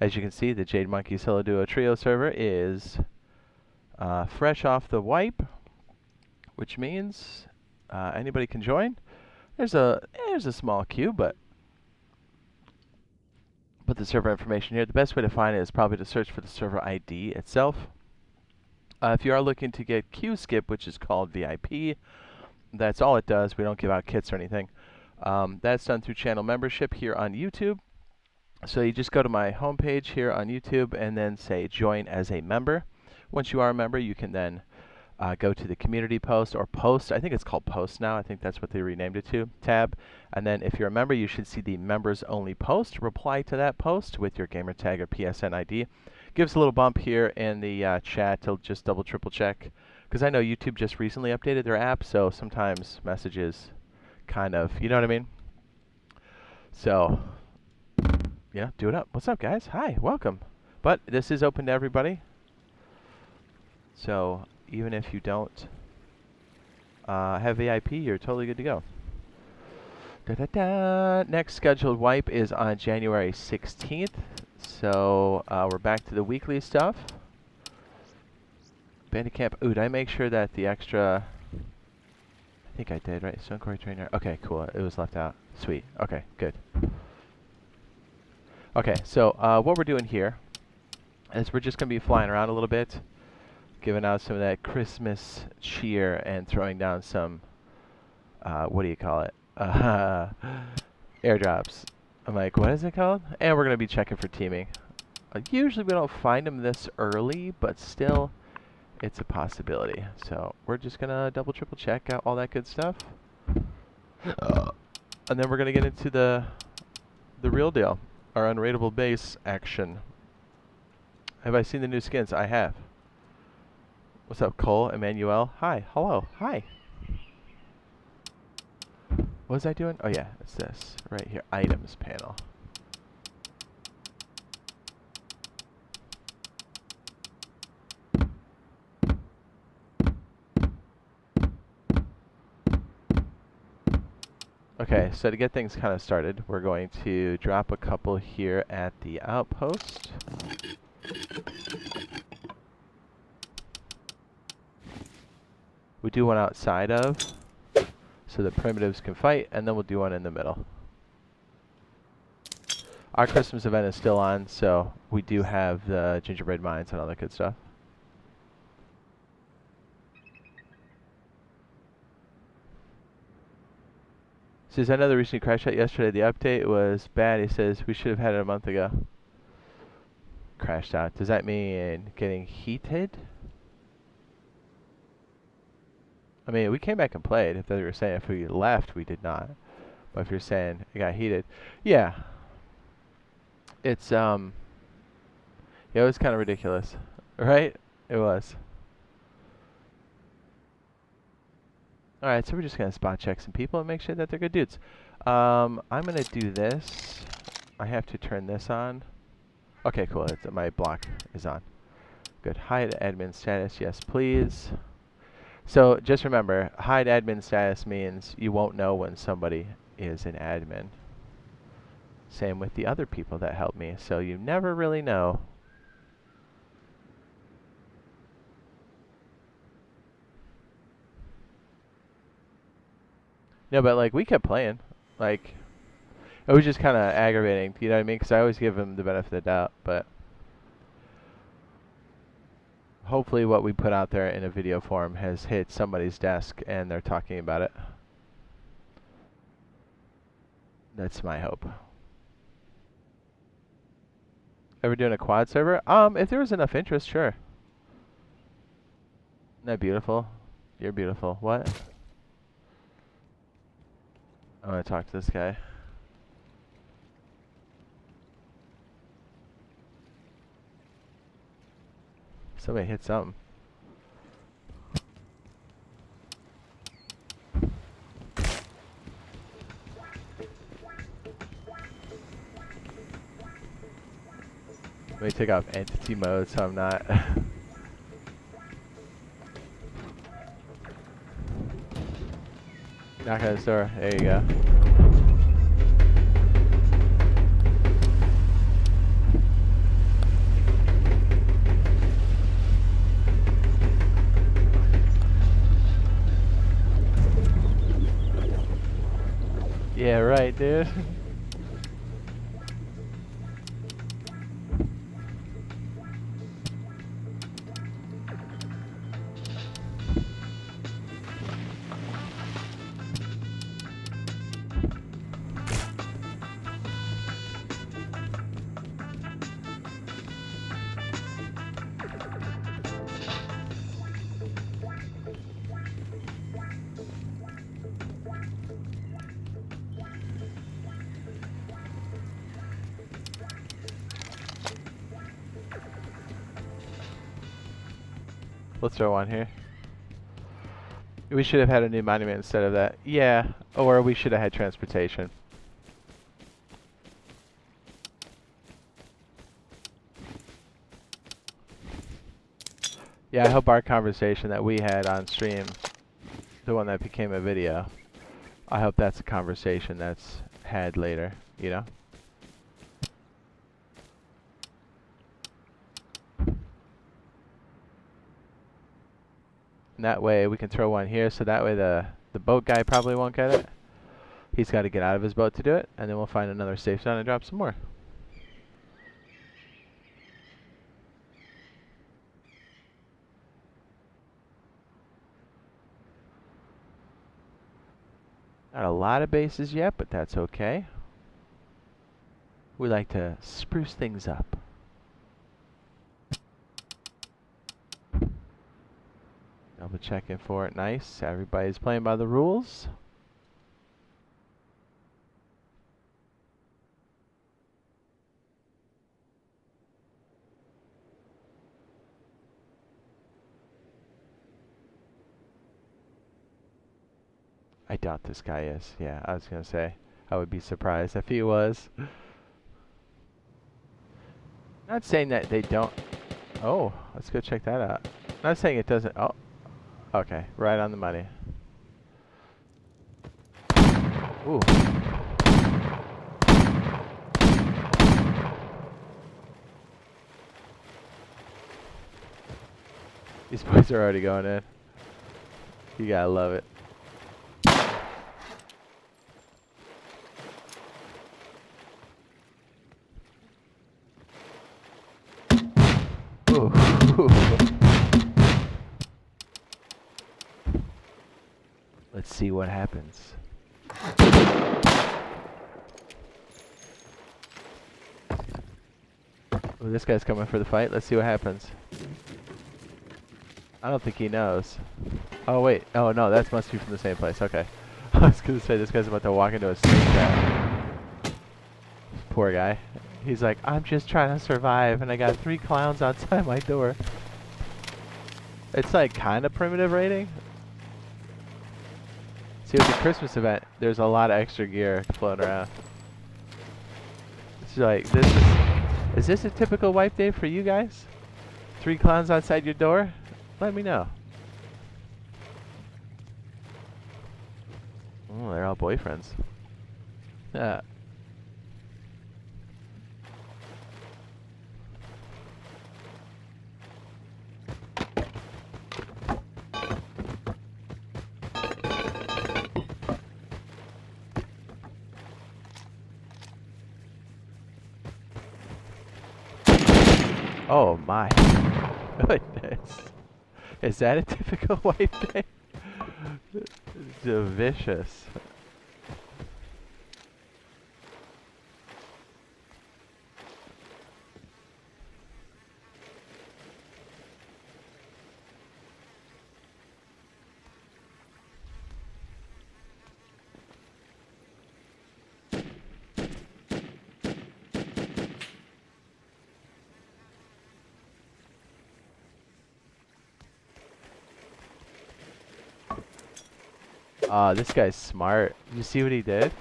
As you can see, the Jade Monkey Solo Duo Trio server is fresh off the wipe, which means anybody can join. There's a small queue, but put the server information here. The best way to find it is probably to search for the server ID itself. If you are looking to get queue skip, which is called VIP, that's all it does. We don't give out kits or anything. That's done through channel membership here on YouTube. So you just go to my homepage here on YouTube and then say join as a member. Once you are a member, you can then go to the community post or post. I think it's called post now. I think that's what they renamed it to, tab. And then if you're a member, you should see the members only post. Reply to that post with your gamer tag or PSN ID. Give us a little bump here in the chat to just double triple check, because I know YouTube just recently updated their app, so sometimes messages kind of, you know what I mean? So yeah, do it up. What's up, guys? Hi, welcome. But this is open to everybody, so even if you don't have VIP, you're totally good to go. Next scheduled wipe is on January 16th. So we're back to the weekly stuff. Bandicamp. Ooh, did I make sure that the extra... I think I did, right? Stone Quarry Trainer. Okay, cool. It was left out. Sweet. Okay, good. Okay, so what we're doing here is we're just going to be flying around a little bit, giving out some of that Christmas cheer and throwing down some, what do you call it? Airdrops. I'm like, what is it called? And we're going to be checking for teaming. Usually we don't find them this early, but still, it's a possibility. So we're just going to double, triple check out all that good stuff. And then we're going to get into the real deal, our unrateable base action. Have I seen the new skins? I have. What's up, Cole, Emmanuel? Hi, hello, hi. What was I doing? Oh yeah, it's this right here, items panel. Okay, so to get things kind of started, we're going to drop a couple here at the outpost. We do one outside of, so the primitives can fight, and then we'll do one in the middle. Our Christmas event is still on, so we do have the gingerbread mines and all that good stuff. Says, I know the recent crash out yesterday. The update was bad. He says, we should have had it a month ago. Crashed out. Does that mean getting heated? I mean, we came back and played. If they were saying if we left, we did not. But if you're saying it got heated, yeah. It's, yeah, it was kind of ridiculous. Right? It was. Alright, so we're just going to spot check some people and make sure that they're good dudes. I'm going to do this. I have to turn this on. Okay, cool. My block is on. Good. Hide admin status. Yes, please. So just remember, hide admin status means you won't know when somebody is an admin. Same with the other people that help me. So you never really know. No, but like we kept playing. Like it was just kind of aggravating, you know what I mean? Because I always give them the benefit of the doubt, but hopefully what we put out there in a video form has hit somebody's desk and they're talking about it. That's my hope. Ever doing a quad server? If there was enough interest, sure. Isn't that beautiful? You're beautiful. What? I want to talk to this guy. Somebody hit something. Let me take off entity mode so I'm not... Knock on the door. There you go. right, dude. Let's throw one here. We should have had a new monument instead of that. Yeah, or we should have had transportation. Yeah, I hope our conversation that we had on stream, the one that became a video, I hope that's a conversation that's had later, you know? And that way we can throw one here, so that way the boat guy probably won't get it. He's got to get out of his boat to do it, and then we'll find another safe zone and drop some more. Not a lot of bases yet, but that's okay. We like to spruce things up. Double checking for it. Nice. Everybody's playing by the rules. I doubt this guy is. Yeah, I was going to say. I would be surprised if he was. Not saying that they don't. Oh, let's go check that out. Not saying it doesn't. Oh, okay. Right on the money. Ooh. These boys are already going in. You gotta love it. Ooh. Let's see what happens. Ooh, this guy's coming for the fight. Let's see what happens. I don't think he knows. Oh, wait. Oh, no, that must be from the same place. Okay. I was going to say, this guy's about to walk into a snake trap. Poor guy. He's like, I'm just trying to survive, and I got 3 clowns outside my door. It's like kind of primitive raiding. See, with the Christmas event, there's a lot of extra gear floating around. It's like, is this a typical wipe day for you guys? 3 clowns outside your door? Let me know. Oh, they're all boyfriends. Yeah. Oh my goodness. Is that a typical wipe day? Vicious. This guy's smart. You see what he did?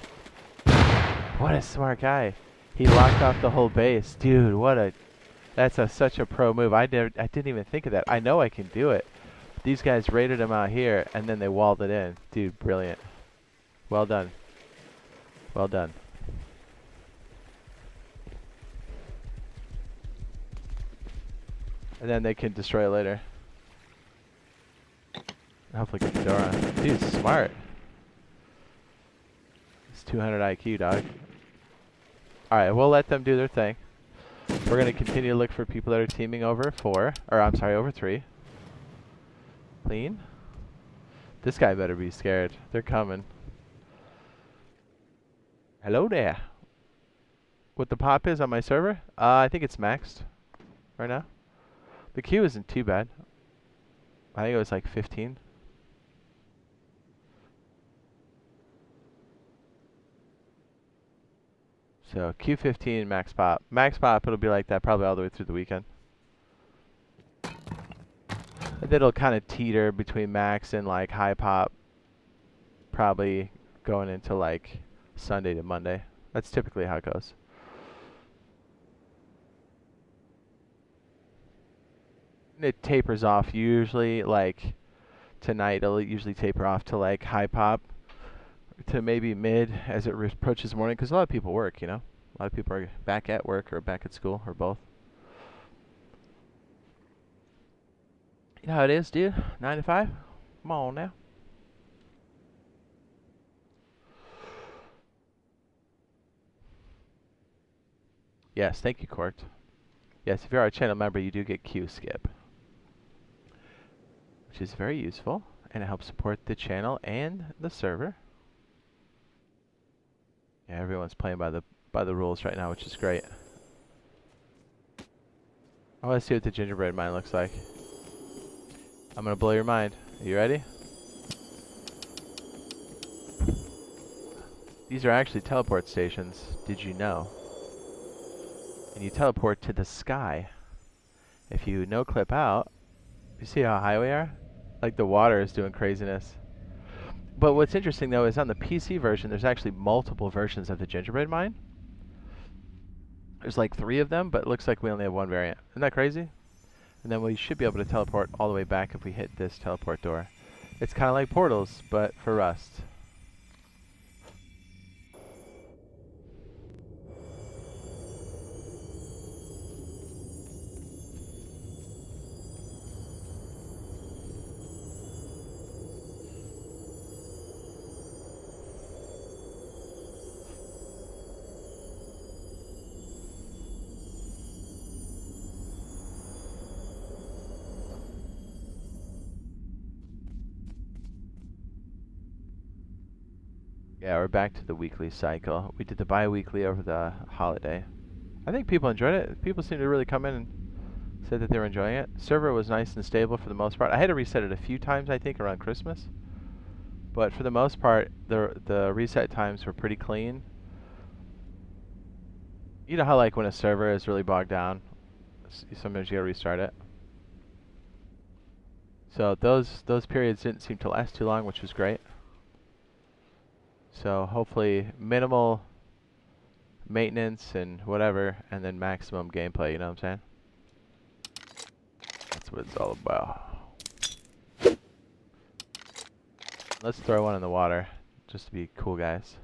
What a smart guy. He locked off the whole base. Dude, that's such a pro move. I didn't even think of that. I know I can do it. These guys raided him out here and then they walled it in. Dude, brilliant. Well done. Well done. And then they can destroy it later. Hopefully get the door on. Dude's smart. It's 200 IQ, dog. Alright, we'll let them do their thing. We're going to continue to look for people that are teaming over 4. Or, I'm sorry, over 3. Clean. This guy better be scared. They're coming. Hello there. What the pop is on my server? I think it's maxed right now. The queue isn't too bad. I think it was like 15. So Q15 max pop. Max pop, it'll be like that probably all the way through the weekend. And then it'll kind of teeter between max and like high pop. Probably going into like Sunday to Monday. That's typically how it goes. It tapers off usually like tonight. It'll usually taper off to like high pop to maybe mid as it approaches the morning, because a lot of people work, you know. A lot of people are back at work or back at school or both. You know how it is, dude. 9 to 5. Come on now. Yes, thank you, Court. Yes, if you're our channel member, you do get Q skip, which is very useful, and it helps support the channel and the server. Yeah, everyone's playing by the rules right now, which is great. I want to see what the gingerbread mine looks like. I'm gonna blow your mind. Are you ready? These are actually teleport stations. Did you know? And you teleport to the sky. If you no clip out, you see how high we are? Like the water is doing craziness. But what's interesting though is on the PC version, there's actually multiple versions of the gingerbread mine. There's like 3 of them, but it looks like we only have 1 variant. Isn't that crazy? And then we should be able to teleport all the way back if we hit this teleport door. It's kind of like portals, but for Rust. Yeah, we're back to the weekly cycle. We did the bi-weekly over the holiday. I think people enjoyed it. People seem to really come in and said that they were enjoying it. Server was nice and stable for the most part. I had to reset it a few times, I think, around Christmas. But for the most part, the reset times were pretty clean. You know how like when a server is really bogged down, sometimes you gotta restart it. So those periods didn't seem to last too long, which was great. So hopefully minimal maintenance and whatever, and then maximum gameplay, you know what I'm saying? That's what it's all about. Let's throw one in the water, just to be cool guys.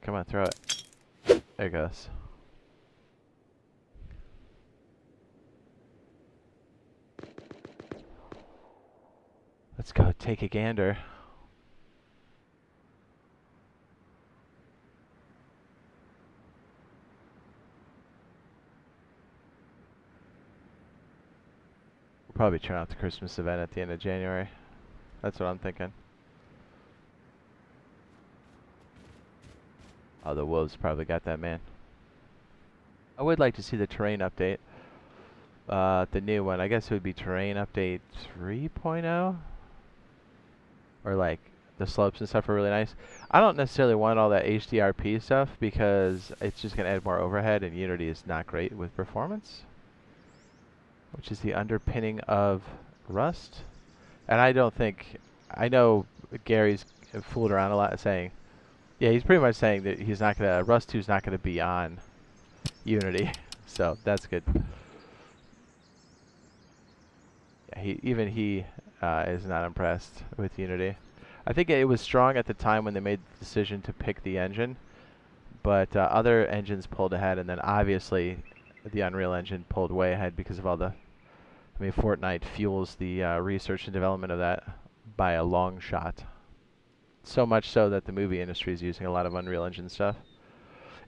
Come on, throw it. There it goes. Let's go take a gander. We'll probably turn out the Christmas event at the end of January. That's what I'm thinking. Oh, the wolves probably got that, man. I would like to see the terrain update. The new one. I guess it would be terrain update 3.0. Or like the slopes and stuff are really nice. I don't necessarily want all that HDRP stuff because it's just going to add more overhead, and Unity is not great with performance, which is the underpinning of Rust. And I don't think, I know Gary's fooled around a lot saying, yeah, he's pretty much saying that he's not going to, Rust 2 is not going to be on Unity. So that's good. Yeah, even he is not impressed with Unity. I think it was strong at the time when they made the decision to pick the engine, but other engines pulled ahead, and then obviously the Unreal Engine pulled way ahead because of all the, I mean, Fortnite fuels the research and development of that. by a long shot. So much so that the movie industry is using a lot of Unreal Engine stuff.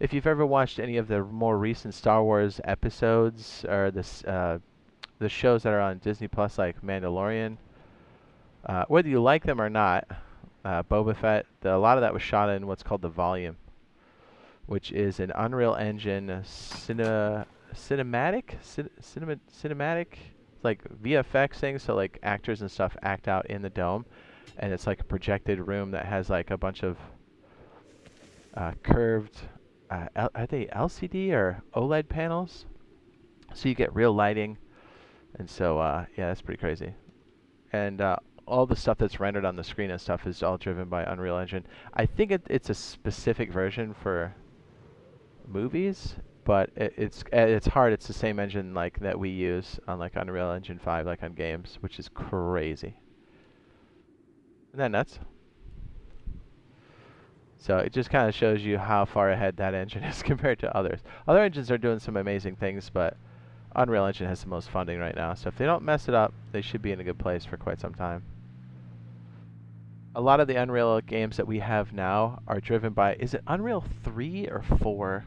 If you've ever watched any of the more recent Star Wars episodes or the shows that are on Disney Plus, like Mandalorian, whether you like them or not, Boba Fett, a lot of that was shot in what's called the Volume, which is an Unreal Engine cinematic, like VFX thing. So like actors and stuff act out in the dome, and it's like a projected room that has like a bunch of curved, are they LCD or OLED panels? So you get real lighting, and so yeah, that's pretty crazy. And all the stuff that's rendered on the screen and stuff is all driven by Unreal Engine. I think it's a specific version for movies, but it's hard. It's the same engine like that we use on like Unreal Engine 5, like on games, which is crazy. Isn't that nuts? So it just kind of shows you how far ahead that engine is compared to others. Other engines are doing some amazing things, but Unreal Engine has the most funding right now. So if they don't mess it up, they should be in a good place for quite some time. A lot of the Unreal games that we have now are driven by, is it Unreal 3 or 4?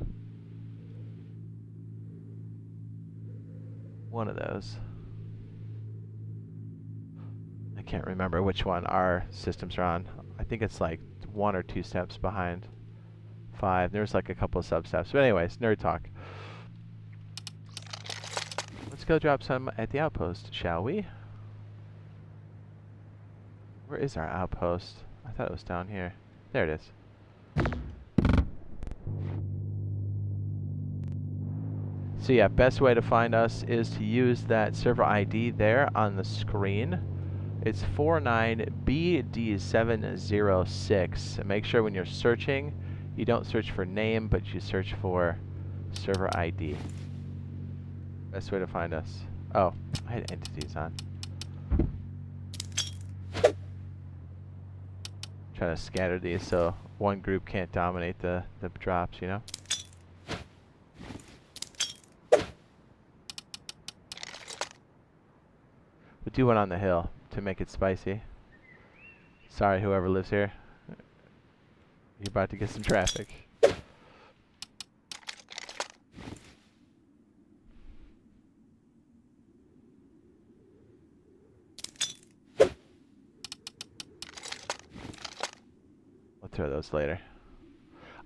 One of those. I can't remember which one our systems are on. I think it's like 1 or 2 steps behind 5. There's like a couple of sub-steps. But anyways, nerd talk. Let's go drop some at the outpost, shall we? Where is our outpost? I thought it was down here. There it is. So yeah, best way to find us is to use that server ID there on the screen. It's 49BD706. Make sure when you're searching, you don't search for name, but you search for server ID. Best way to find us. Oh, I had entities on. Trying to scatter these so one group can't dominate the drops, you know? We'll do one on the hill to make it spicy. Sorry, whoever lives here. You're about to get some traffic. We'll throw those later.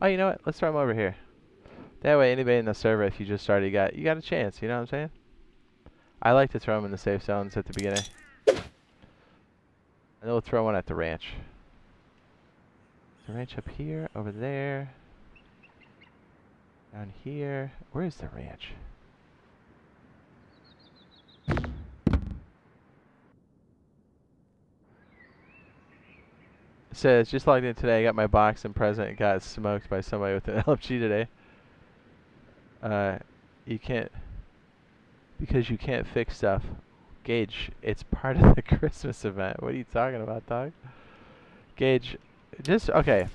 Oh, you know what? Let's throw them over here. That way, anybody in the server, if you just started, you got a chance. You know what I'm saying? I like to throw them in the safe zones at the beginning. And then we'll throw one at the ranch. The ranch up here, over there, down here. Where is the ranch? It says, just logged in today, I got my box and present and got smoked by somebody with an LMG today. You can't, because you can't fix stuff. Gage, it's part of the Christmas event. What are you talking about, dog? Gage, just, okay.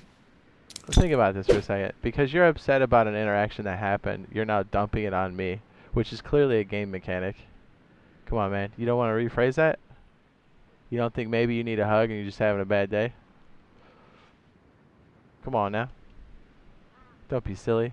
Think about this for a second. Because you're upset about an interaction that happened, you're now dumping it on me, which is clearly a game mechanic. Come on, man. You don't want to rephrase that? You don't think maybe you need a hug and you're just having a bad day? Come on now. Don't be silly.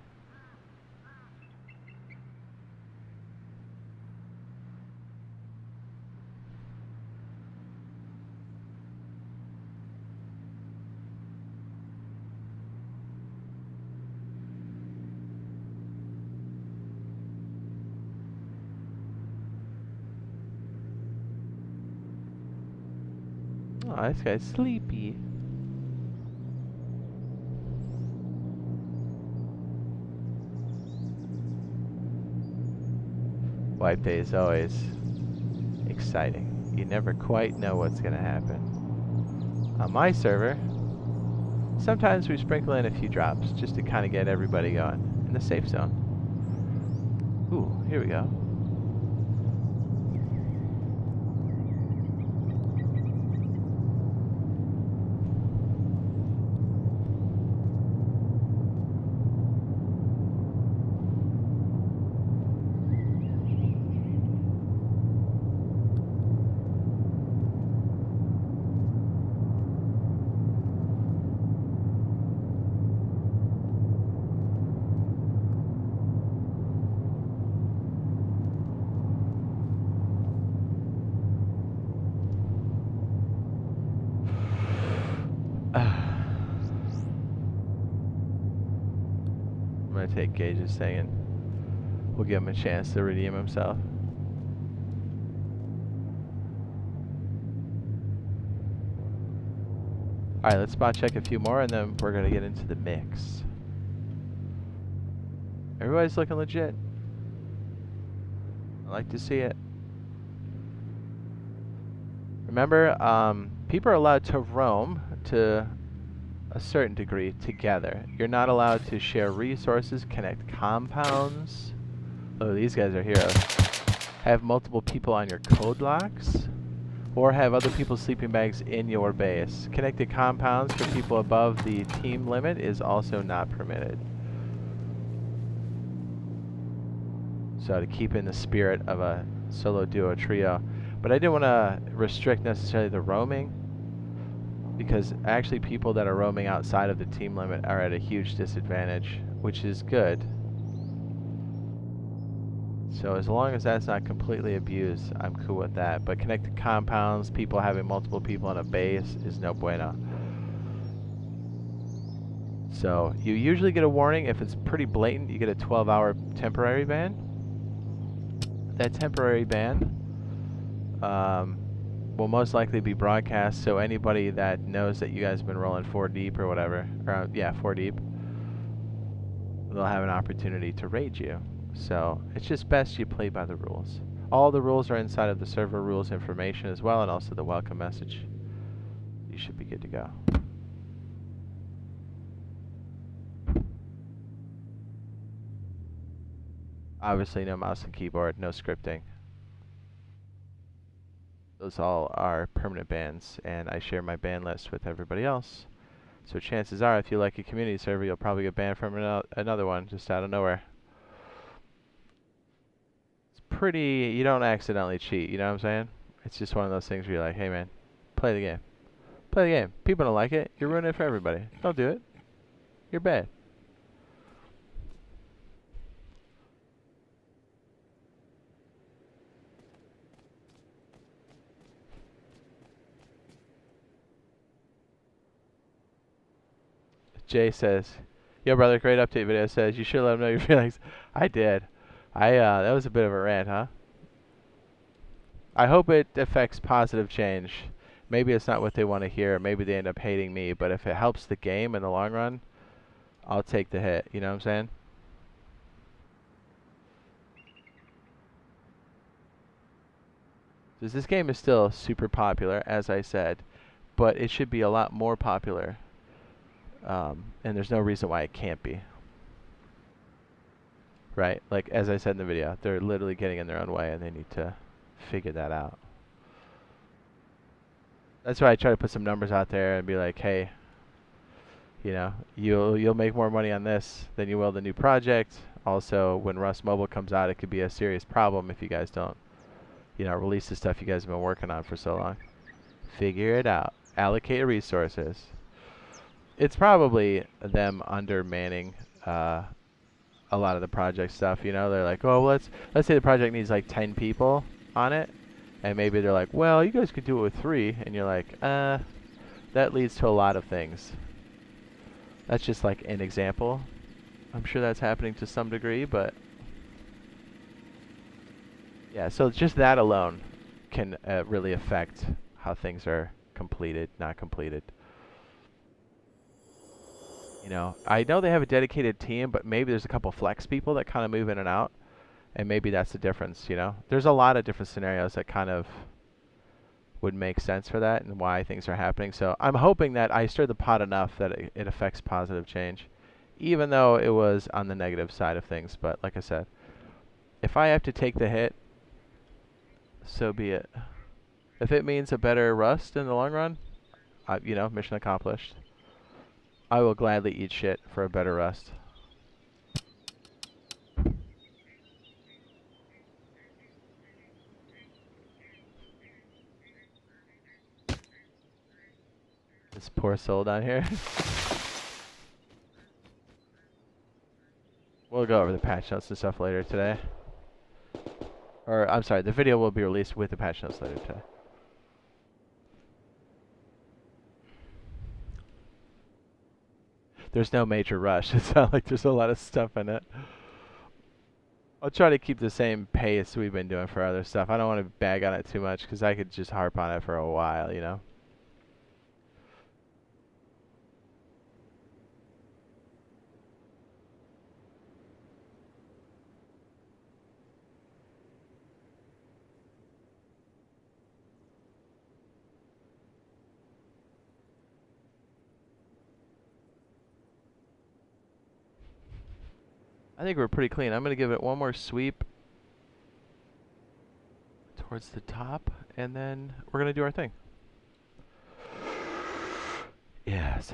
Oh, this guy's sleepy. Wipe day is always exciting. You never quite know what's going to happen. On my server, sometimes we sprinkle in a few drops just to kind of get everybody going in the safe zone. Ooh, here we go. I'm gonna take Gage's thing and we'll give him a chance to redeem himself. Alright, let's spot check a few more and then we're gonna get into the mix. Everybody's looking legit. I like to see it. Remember, people are allowed to roam to a certain degree together. You're not allowed to share resources, connect compounds. Oh, these guys are heroes. Have multiple people on your code locks, or have other people's sleeping bags in your base. Connected compounds for people above the team limit is also not permitted. So to keep in the spirit of a solo, duo, trio. But I didn't want to restrict necessarily the roaming, because actually people that are roaming outside of the team limit are at a huge disadvantage, which is good. So as long as that's not completely abused, I'm cool with that. But connected compounds, people having multiple people on a base is no bueno. So you usually get a warning. If it's pretty blatant, you get a 12-hour temporary ban. That temporary ban will most likely be broadcast, so anybody that knows that you guys have been rolling 4 deep or whatever, or yeah, 4 deep, they'll have an opportunity to raid you. So it's just best you play by the rules. All the rules are inside of the server rules information as well, and also the welcome message. You should be good to go. Obviously no mouse and keyboard, no scripting. Those all are permanent bans, and I share my ban list with everybody else. So chances are, if you like a community server, you'll probably get banned from another one just out of nowhere. It's pretty, you don't accidentally cheat, you know what I'm saying? It's just one of those things where you're like, hey man, play the game. Play the game. People don't like it, you're ruining it for everybody. Don't do it. You're bad. Jay says, yo brother, great update video. Says, you should let them know your feelings. I did. That was a bit of a rant, huh? I hope it affects positive change. Maybe it's not what they want to hear. Maybe they end up hating me. But if it helps the game in the long run, I'll take the hit. You know what I'm saying? Because this game is still super popular, as I said. But it should be a lot more popular. And there's no reason why it can't be. Right? Like, as I said in the video, they're literally getting in their own way, and they need to figure that out. That's why I try to put some numbers out there and be like, hey, you know, you'll make more money on this than you will the new project. Also, when Rust Mobile comes out, it could be a serious problem if you guys don't, you know, release the stuff you guys have been working on for so long. Figure it out. Allocate resources. It's probably them undermanning a lot of the project stuff. You know, they're like, oh, well, let's say the project needs like 10 people on it, and maybe they're like, well, you guys could do it with 3, and you're like, that leads to a lot of things. That's just like an example. I'm sure that's happening to some degree, but yeah, so just that alone can really affect how things are completed, not completed. You know, I know they have a dedicated team, but maybe there's a couple flex people that kind of move in and out, and maybe that's the difference, you know? There's a lot of different scenarios that kind of would make sense for that and why things are happening. So I'm hoping that I stirred the pot enough that it affects positive change, even though it was on the negative side of things. But like I said, if I have to take the hit, so be it. If it means a better Rust in the long run, you know, mission accomplished. I will gladly eat shit for a better Rust. This poor soul down here. We'll go over the patch notes and stuff later today. Or, I'm sorry, the video will be released with the patch notes later today. there's no major rush. It's not like there's a lot of stuff in it. I'll try to keep the same pace we've been doing for other stuff. I don't want to bag on it too much because I could just harp on it for a while, you know? I think we're pretty clean. I'm going to give it one more sweep towards the top, and then we're going to do our thing. Yes.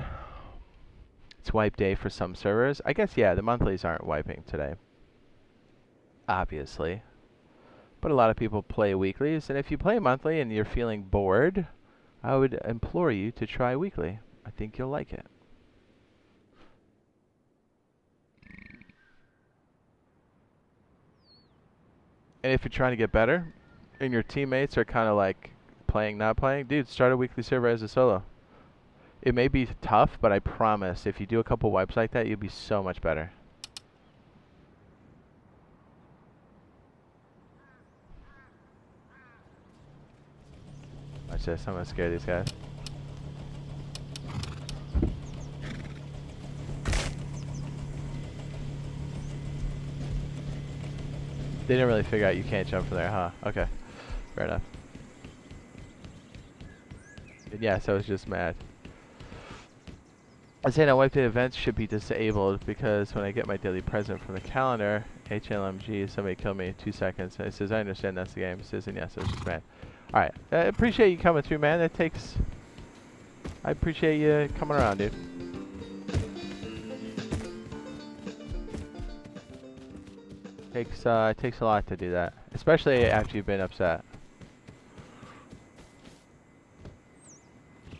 It's wipe day for some servers. I guess, yeah, the monthlies aren't wiping today. Obviously. But a lot of people play weeklies, and if you play monthly and you're feeling bored, I would implore you to try weekly. I think you'll like it. And if you're trying to get better, and your teammates are kind of like playing, not playing, dude, start a weekly server as a solo. It may be tough, but I promise if you do a couple wipes like that, you'll be so much better. Watch this, I'm gonna scare these guys. They didn't really figure out you can't jump from there, huh? Okay, fair enough. And yeah, so I was just mad. I say that wipe day events should be disabled because when I get my daily present from the calendar, HLMG, somebody killed me in 2 seconds. And it says, I understand that's the game. It says, and yes, I was just mad. Alright, I appreciate you coming through, man. I appreciate you coming around, dude. Takes a lot to do that, especially after you've been upset.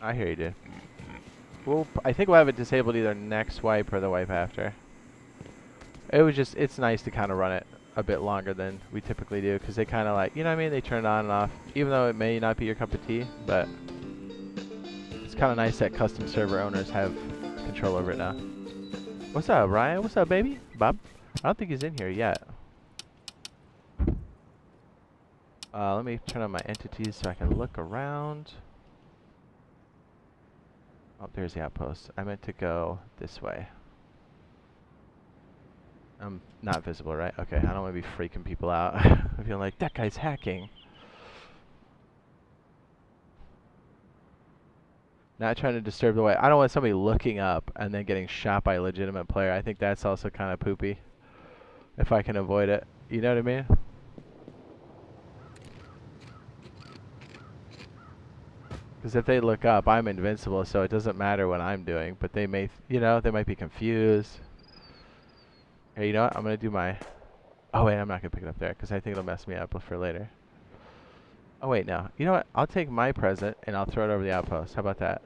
I hear you, dude. I think we'll have it disabled either next wipe or the wipe after. It's nice to kind of run it a bit longer than we typically do, because they kind of like, you know what I mean? They turn it on and off, even though it may not be your cup of tea, but it's kind of nice that custom server owners have control over it now. What's up, Ryan? What's up, baby? Bob? I don't think he's in here yet. Let me turn on my entities so I can look around. Oh, there's the outpost. I meant to go this way. I'm not visible, right? Okay, I don't want to be freaking people out. I feel like, that guy's hacking. Not trying to disturb the way. I don't want somebody looking up and then getting shot by a legitimate player. I think that's also kind of poopy. If I can avoid it. You know what I mean? Because if they look up, I'm invincible, so it doesn't matter what I'm doing. But they may, you know, they might be confused. Hey, you know what? I'm going to do my... Oh, wait, I'm not going to pick it up there, because I think it'll mess me up for later. Oh, wait, no. You know what? I'll take my present, and I'll throw it over the outpost. How about that?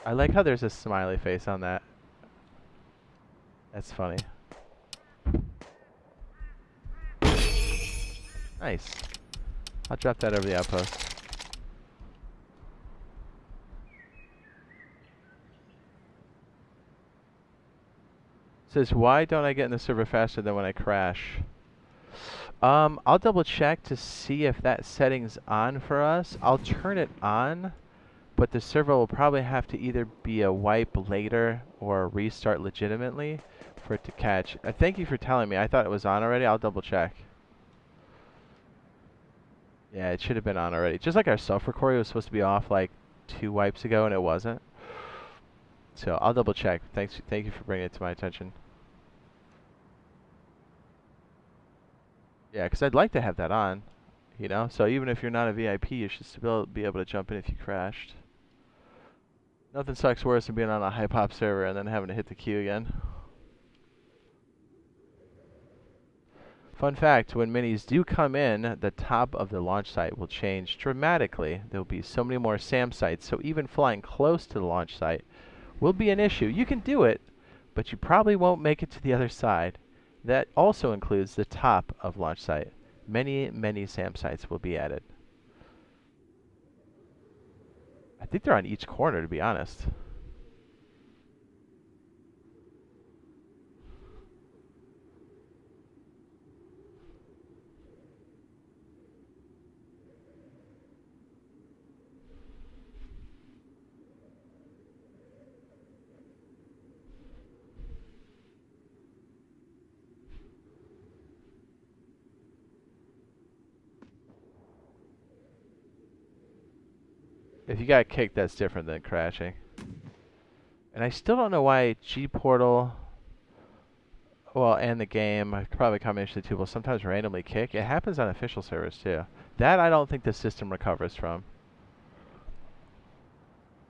I like how there's a smiley face on that. That's funny. Nice. I'll drop that over the outpost. Says, why don't I get in the server faster than when I crash? I'll double check to see if that setting's on for us. I'll turn it on, but the server will probably have to either be a wipe later or restart legitimately for it to catch. Thank you for telling me. I thought it was on already. I'll double check. Yeah, it should have been on already. Just like our self-recording was supposed to be off like 2 wipes ago, and it wasn't. So I'll double check. Thank you for bringing it to my attention. Yeah, because I'd like to have that on, you know? So even if you're not a VIP, you should still be able to jump in if you crashed. Nothing sucks worse than being on a hip-hop server and then having to hit the queue again. Fun fact, when minis do come in, the top of the launch site will change dramatically. There will be so many more SAM sites, so even flying close to the launch site will be an issue. You can do it, but you probably won't make it to the other side. That also includes the top of launch site. Many, many SAM sites will be added. I think they're on each corner, to be honest. If you got kicked, that's different than crashing. And I still don't know why G Portal, well, and the game, probably a combination of the two, will sometimes randomly kick. It happens on official servers too. That I don't think the system recovers from.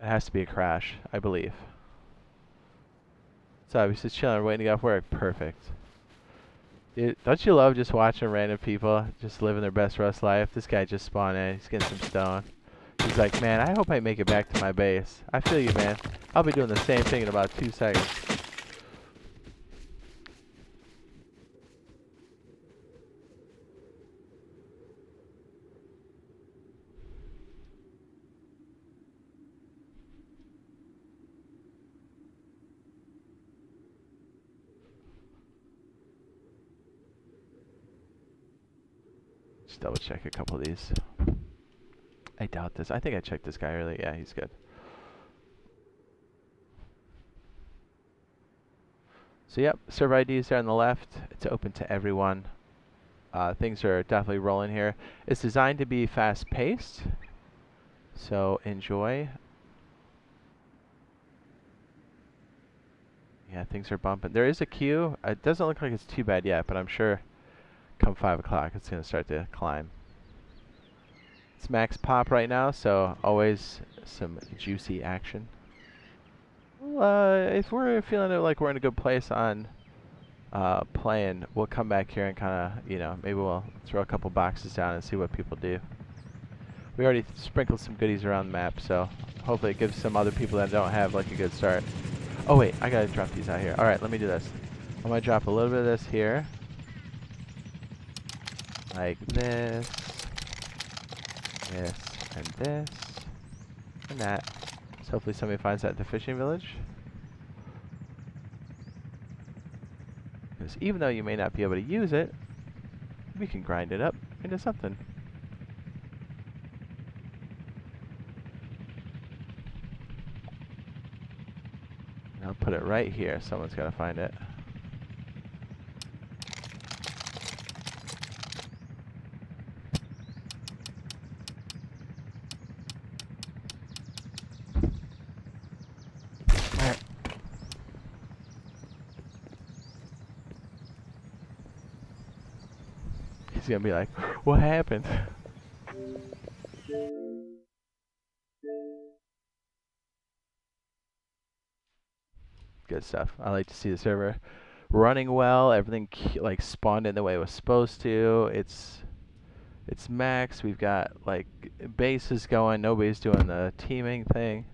It has to be a crash, I believe. So he's just chilling, waiting to get off work. Perfect. Dude, don't you love just watching random people just living their best Rust life? This guy just spawned in. He's getting some stone. He's like, man, I hope I make it back to my base. I feel you, man. I'll be doing the same thing in about 2 seconds. Just double check a couple of these. I doubt this. I think I checked this guy earlier. Yeah, he's good. So yep, server ID is there on the left. It's open to everyone. Things are definitely rolling here. It's designed to be fast-paced, so enjoy. Yeah, things are bumping. There is a queue. It doesn't look like it's too bad yet, but I'm sure come 5 o'clock it's going to start to climb. It's max pop right now, so always some juicy action. Well, if we're feeling like we're in a good place on playing, we'll come back here and kind of, you know, maybe we'll throw a couple boxes down and see what people do. We already sprinkled some goodies around the map, so hopefully it gives some other people that don't have like a good start. Oh wait, I gotta drop these out here. Alright, let me do this. I'm gonna drop a little bit of this here. Like this. This, and this. And that. So hopefully somebody finds that at the fishing village. Because even though you may not be able to use it, we can grind it up into something. And I'll put it right here. Someone's got to find it. He's gonna be like, what happened? Good stuff. I like to see the server running well. Everything like spawned in the way it was supposed to. It's max. We've got like bases going. Nobody's doing the teaming thing.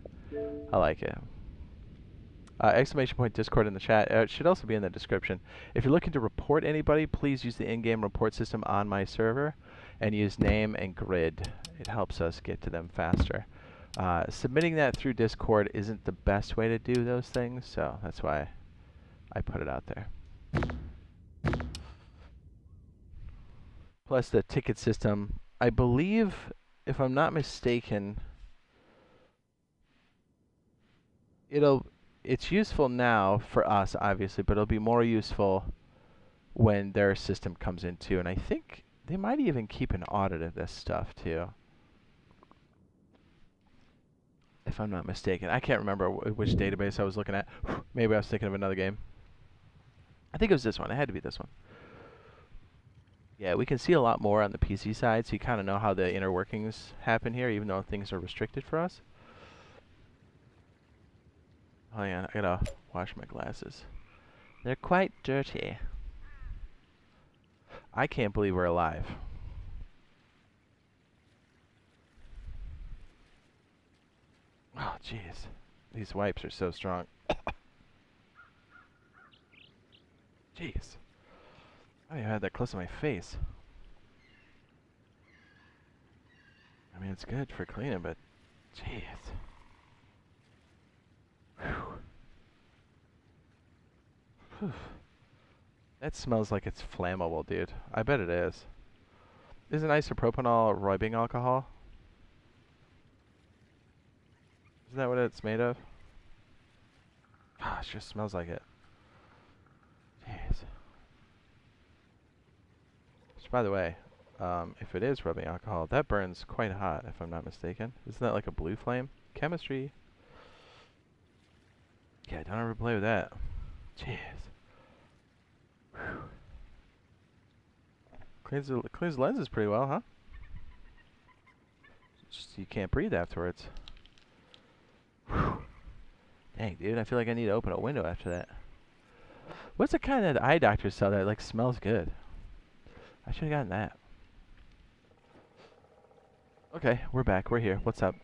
I like it. Exclamation point Discord in the chat. It should also be in the description. If you're looking to report anybody, please use the in-game report system on my server and use name and grid. It helps us get to them faster. Submitting that through Discord isn't the best way to do those things, so that's why I put it out there. Plus the ticket system, I believe, if I'm not mistaken, it's useful now for us, obviously, but it'll be more useful when their system comes in too. And I think they might even keep an audit of this stuff too, if I'm not mistaken. I can't remember which database I was looking at. Maybe I was thinking of another game. I think it was this one. It had to be this one. Yeah, we can see a lot more on the PC side, so you kind of know how the inner workings happen here, even though things are restricted for us. Oh yeah, I gotta wash my glasses. They're quite dirty. I can't believe we're alive. Oh, jeez. These wipes are so strong. Jeez. I haven't had that close to my face. I mean, it's good for cleaning, but jeez. That smells like it's flammable, dude. I bet it is. Isn't isopropanol rubbing alcohol? Isn't that what it's made of? Ah, it just smells like it. Jeez. Which, by the way, if it is rubbing alcohol, that burns quite hot, if I'm not mistaken. Isn't that like a blue flame? Chemistry. Yeah, don't ever play with that. Jeez. Whew. Cleans the lenses pretty well, huh? Just you can't breathe afterwards. Whew. Dang, dude, I feel like I need to open a window after that. What's the kind that eye doctors sell that like smells good? I should have gotten that. Okay, we're back. We're here. What's up?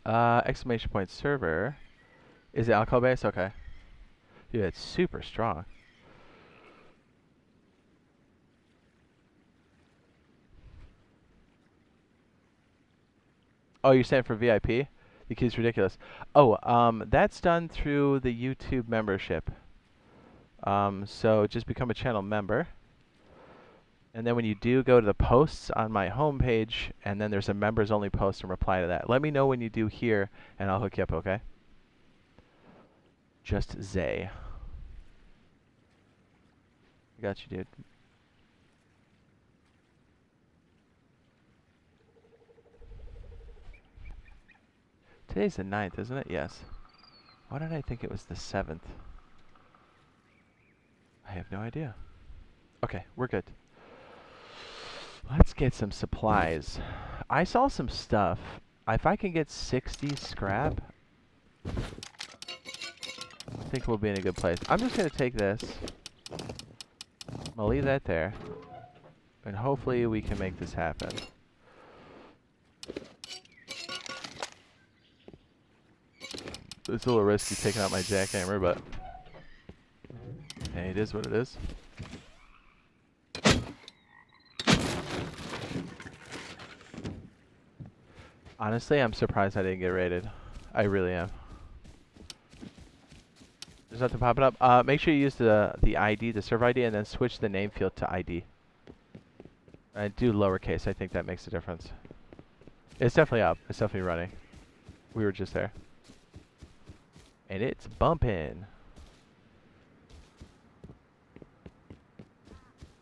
Exclamation point server. Is it alcohol based? Okay. Dude, it's super strong. Oh, you're saying for VIP? The key's ridiculous. Oh, that's done through the YouTube membership. So just become a channel member. And then when you do, go to the posts on my homepage, and then there's a members only post and reply to that. Let me know when you do here, and I'll hook you up, okay? Just Zay. I got you, dude. Today's the 9th, isn't it? Yes. Why did I think it was the 7th? I have no idea. Okay, we're good. Let's get some supplies. I saw some stuff. If I can get 60 scrap, I think we'll be in a good place. I'm just going to take this. I'll leave that there. And hopefully we can make this happen. It's a little risky taking out my jackhammer, but hey, it is what it is. Honestly, I'm surprised I didn't get raided. I really am. There's nothing popping up. Make sure you use the ID, the server ID, and then switch the name field to ID. I do lowercase. I think that makes a difference. It's definitely up. It's definitely running. We were just there. And it's bumping.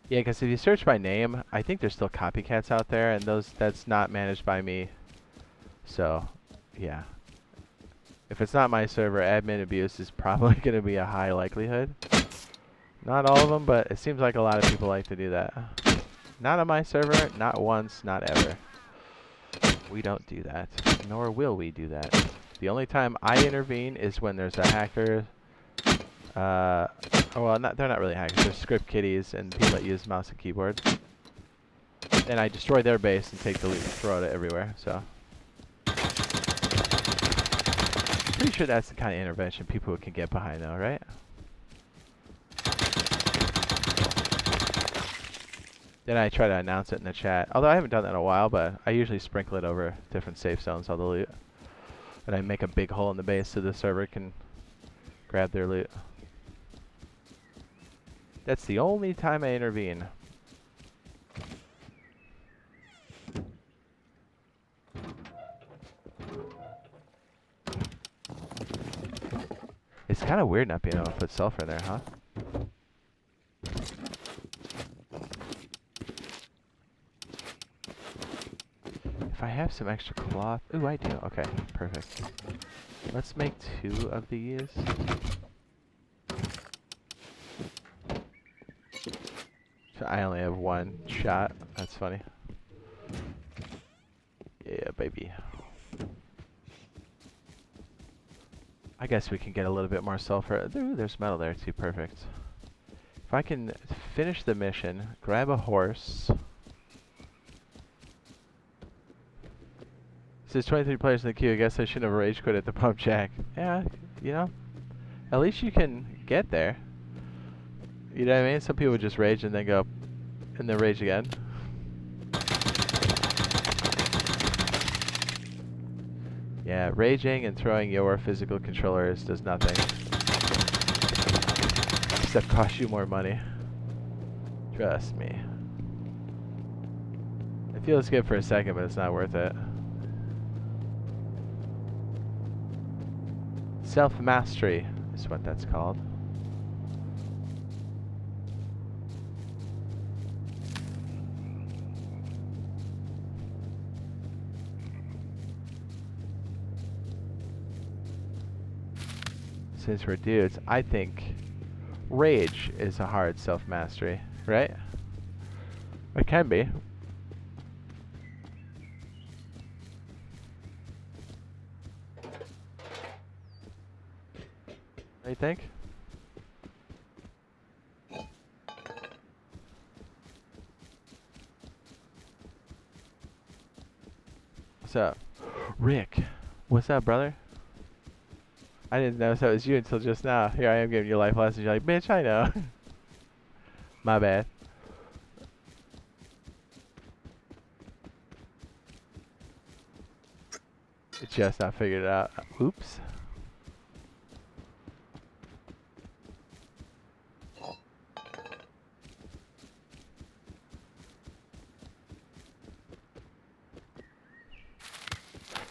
Yeah, because if you search by name, I think there's still copycats out there, and that's not managed by me. So, yeah. If it's not my server, admin abuse is probably going to be a high likelihood. Not all of them, but it seems like a lot of people like to do that. Not on my server, not once, not ever. We don't do that, nor will we do that. The only time I intervene is when there's a hacker. Well, they're not really hackers. They're script kiddies and people that use mouse and keyboard. And I destroy their base and take the loot and throw it everywhere. So, pretty sure that's the kind of intervention people can get behind, though, right? Then I try to announce it in the chat. Although I haven't done that in a while, but I usually sprinkle it over different safe zones, all the loot. And I make a big hole in the base so the server can grab their loot. That's the only time I intervene. It's kind of weird not being able to put sulfur in there, huh? If I have some extra cloth... Ooh, I do. Okay, perfect. Let's make 2 of these. I only have 1 shot. That's funny. Yeah, baby. I guess we can get a little bit more sulfur. Ooh, there's metal there too. Perfect. If I can finish the mission, grab a horse... There's 23 players in the queue. I guess I shouldn't have rage quit at the pump jack. Yeah, you know, at least you can get there. You know what I mean? Some people would just rage and then go, and then rage again. Yeah, raging and throwing your physical controllers does nothing. stuff costs you more money. Trust me. It feels good for a second, but it's not worth it. Self-mastery is what that's called. Since we're dudes, I think rage is a hard self-mastery, right? It can be. What do you think? What's up? Rick. What's up, brother? I didn't know that was you until just now. Here I am giving you life lessons. You're like, bitch, I know. My bad. Just not figured it out. Oops.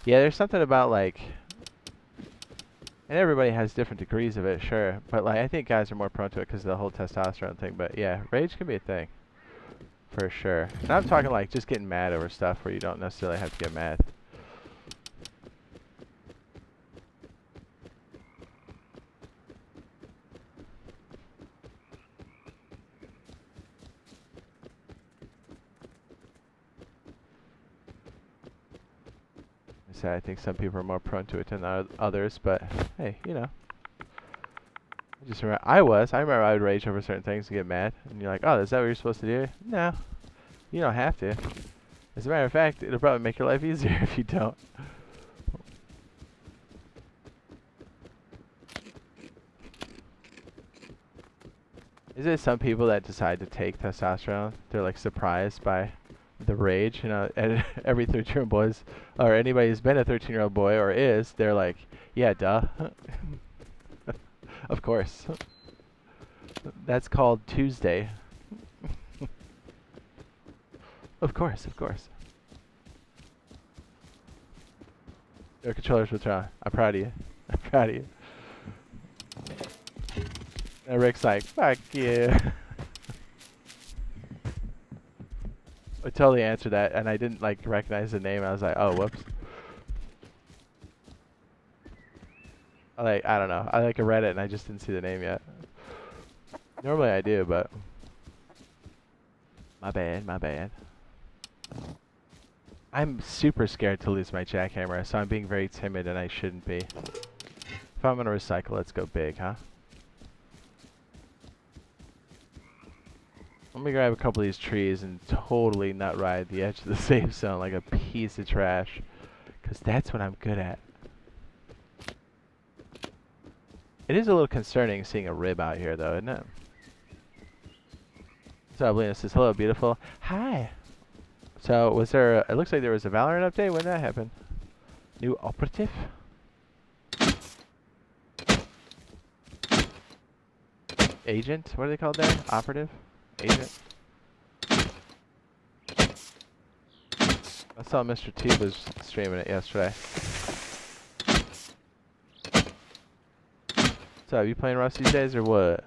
Yeah, there's something about like, and everybody has different degrees of it, sure. But like, I think guys are more prone to it because of the whole testosterone thing. But yeah, rage can be a thing, for sure. And I'm talking like just getting mad over stuff where you don't necessarily have to get mad. I think some people are more prone to it than others, but hey, you know. I just remember I remember I would rage over certain things and get mad, and you're like, oh, is that what you're supposed to do? No, you don't have to. As a matter of fact, it'll probably make your life easier if you don't. Is it some people that decide to take testosterone? They're like surprised by the rage, you know, and every 13-year-old boys, or anybody who's been a 13-year-old boy or is, they're like, yeah, duh. Of course. That's called Tuesday. Of course, of course. Your controller's withdrawn. I'm proud of you. I'm proud of you. And Rick's like, fuck you. I totally answered that, and I didn't like recognize the name. I was like, oh, whoops. I don't know. I like read it, and I just didn't see the name yet. Normally I do, but my bad, my bad. I'm super scared to lose my jackhammer, so I'm being very timid, and I shouldn't be. If I'm gonna recycle, let's go big, huh? Let me grab a couple of these trees and totally not ride the edge of the safe zone like a piece of trash. Because that's what I'm good at. It is a little concerning seeing a rib out here, though, isn't it? So, Lena says, hello, beautiful. Hi. So, was there it looks like there was a Valorant update. When did that happen? New operative? Agent? What are they called there? Operative? Agent? I saw Mr. T was streaming it yesterday. So, are you playing Rust these days or what?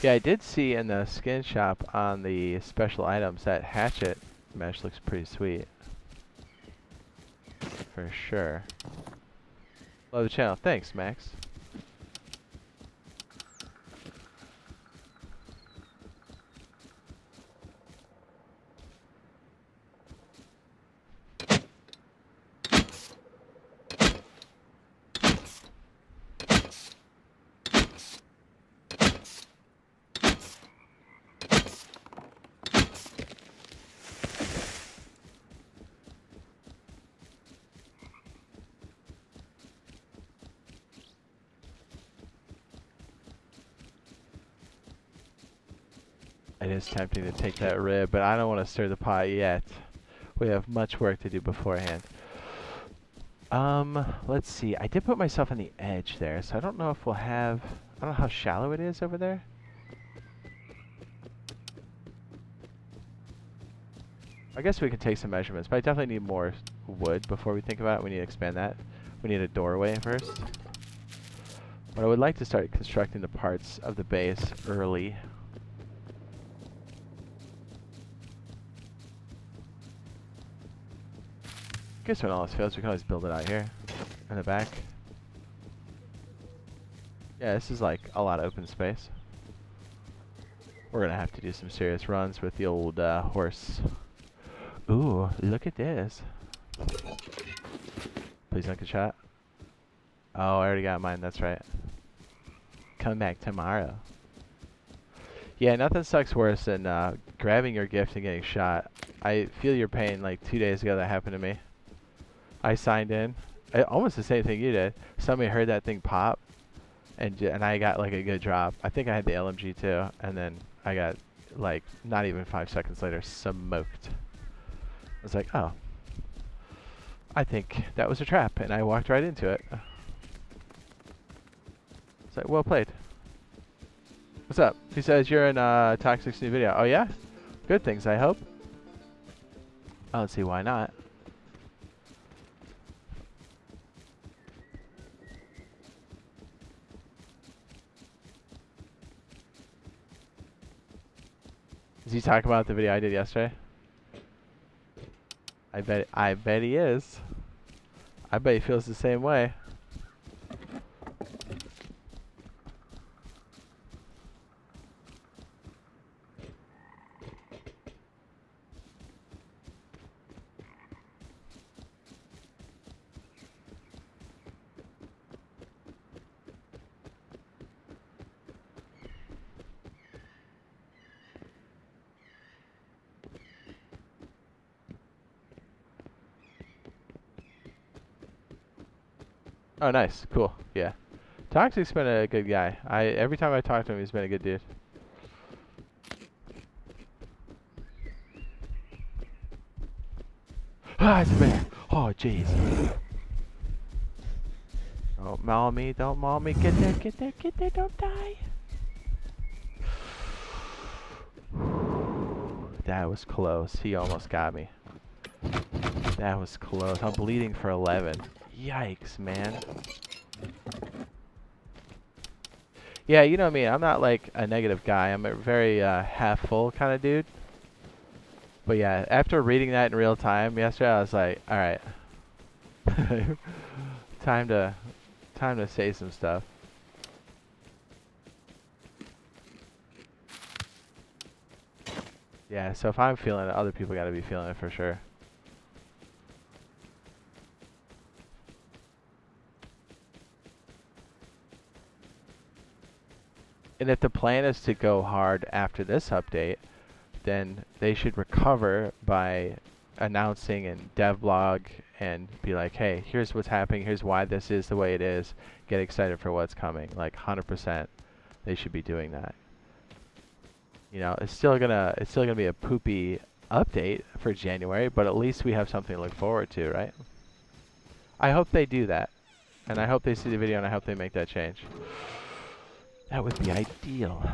Yeah, I did see in the skin shop on the special items that hatchet mesh looks pretty sweet. For sure. Love the channel. Thanks, Max. It is tempting to take that rib, but I don't want to stir the pot yet. We have much work to do beforehand. Let's see. I did put myself on the edge there, so I don't know if we'll have... I don't know how shallow it is over there. I guess we can take some measurements, but I definitely need more wood before we think about it. We need to expand that. We need a doorway first. But I would like to start constructing the parts of the base early. I guess when all else fails, we can always build it out here in the back. Yeah, this is like a lot of open space. We're gonna have to do some serious runs with the old horse. Ooh, look at this. Please don't get shot. Oh, I already got mine, that's right. Come back tomorrow. Yeah, nothing sucks worse than grabbing your gift and getting shot. I feel your pain. Like 2 days ago that happened to me. I signed in. Almost the same thing you did. Somebody heard that thing pop, and I got like a good drop. I think I had the LMG too, and then I got like not even 5 seconds later smoked. I was like, oh, I think that was a trap, and I walked right into it. It's like, well played. What's up? He says you're in Toxic's new video. Oh yeah? Good things, I hope. I don't see why not. Is he talking about the video I did yesterday? I bet he is. I bet he feels the same way. Oh, nice. Cool. Yeah. Toxic's been a good guy. Every time I talk to him, he's been a good dude. Ah, it's a bear. Oh, jeez. Don't maul me. Don't maul me. Get there. Get there. Get there. Don't die. That was close. He almost got me. That was close. I'm bleeding for 11. Yikes, man. Yeah, you know me. I'm not like a negative guy. I'm a very half full kind of dude. But yeah, after reading that in real time yesterday, I was like, all right, time to say some stuff. Yeah, so if I'm feeling it, other people got to be feeling it for sure. And if the plan is to go hard after this update, then they should recover by announcing in devlog and be like, hey, here's what's happening, here's why this is the way it is, get excited for what's coming. Like 100% they should be doing that. You know, it's still gonna be a poopy update for January, but at least we have something to look forward to, right? I hope they do that. And I hope they see the video and I hope they make that change. That would be ideal.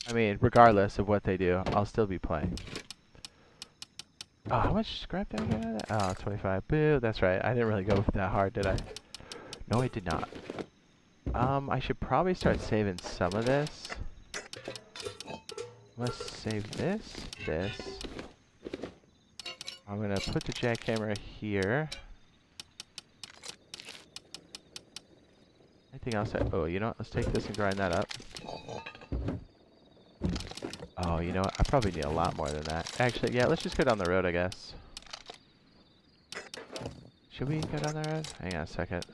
I mean, regardless of what they do, I'll still be playing. Oh, how much scrap did I get out of that? Oh, 25. Boo, that's right. I didn't really go that hard, did I? No, I did not. I should probably start saving some of this. Let's save this. I'm gonna put the jackhammer here. Anything else? Oh, you know what? Let's take this and grind that up. Oh, you know what? I probably need a lot more than that. Actually, yeah, let's just go down the road, I guess. Should we go down the road? Hang on a second.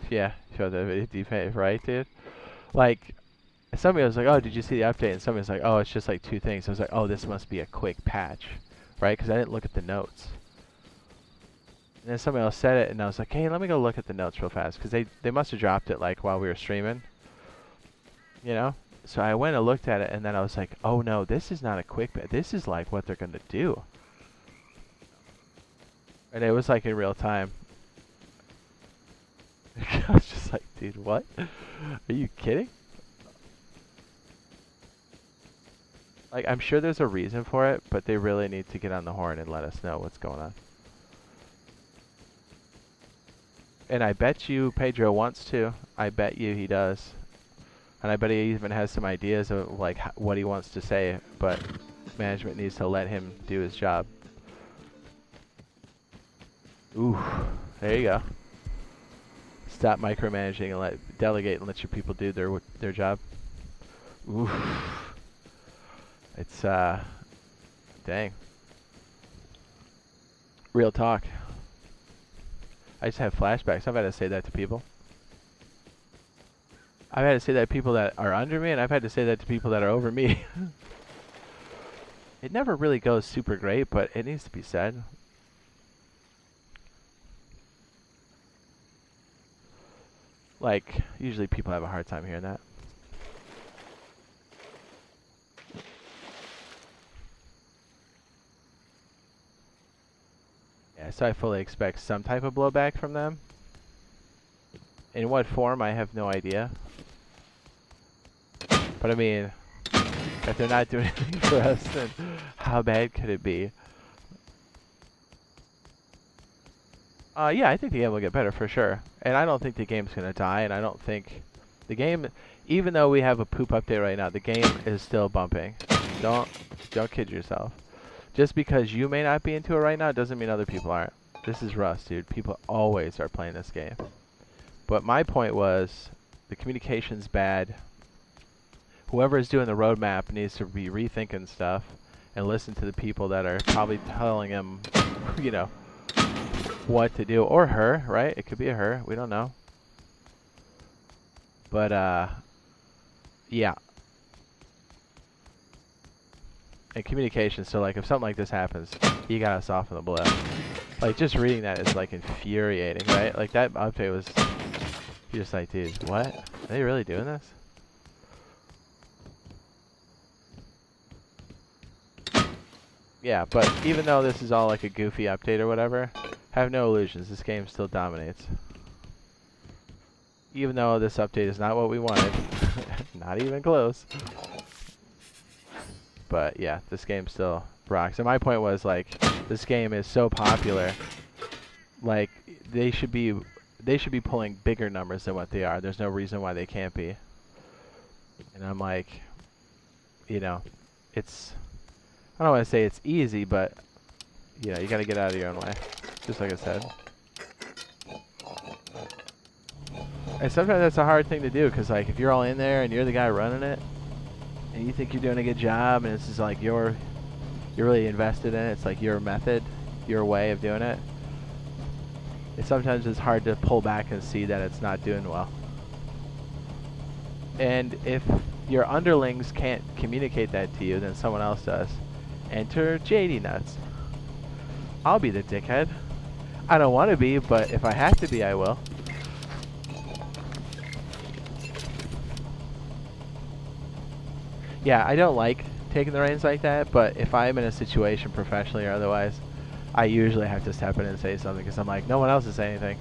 Yeah, show the video defense, right, dude? Like, somebody was like, oh, did you see the update? And somebody was like, oh, it's just like 2 things. I was like, oh, this must be a quick patch, right? Because I didn't look at the notes. And then somebody else said it, and I was like, hey, let me go look at the notes real fast. Because they must have dropped it, like, while we were streaming. You know? So I went and looked at it, and then I was like, oh, no, this is not a quick patch. This is, like, what they're going to do. And it was, like, in real time. I was just like, dude, what? Are you kidding? Like, I'm sure there's a reason for it, but they really need to get on the horn and let us know what's going on. And I bet you Pedro wants to. I bet you he does. And I bet he even has some ideas of, like, what he wants to say, but management needs to let him do his job. Ooh, there you go. Stop micromanaging and delegate and let your people do their job. Ooh. It's, dang. Real talk. I just have flashbacks. I've had to say that to people. I've had to say that to people that are under me, and I've had to say that to people that are over me. It never really goes super great, but it needs to be said. Like, usually people have a hard time hearing that. Yeah, so I fully expect some type of blowback from them. In what form, I have no idea. But I mean, if they're not doing anything for us, then how bad could it be? Yeah, I think the game will get better for sure. And I don't think the game's going to die, and I don't think the game, even though we have a poop update right now, the game is still bumping. Don't kid yourself. Just because you may not be into it right now doesn't mean other people aren't. This is Rust, dude. People always are playing this game. But my point was, the communication's bad. Whoever is doing the roadmap needs to be rethinking stuff and listen to the people that are probably telling him, you know, what to do. Or her, right? It could be a her. We don't know. But, yeah. And communication, so like if something like this happens, you gotta soften the blow. Like just reading that is like infuriating, right? Like that update was, you're just like, dude, what? Are they really doing this? Yeah, but even though this is all like a goofy update or whatever, have no illusions, this game still dominates. Even though this update is not what we wanted, not even close. But yeah, this game still rocks. And my point was, like, this game is so popular, like they should be pulling bigger numbers than what they are. There's no reason why they can't be. And I'm like, you know, it's, I don't want to say it's easy, but you know, you got to get out of your own way, just like I said. And sometimes that's a hard thing to do, because like if you're all in there and you're the guy running it, and you think you're doing a good job, and this is like you're really invested in it, it's like your method, your way of doing it. Sometimes it's hard to pull back and see that it's not doing well. And if your underlings can't communicate that to you, then someone else does. Enter Jade nuts. I'll be the dickhead. I don't want to be, but if I have to be, I will. Yeah, I don't like taking the reins like that, but if I'm in a situation professionally or otherwise, I usually have to step in and say something, because I'm like, no one else is saying anything.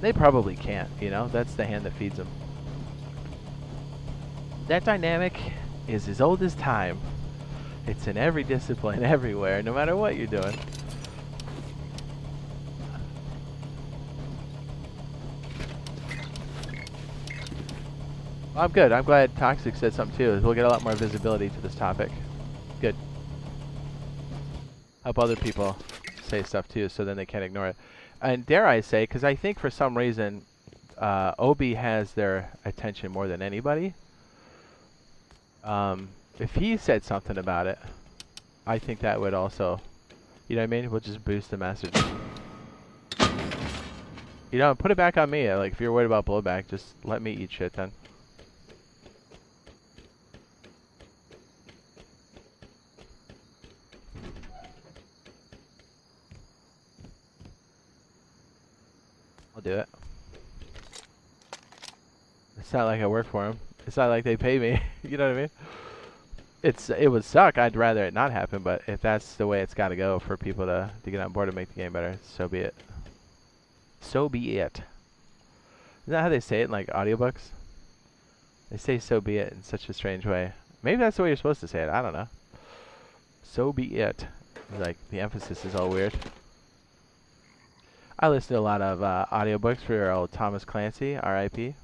They probably can't, you know? That's the hand that feeds them. That dynamic is as old as time. It's in every discipline, everywhere, no matter what you're doing. I'm good. I'm glad Toxic said something too. We'll get a lot more visibility to this topic. Good. Help other people say stuff too, so then they can't ignore it. And dare I say, because I think for some reason, Obi has their attention more than anybody. If he said something about it, I think that would also, you know what I mean? We'll just boost the message. You know, put it back on me. Like, if you're worried about blowback, just let me eat shit then. I'll do it. It's not like I work for them. It's not like they pay me. You know what I mean? It would suck. I'd rather it not happen, but if that's the way it's got to go for people to get on board and make the game better, so be it. So be it. Isn't that how they say it in like audiobooks? They say "so be it" in such a strange way. Maybe that's the way you're supposed to say it. I don't know. So be it. Like the emphasis is all weird. I listen to a lot of audiobooks for your old Thomas Clancy, R.I.P.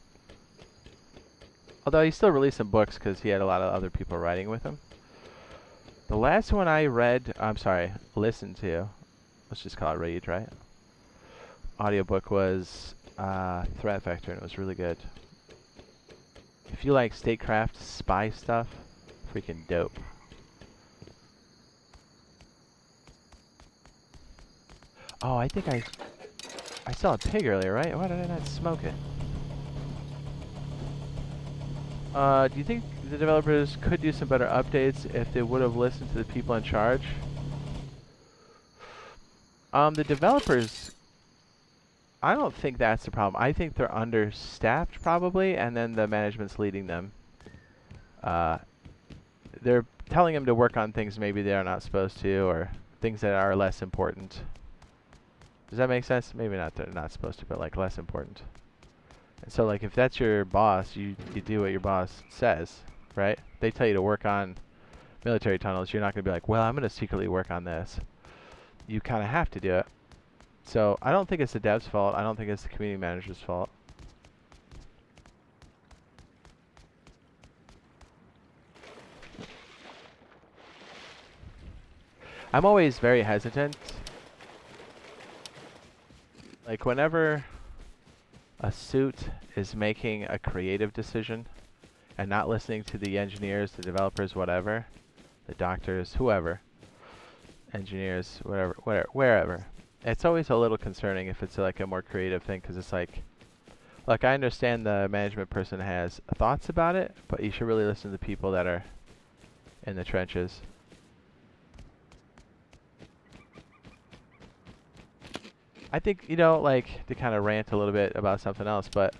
Although he still released some books because he had a lot of other people writing with him. The last one I read, listened to, let's just call it read, right? Audiobook was Threat Vector, and it was really good. If you like statecraft spy stuff, freaking dope. Oh, I think I saw a pig earlier, right? Why did I not smoke it? Do you think the developers could do some better updates if they would have listened to the people in charge? The developers, I don't think that's the problem. I think they're understaffed probably, and then the management's leading them. They're telling them to work on things maybe they are not supposed to, or things that are less important. Does that make sense? Maybe not, they're not supposed to, but like less important. And so like if that's your boss, you do what your boss says, right? They tell you to work on military tunnels. You're not going to be like, well, I'm going to secretly work on this. You kind of have to do it. So I don't think it's the dev's fault. I don't think it's the community manager's fault. I'm always very hesitant. Like whenever a suit is making a creative decision and not listening to the engineers, the developers, whatever, the doctors, whoever, engineers, whatever, wherever. It's always a little concerning if it's like a more creative thing, because it's like, look, I understand the management person has thoughts about it, but you should really listen to the people that are in the trenches. I think, you know, like, to kind of rant a little bit about something else, but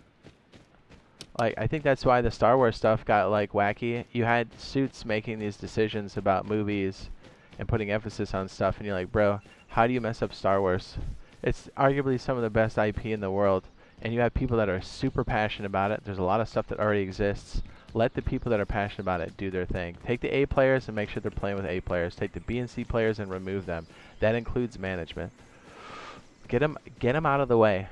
like, I think that's why the Star Wars stuff got like wacky. You had suits making these decisions about movies and putting emphasis on stuff, and you're like, bro, how do you mess up Star Wars? It's arguably some of the best IP in the world, and you have people that are super passionate about it. There's a lot of stuff that already exists. Let the people that are passionate about it do their thing. Take the A players and make sure they're playing with A players. Take the B and C players and remove them. That includes management. Get them out of the way.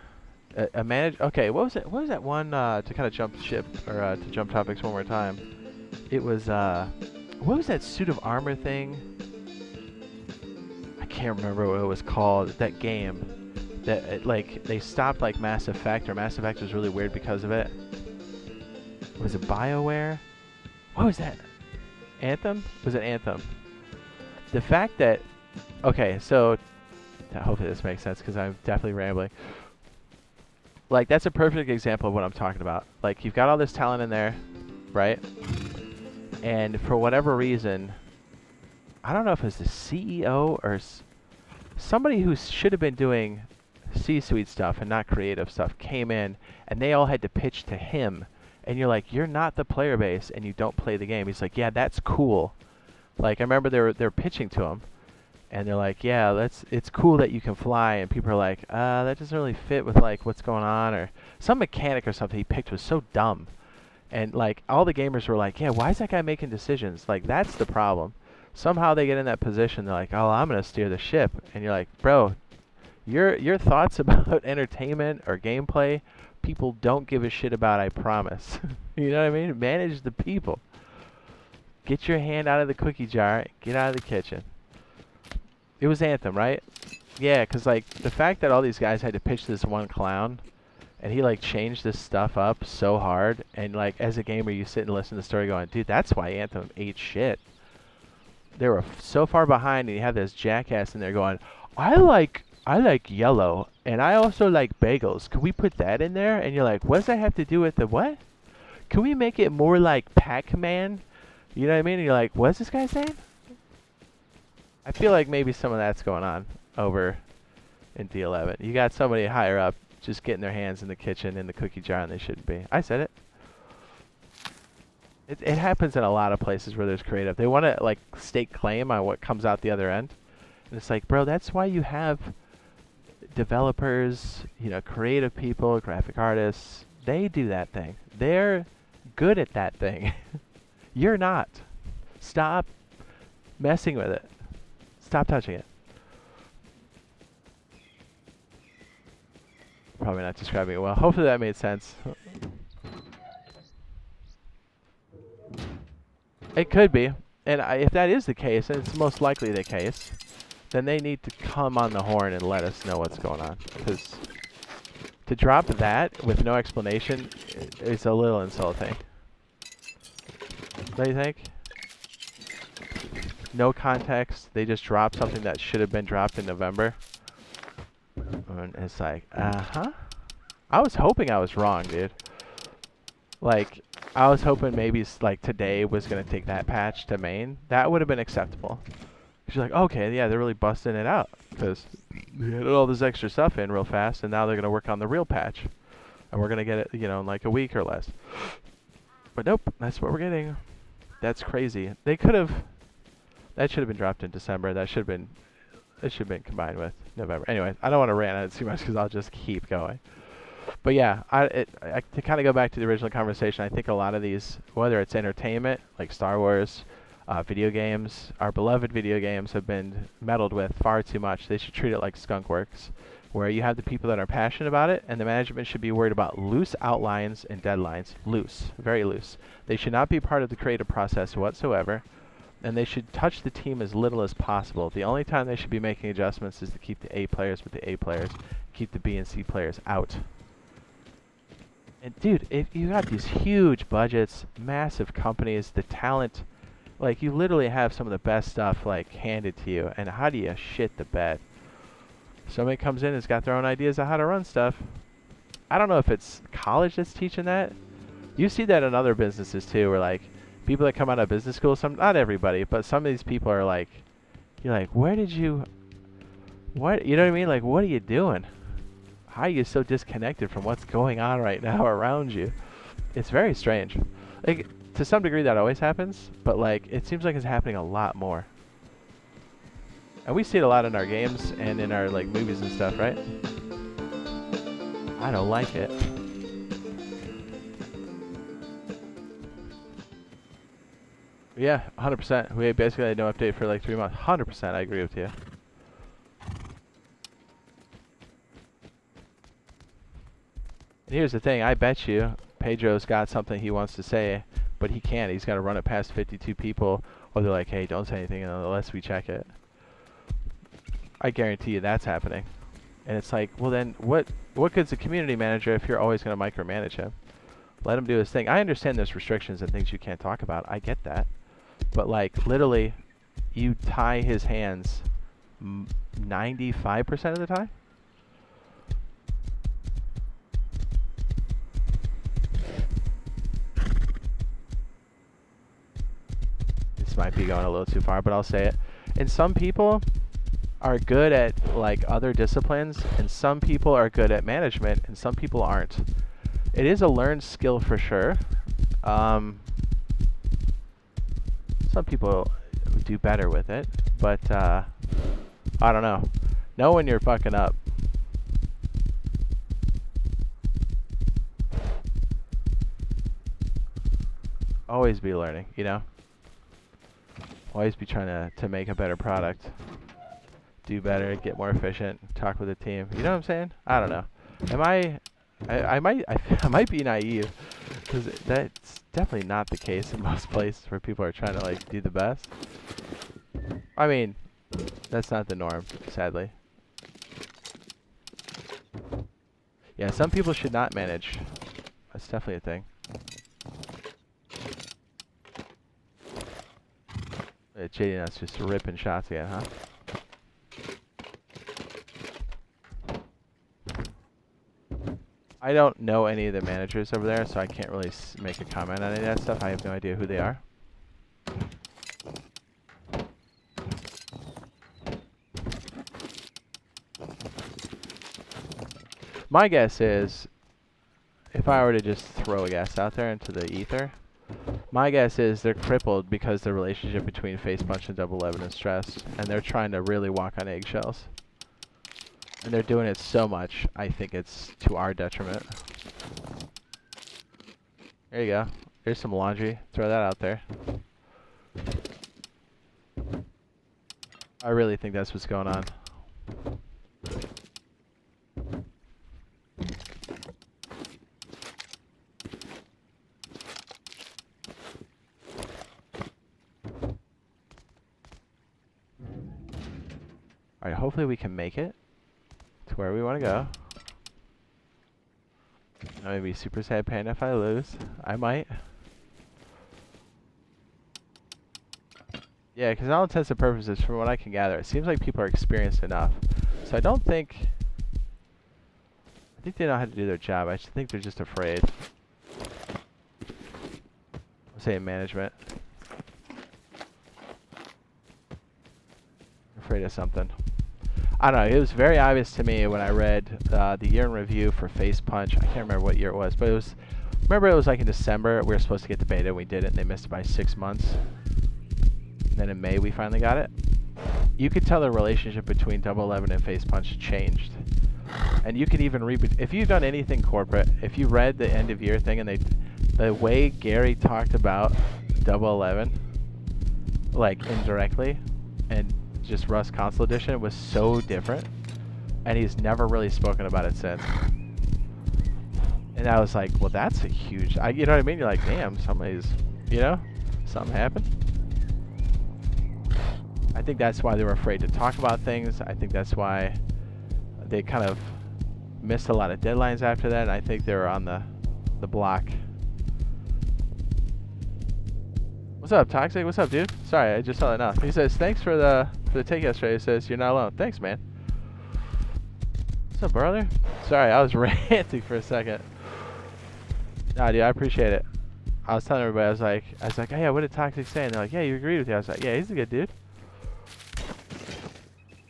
Okay, what was it? What was that one to kind of jump ship or to jump topics one more time? It was what was that suit of armor thing? I can't remember what it was called. That game that like they stopped like Mass Effect, or Mass Effect was really weird because of it. Was it BioWare? What was that? Anthem? Was it Anthem? The fact that so hopefully this makes sense because I'm definitely rambling. Like, that's a perfect example of what I'm talking about. Like, you've got all this talent in there, right? And for whatever reason, I don't know if it's the CEO or somebody who should have been doing C-suite stuff and not creative stuff came in, and they all had to pitch to him. And you're like, you're not the player base, and you don't play the game. He's like, yeah, that's cool. Like, I remember they're pitching to him. And they're like, yeah, it's cool that you can fly. And people are like, that doesn't really fit with like what's going on, or some mechanic or something he picked was so dumb. And like all the gamers were like, yeah, why is that guy making decisions? Like, that's the problem. Somehow they get in that position. They're like, oh, I'm gonna steer the ship. And you're like, bro, your thoughts about entertainment or gameplay, people don't give a shit about. I promise. You know what I mean? Manage the people. Get your hand out of the cookie jar. Get out of the kitchen. It was Anthem, right? Yeah, because, like, the fact that all these guys had to pitch this one clown, and he, like, changed this stuff up so hard, and, like, as a gamer, you sit and listen to the story going, dude, that's why Anthem ate shit. They were so far behind, and you have this jackass in there going, I like I like yellow, and I also like bagels. Can we put that in there? And you're like, what does that have to do with the what? Can we make it more like Pac-Man? You know what I mean? And you're like, what's this guy saying? I feel like maybe some of that's going on over in D11. You got somebody higher up just getting their hands in the kitchen in the cookie jar, and they shouldn't be. I said it. It happens in a lot of places where there's creative. They want to like stake claim on what comes out the other end. And it's like, bro, that's why you have developers, you know, creative people, graphic artists. They do that thing. They're good at that thing. You're not. Stop messing with it. Stop touching it. Probably not describing it well. Hopefully that made sense. It could be. And if that is the case, and it's most likely the case, then they need to come on the horn and let us know what's going on. Because to drop that with no explanation is a little insulting. Don't you think? No context. They just dropped something that should have been dropped in November. And it's like, uh-huh. I was hoping I was wrong, dude. Like, I was hoping maybe like today was going to take that patch to main. That would have been acceptable. She's like, okay, yeah, they're really busting it out. Because they had all this extra stuff in real fast, and now they're going to work on the real patch. And we're going to get it, you know, in like a week or less. But nope, that's what we're getting. That's crazy. They could have... That should have been dropped in December. That should have been... It should have been combined with November. Anyway, I don't want to rant on it too much because I'll just keep going. But yeah, to kind of go back to the original conversation, I think a lot of these, whether it's entertainment, like Star Wars, video games, our beloved video games have been meddled with far too much. They should treat it like Skunkworks, where you have the people that are passionate about it, and the management should be worried about loose outlines and deadlines. Loose, very loose. They should not be part of the creative process whatsoever, and they should touch the team as little as possible. The only time they should be making adjustments is to keep the A players with the A players, keep the B and C players out. And dude, if you got these huge budgets, massive companies, the talent, like you literally have some of the best stuff like handed to you, and how do you shit the bed? Somebody comes in and has got their own ideas of how to run stuff. I don't know if it's college that's teaching that. You see that in other businesses too, where like people that come out of business school, not everybody, but some of these people are like, you're like, where did you, what, you know what I mean? Like, what are you doing? How are you so disconnected from what's going on right now around you? It's very strange. Like, to some degree that always happens, but like, it seems like it's happening a lot more. And we see it a lot in our games and in our like movies and stuff, right? I don't like it. Yeah, 100%. We basically had no update for like 3 months. 100%, I agree with you. And here's the thing, I bet you Pedro's got something he wants to say, but he can't. He's got to run it past 52 people, or they're like, hey, don't say anything unless we check it. I guarantee you that's happening. And it's like, well then, what good's a community manager if you're always going to micromanage him? Let him do his thing. I understand there's restrictions and things you can't talk about. I get that. But like, literally, you tie his hands 95% of the time? This might be going a little too far, but I'll say it. And some people are good at like other disciplines, and some people are good at management, and some people aren't. It is a learned skill for sure. Some people do better with it, but I don't know. Know when you're fucking up. Always be learning, you know? Always be trying to make a better product. Do better, get more efficient, talk with the team. You know what I'm saying? I don't know. I might be naive, because that's definitely not the case in most places where people are trying to like do the best. I mean, that's not the norm, sadly. Yeah, some people should not manage. That's definitely a thing. Jade, that's just ripping shots again, huh? I don't know any of the managers over there, so I can't really make a comment on any of that stuff. I have no idea who they are. My guess is, if I were to just throw a guess out there into the ether, my guess is they're crippled because the relationship between Facepunch and Double 11 is stressed, and they're trying to really walk on eggshells. And they're doing it so much, I think it's to our detriment. There you go. There's some laundry. Throw that out there. I really think that's what's going on. Alright, hopefully we can make it to where we want to go. I'm going to be super sad panda if I lose. I might. Yeah, because all intents and purposes, from what I can gather, it seems like people are experienced enough. So I don't think... I think they know how to do their job. I think they're just afraid. I'm saying management. Afraid of something. I don't know, it was very obvious to me when I read the year in review for Facepunch. I can't remember what year it was, but it was... Remember it was like in December, we were supposed to get the beta, and we did it, and they missed it by 6 months. And then in May, we finally got it. You could tell the relationship between Double 11 and Facepunch changed. And you could even read... If you've done anything corporate, if you read the end of year thing, and the way Gary talked about Double 11, like indirectly, and just Rust Console Edition, was so different, and he's never really spoken about it since. And I was like, well, that's a huge... you know what I mean? You're like, damn, somebody's... You know? Something happened. I think that's why they were afraid to talk about things. I think that's why they kind of missed a lot of deadlines after that, and I think they were on the block. What's up, Toxic? What's up, dude? Sorry, I just saw that now. He says, thanks for the take yesterday. He says, you're not alone. Thanks, man. What's up, brother? Sorry, I was ranting for a second. Nah, dude, I appreciate it. I was telling everybody, I was like, hey, what did Toxic say? And they're like, yeah, you agreed with you. I was like, yeah, he's a good dude.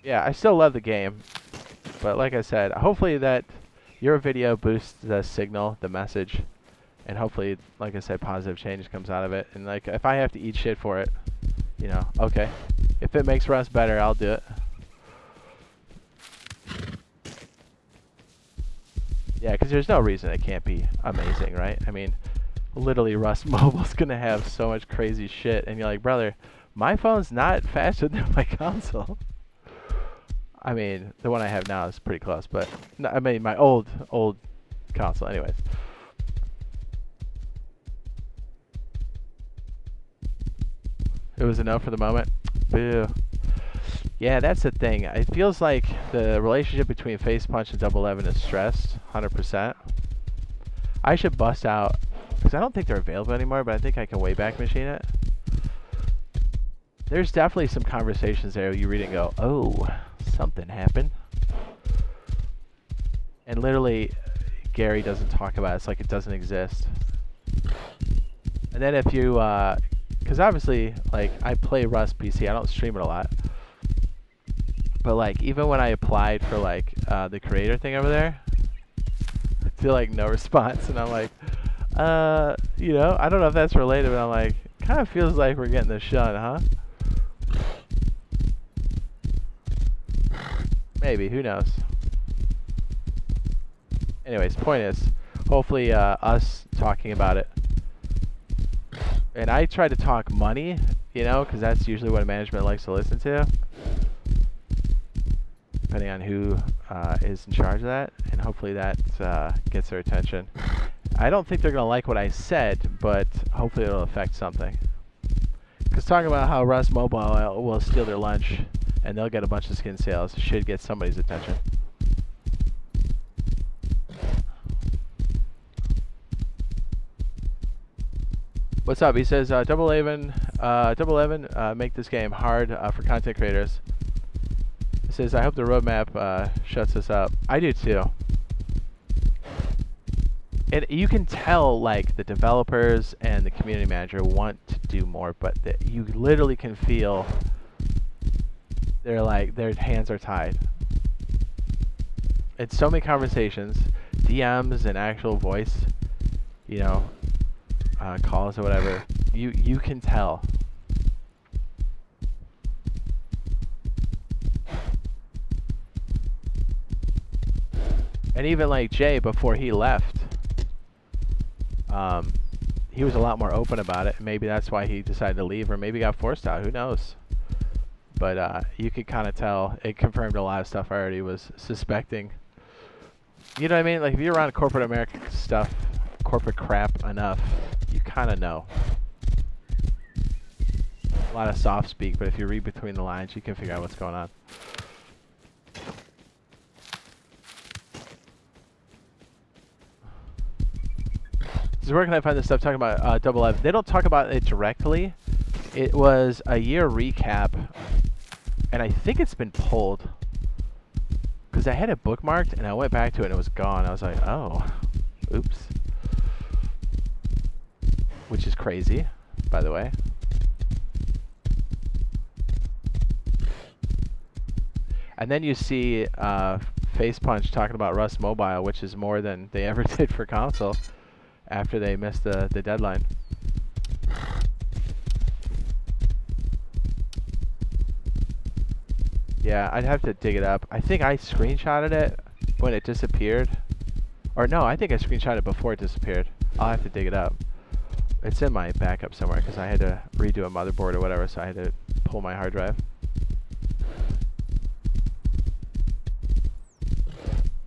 Yeah, I still love the game. But like I said, hopefully that your video boosts the signal, the message. And hopefully, like I said, positive change comes out of it. And like, if I have to eat shit for it, you know, okay. If it makes Rust better, I'll do it. Yeah, because there's no reason it can't be amazing, right? I mean, literally Rust Mobile's going to have so much crazy shit. And you're like, brother, my phone's not faster than my console. I mean, the one I have now is pretty close. But, no, I mean, my old console anyways. It was a no for the moment. Boo. Yeah, that's the thing. It feels like the relationship between Facepunch and Double 11 is stressed, 100%. I should bust out, because I don't think they're available anymore, but I think I can Wayback Machine it. There's definitely some conversations there you read and go, oh, something happened. And literally, Gary doesn't talk about it. It's like it doesn't exist. And then if you... because obviously, like, I play Rust PC. I don't stream it a lot. But, like, even when I applied for, like, the creator thing over there, I feel like no response. And I'm like, you know, I don't know if that's related, but I'm like, kind of feels like we're getting the shun, huh? Maybe, who knows? Anyways, point is, hopefully us talking about it. And I try to talk money, you know, because that's usually what management likes to listen to. Depending on who is in charge of that. And hopefully that gets their attention. I don't think they're going to like what I said, but hopefully it'll affect something. Because talking about how Rust Mobile will steal their lunch and they'll get a bunch of skin sales should get somebody's attention. What's up? He says, Double 11, make this game hard for content creators. He says, I hope the roadmap shuts us up. I do too. And you can tell, like, the developers and the community manager want to do more, but you literally can feel they're like, their hands are tied. It's so many conversations, DMs and actual voice, you know, calls or whatever. You can tell. And even like Jay, before he left, he was a lot more open about it. Maybe that's why he decided to leave, or maybe got forced out. Who knows? But you could kind of tell. It confirmed a lot of stuff I already was suspecting. You know what I mean? Like, if you're around corporate America stuff, corporate crap enough, you kind of know. A lot of soft speak, but if you read between the lines, you can figure out what's going on. So where can I find this stuff talking about Double 11? They don't talk about it directly. It was a year recap, and I think it's been pulled. Because I had it bookmarked, and I went back to it, and it was gone. I was like, oh, oops. Which is crazy, by the way. And then you see Facepunch talking about Rust Mobile, which is more than they ever did for console after they missed the deadline. Yeah, I'd have to dig it up. I think I screenshotted it when it disappeared. Or no, I think I screenshotted it before it disappeared. I'll have to dig it up. It's in my backup somewhere because I had to redo a motherboard or whatever, so I had to pull my hard drive.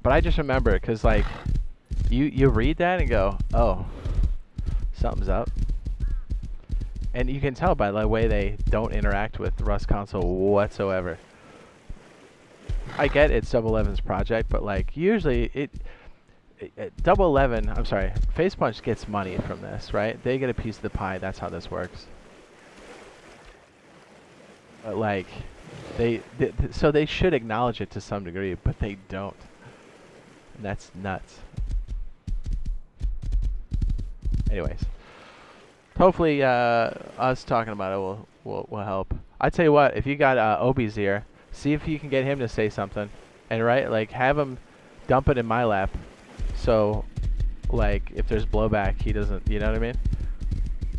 But I just remember it because, like, you read that and go, oh, something's up. And you can tell by the way they don't interact with the Rust console whatsoever. I get it's Double 11's project, but like usually Double 11, I'm sorry, Facepunch gets money from this, right? They get a piece of the pie. That's how this works. But like, so they should acknowledge it to some degree, but they don't. And that's nuts. Anyways, hopefully us talking about it will help. I tell you what, if you got Obi's here, see if you can get him to say something, and like have him dump it in my lap, so like if there's blowback, he doesn't. You know what I mean?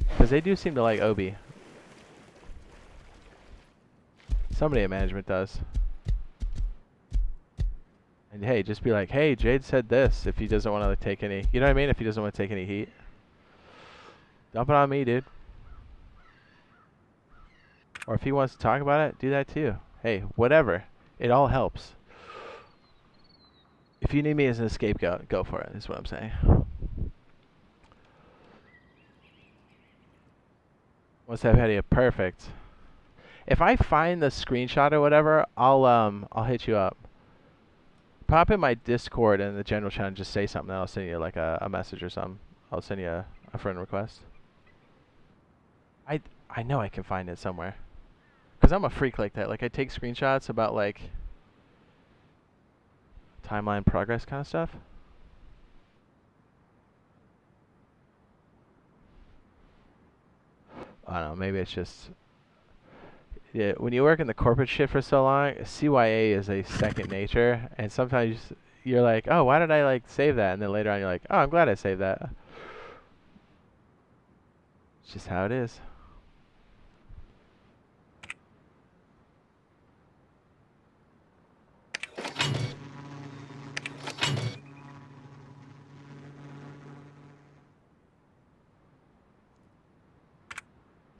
Because they do seem to like Obi. Somebody at management does. And hey, just be like, hey, Jade said this. If he doesn't want to take any, you know what I mean? If he doesn't want to take any heat, dump it on me, dude. Or if he wants to talk about it, do that too. Hey, whatever. It all helps. If you need me as an scapegoat, go for it, is what I'm saying. Once I've had you, perfect. If I find the screenshot or whatever, I'll hit you up. Pop in my Discord and the general channel, just say something, and I'll send you like a message or something. I'll send you a friend request. I know I can find it somewhere. Because I'm a freak like that. Like, I take screenshots about, like, timeline progress kind of stuff. I don't know. Maybe it's just... Yeah, when you work in the corporate shit for so long, CYA is a second nature. And sometimes you're like, oh, why did I, like, save that? And then later on you're like, oh, I'm glad I saved that. It's just how it is.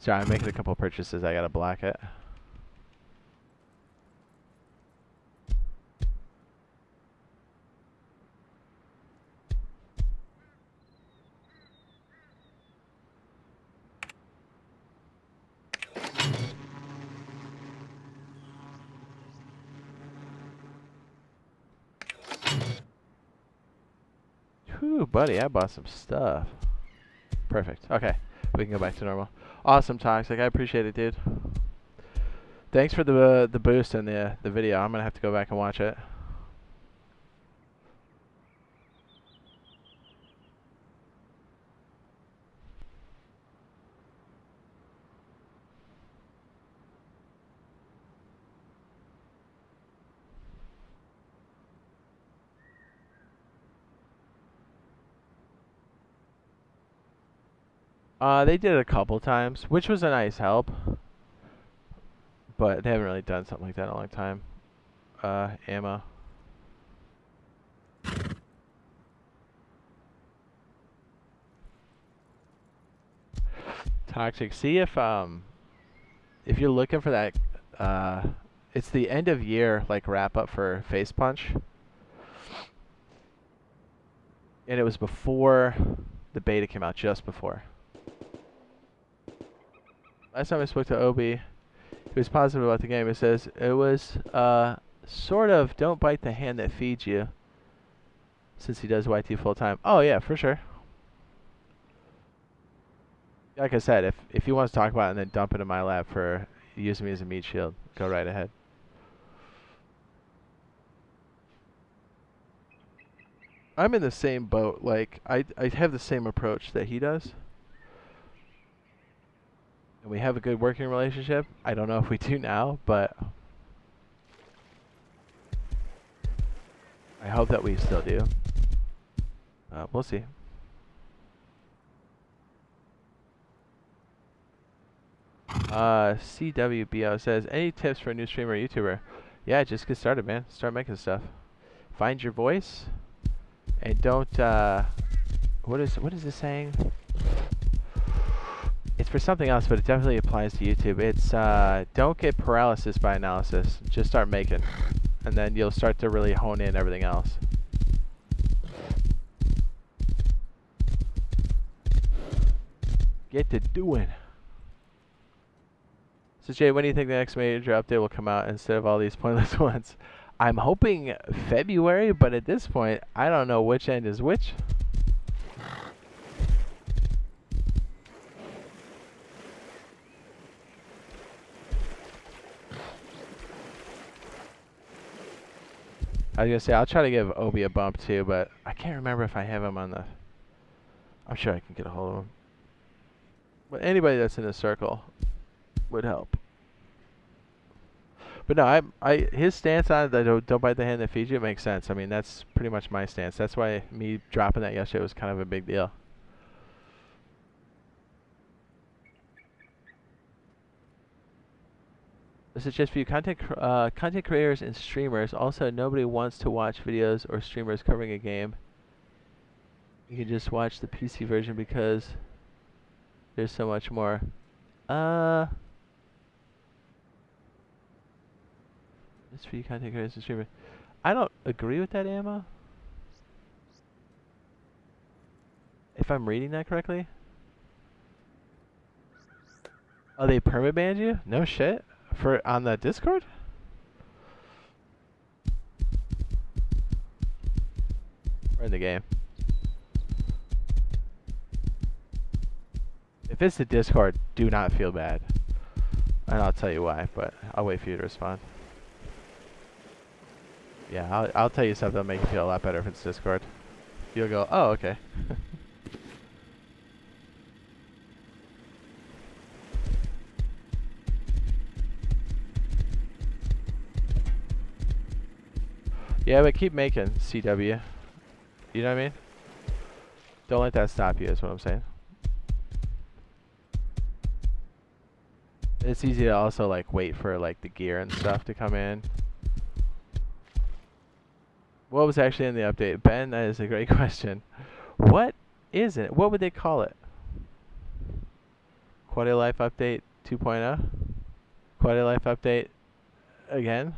Sorry, I'm making a couple purchases. I gotta block it. Whew, buddy, I bought some stuff. Perfect. Okay, we can go back to normal. Awesome, Toxic. I appreciate it, dude. Thanks for the boost and the video. I'm gonna have to go back and watch it. They did it a couple times, which was a nice help, but they haven't really done something like that in a long time. Ammo. Toxic. See if you're looking for that, it's the end of year like wrap up for Facepunch, and it was before the beta came out, just before. Last time I spoke to Obi, he was positive about the game. He says it was sort of don't bite the hand that feeds you, since he does YT full time. Oh yeah, for sure. Like I said, if he wants to talk about it and then dump it in my lap for using me as a meat shield, go right ahead. I'm in the same boat. Like I have the same approach that he does, and we have a good working relationship. I don't know if we do now, but I hope that we still do. We'll see. CWBO says, any tips for a new streamer or YouTuber? Yeah, just get started, man. Start making stuff. Find your voice, and don't. What is this saying? It's for something else, but it definitely applies to YouTube. It's don't get paralysis by analysis. Just start making, and then you'll start to really hone in everything else. Get to doing. So Jay, when do you think the next major update will come out instead of all these pointless ones? I'm hoping February, but at this point, I don't know which end is which. I was gonna say, I'll try to give Obi a bump too, but I can't remember if I have him on the... I'm sure I can get a hold of him. But anybody that's in the circle would help. But no, his stance on it, that don't bite the hand that feeds you, makes sense. I mean, that's pretty much my stance. That's why me dropping that yesterday was kind of a big deal. This is just for you content creators and streamers. Also, nobody wants to watch videos or streamers covering a game. You can just watch the PC version because there's so much more. Just for you content creators and streamers. I don't agree with that, Ammo. If I'm reading that correctly. Oh, they permabanned you? No shit. For on the Discord? Or in the game? If it's the Discord, do not feel bad. And I'll tell you why, but I'll wait for you to respond. Yeah, I'll tell you something that'll make you feel a lot better if it's Discord. You'll go, oh, okay. Yeah, but keep making, CW. You know what I mean? Don't let that stop you, is what I'm saying. It's easy to also, like, wait for, like, the gear and stuff to come in. What was actually in the update? Ben, that is a great question. What is it? What would they call it? Quality of Life Update 2.0? Quality of Life Update again?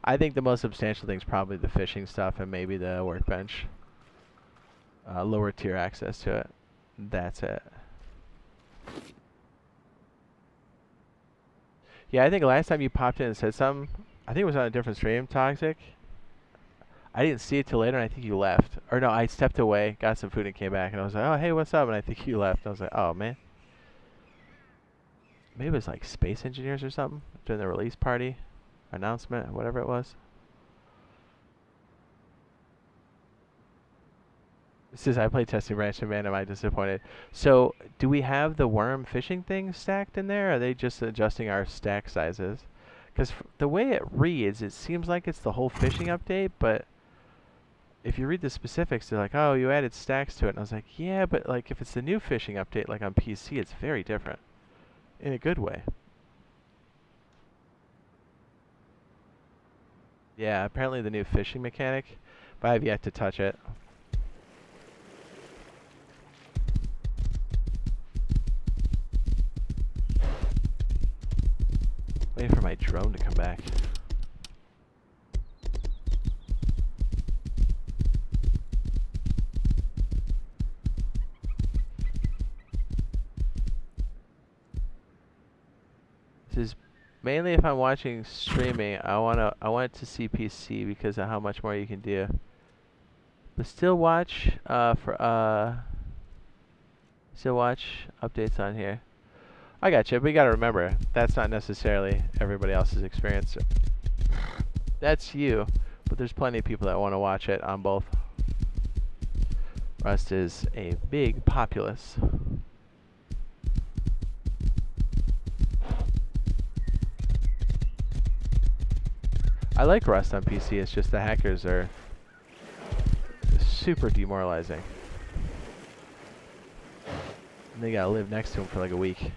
I think the most substantial thing is probably the fishing stuff and maybe the workbench. Lower tier access to it. That's it. Yeah, I think last time you popped in and said something, I think it was on a different stream, Toxic. I didn't see it till later, and I think you left. Or no, I stepped away, got some food, and came back, and I was like, oh, hey, what's up? And I think you left. I was like, oh, man. Maybe it was like Space Engineers or something during the release party, announcement, whatever it was. This is, I played Testing Branch, and man, am I disappointed. So, do we have the worm fishing thing stacked in there, or are they just adjusting our stack sizes? Because the way it reads, it seems like it's the whole fishing update, but if you read the specifics, they're like, oh, you added stacks to it. And I was like, yeah, but like if it's the new fishing update, like on PC, it's very different. In a good way. Yeah, apparently the new fishing mechanic, but I've yet to touch it. Waiting for my drone to come back. This is mainly if I'm watching streaming. I want to see PC because of how much more you can do. But still watch still watch updates on here. I got you, but you gotta remember that's not necessarily everybody else's experience. That's you, but there's plenty of people that want to watch it on both. Rust is a big populace. I like Rust on PC, it's just the hackers are super demoralizing. And they gotta live next to him for like a week.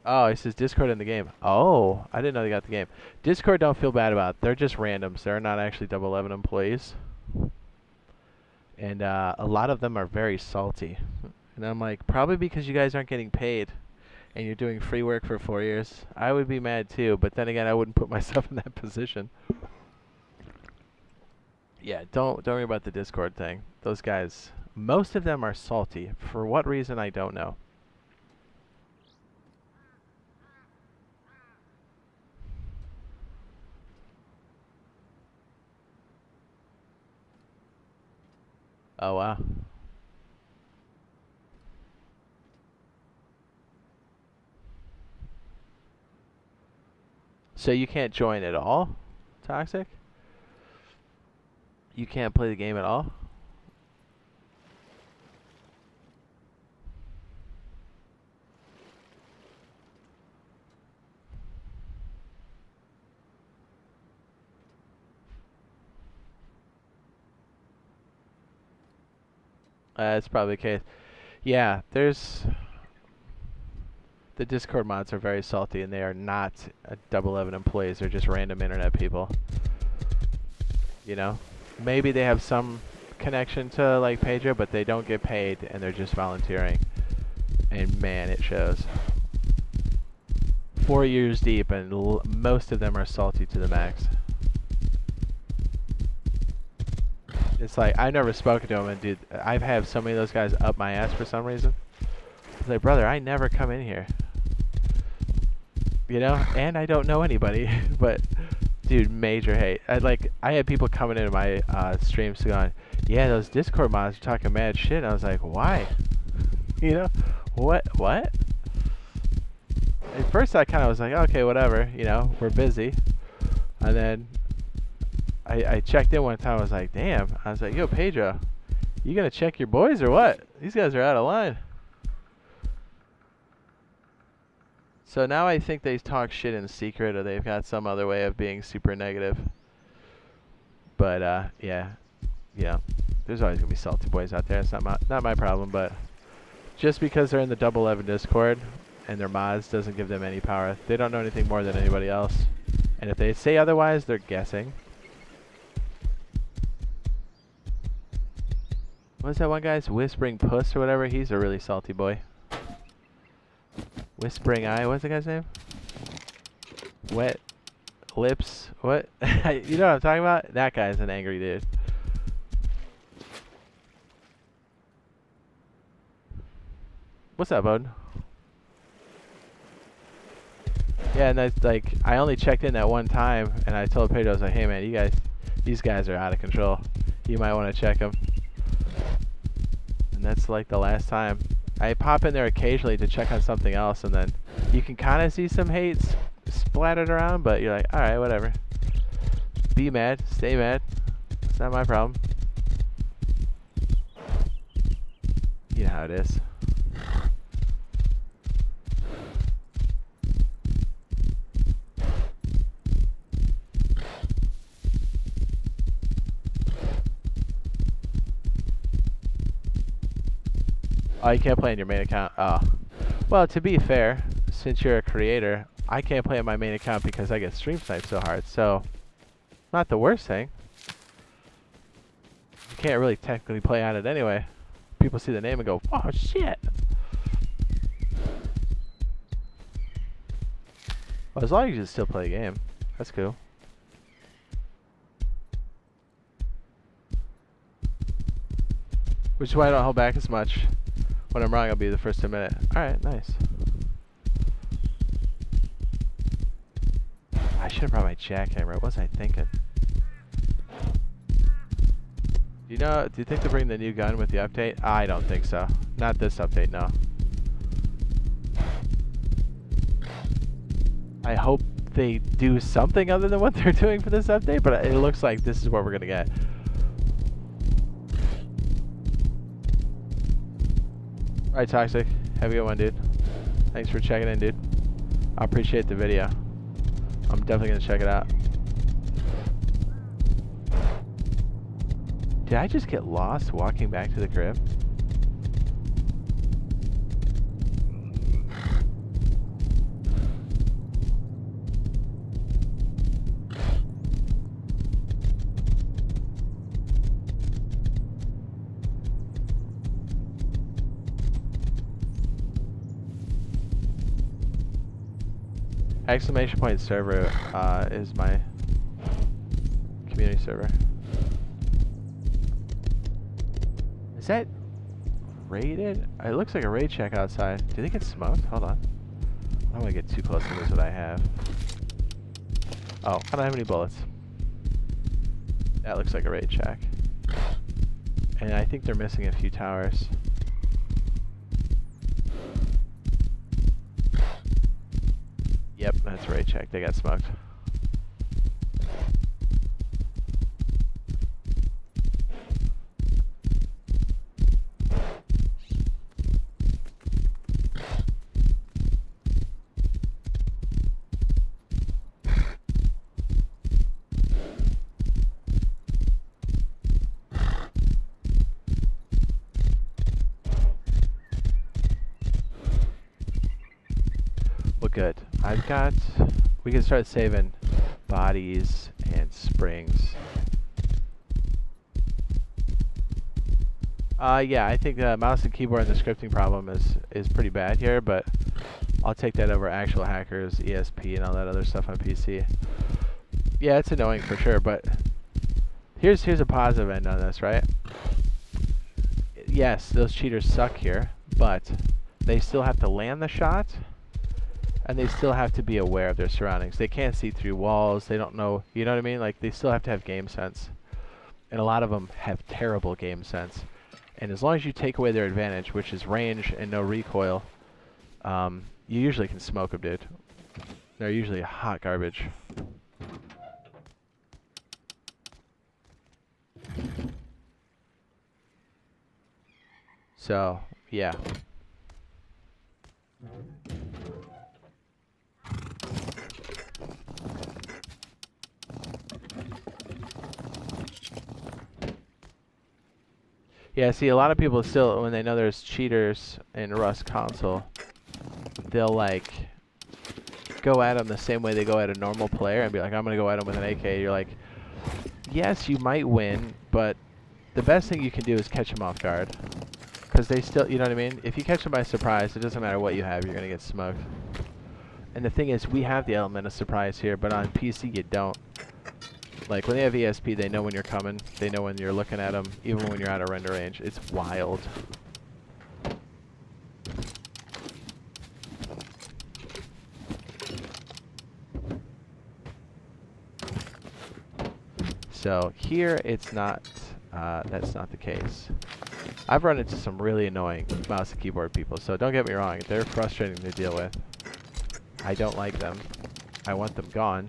Oh, it says Discord in the game. Oh, I didn't know they got the game. Discord, don't feel bad about it. They're just randoms. They're not actually 11 employees. And a lot of them are very salty. And I'm like, probably because you guys aren't getting paid. And you're doing free work for 4 years. I would be mad too, but then again, I wouldn't put myself in that position. Yeah, don't worry about the Discord thing. Those guys, most of them are salty. For what reason, I don't know. Oh, wow. So you can't join at all? Toxic? You can't play the game at all? That's probably the case. Yeah, there's... The Discord mods are very salty, and they are not 11 employees. They're just random internet people. You know? Maybe they have some connection to, like, Pedro, but they don't get paid, and they're just volunteering. And, man, it shows. 4 years deep, and most of them are salty to the max. It's like, I've never spoken to them, and dude, I've had so many of those guys up my ass for some reason. It's like, brother, I never come in here. You know? And I don't know anybody, but, dude, major hate. I had people coming into my streams going, yeah, those Discord mods are talking mad shit. And I was like, why? You know? What? At first I kind of was like, okay, whatever, you know, we're busy. And then I checked in one time, I was like, damn. I was like, yo, Pedro, you gonna check your boys or what? These guys are out of line. So now I think they talk shit in secret, or they've got some other way of being super negative. But, yeah. There's always gonna be salty boys out there. It's not my problem, but just because they're in the 11 Discord and their mods doesn't give them any power. They don't know anything more than anybody else. And if they say otherwise, they're guessing. What's that one guy's Whispering Puss or whatever? He's a really salty boy. Whispering Eye, what's the guy's name? Wet Lips, what? You know what I'm talking about? That guy's an angry dude. What's up, bud? Yeah, and that's like, I only checked in that one time, and I told Pedro, I was like, hey man, these guys are out of control. You might want to check them. And that's like the last time. I pop in there occasionally to check on something else, and then you can kind of see some hate splattered around, but you're like, alright, whatever. Be mad, stay mad. It's not my problem. You know how it is. Oh, you can't play on your main account. Oh. Well, to be fair, since you're a creator, I can't play on my main account because I get stream sniped so hard. So, not the worst thing. You can't really technically play on it anyway. People see the name and go, "Oh shit!" Well, as long as you can still play a game, that's cool. Which is why I don't hold back as much. When I'm wrong, I'll be the first to admit it. Alright, nice. I should have brought my jackhammer. What was I thinking? Do you think they'll bring the new gun with the update? I don't think so. Not this update, no. I hope they do something other than what they're doing for this update, but it looks like this is what we're gonna get. Alright, Toxic. Have a good one, dude. Thanks for checking in, dude. I appreciate the video. I'm definitely gonna check it out. Did I just get lost walking back to the crib? Exclamation point server is my community server. Is that raided? It looks like a raid check outside. Do you think it's smoked? Hold on. I don't want to get too close to this what I have. Oh, I don't have any bullets. That looks like a raid check. And I think they're missing a few towers. Yep, that's raid check. They got smoked. Well, good. We can start saving bodies and springs. Yeah, I think the mouse and keyboard and the scripting problem is pretty bad here, but I'll take that over actual hackers, ESP, and all that other stuff on PC. Yeah, it's annoying for sure, but here's a positive end on this, right? Yes, those cheaters suck here, but they still have to land the shot, and they still have to be aware of their surroundings. They can't see through walls. They don't know, you know what I mean? Like, they still have to have game sense. And a lot of them have terrible game sense. And as long as you take away their advantage, which is range and no recoil, you usually can smoke them, dude. They're usually hot garbage. So, yeah. Yeah, see, a lot of people still, when they know there's cheaters in Rust console, they'll, like, go at them the same way they go at a normal player and be like, I'm going to go at them with an AK. You're like, yes, you might win, but the best thing you can do is catch them off guard. Because they still, you know what I mean? If you catch them by surprise, it doesn't matter what you have, you're going to get smoked. And the thing is, we have the element of surprise here, but on PC you don't. Like, when they have ESP, they know when you're coming. They know when you're looking at them, even when you're out of render range. It's wild. So, here, it's not, that's not the case. I've run into some really annoying mouse and keyboard people, so don't get me wrong. They're frustrating to deal with. I don't like them. I want them gone.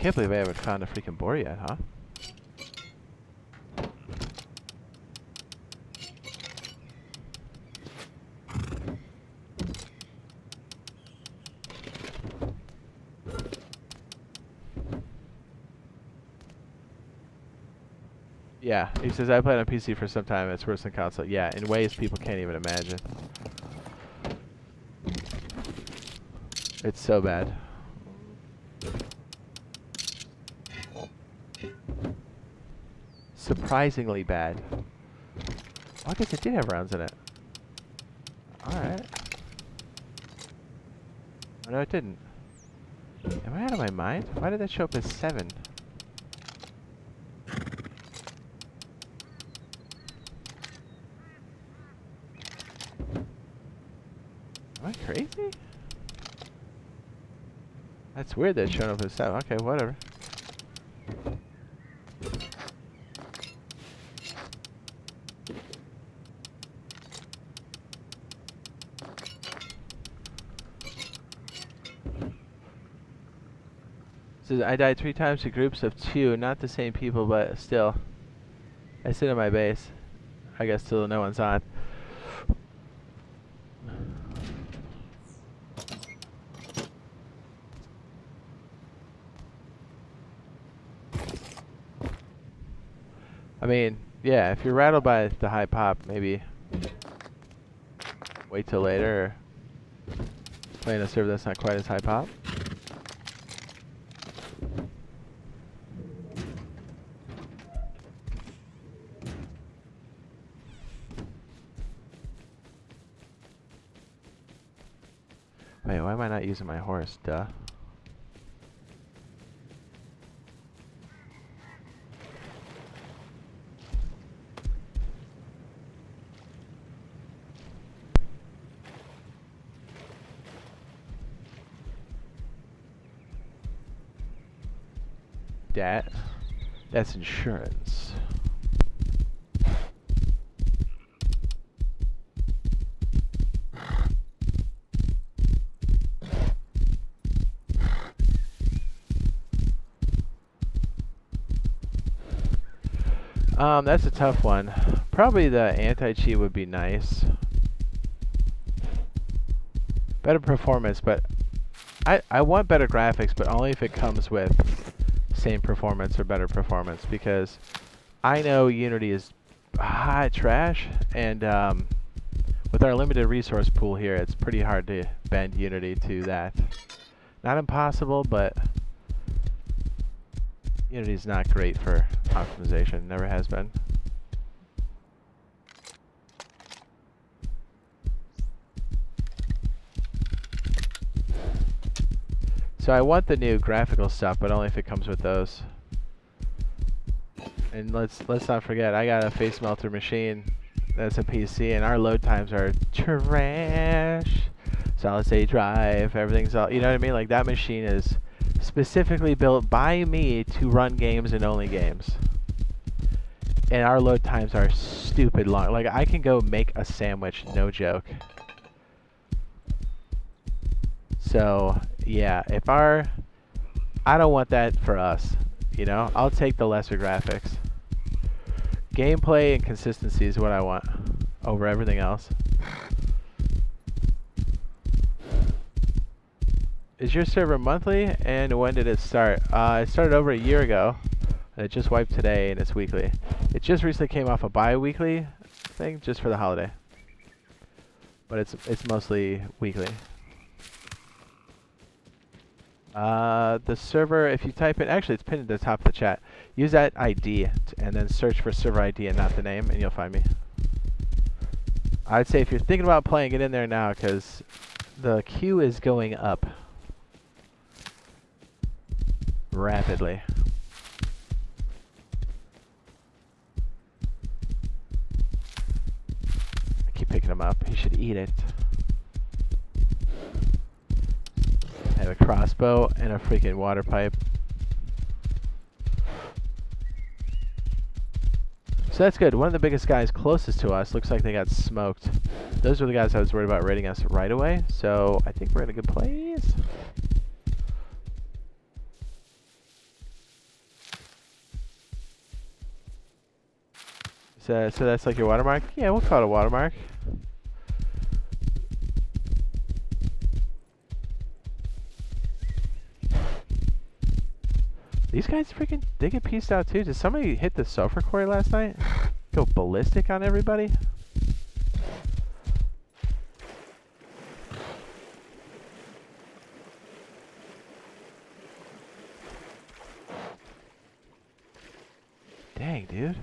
can't believe I haven't found a freaking boar yet, huh? Yeah, he says, I played on PC for some time, it's worse than console. Yeah, in ways people can't even imagine. It's so bad. Surprisingly bad. Oh, I guess it did have rounds in it. Alright. Oh, no, it didn't. Am I out of my mind? Why did that show up as 7? Am I crazy? That's weird that it's showing up as 7. Okay, whatever. Says, I died 3 times to groups of 2, not the same people, but still. I sit on my base. I guess till no one's on. I mean, yeah, if you're rattled by the high pop, maybe wait till later or play in a server that's not quite as high pop. Wait, why am I not using my horse? Duh. That's insurance. That's a tough one. Probably the anti-cheat would be nice. Better performance, but I want better graphics, but only if it comes with same performance or better performance, because I know Unity is hot trash, and with our limited resource pool here, it's pretty hard to bend Unity to that. Not impossible, but Unity's not great for optimization, never has been. So I want the new graphical stuff, but only if it comes with those. And let's not forget, I got a face melter machine that's a PC, and our load times are trash. Solid state drive, everything's all, you know what I mean? Like, that machine is specifically built by me to run games and only games. And our load times are stupid long. Like, I can go make a sandwich, no joke. So, yeah, if I don't want that for us, you know? I'll take the lesser graphics. Gameplay and consistency is what I want over everything else. Is your server monthly, and when did it start? It started over a year ago, and it just wiped today, and it's weekly. It just recently came off a bi-weekly thing, just for the holiday. But it's mostly weekly. The server, if you type in, actually it's pinned at the top of the chat. Use that ID and then search for server ID and not the name, and you'll find me. I'd say if you're thinking about playing, get in there now, because the queue is going up rapidly. I keep picking him up. He should eat it. I have a crossbow and a freaking water pipe. So that's good. One of the biggest guys closest to us looks like they got smoked. Those were the guys I was worried about raiding us right away. So I think we're in a good place. So that's like your watermark? Yeah, we'll call it a watermark. These guys freaking, they get pieced out too. Did somebody hit the sulfur quarry last night? Go ballistic on everybody? Dang, dude.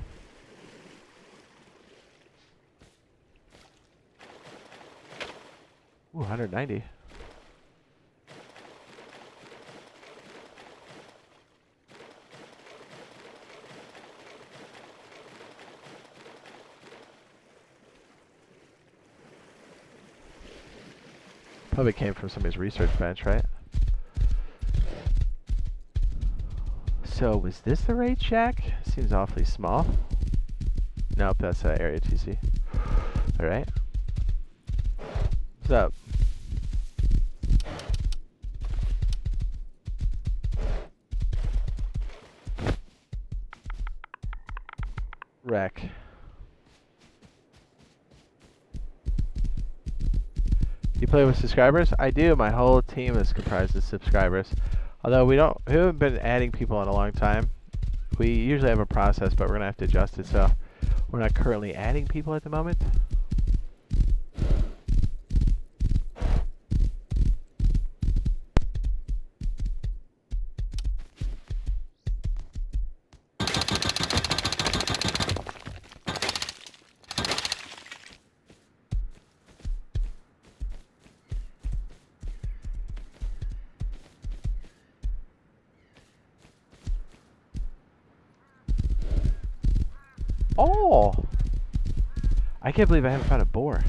Ooh, 190. Probably came from somebody's research bench, right? So, was this the raid shack? Seems awfully small. Nope, that's area TC. Alright. What's up? Wreck. You play with subscribers? I do. My whole team is comprised of subscribers. Although we haven't been adding people in a long time. We usually have a process, but we're gonna have to adjust it, so we're not currently adding people at the moment. Oh! I can't believe I haven't found a boar.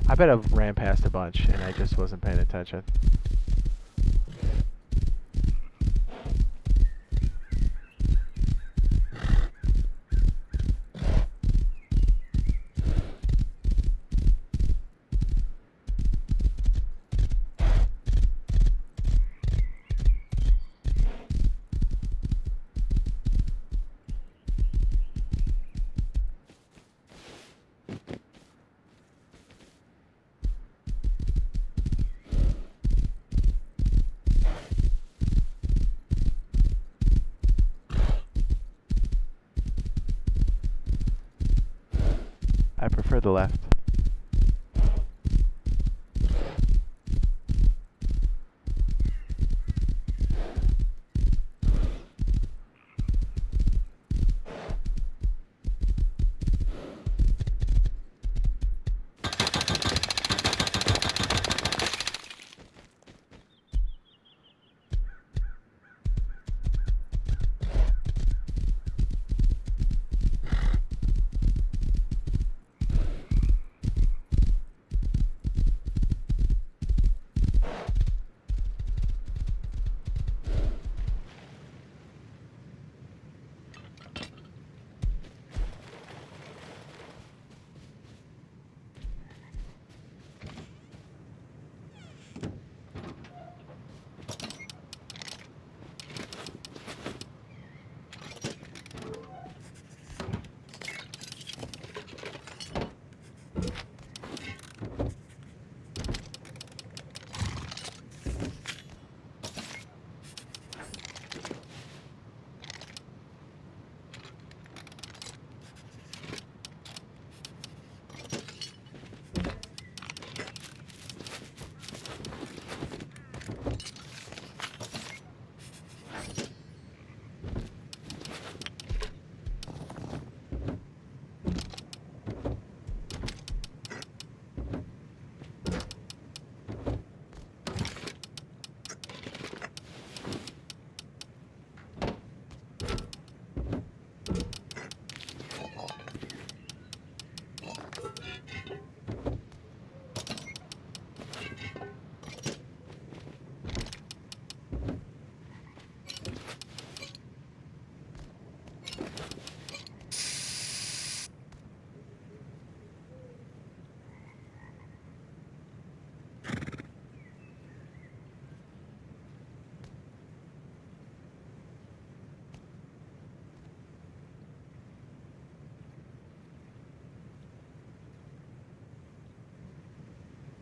I bet I've ran past a bunch and I just wasn't paying attention. I prefer the left.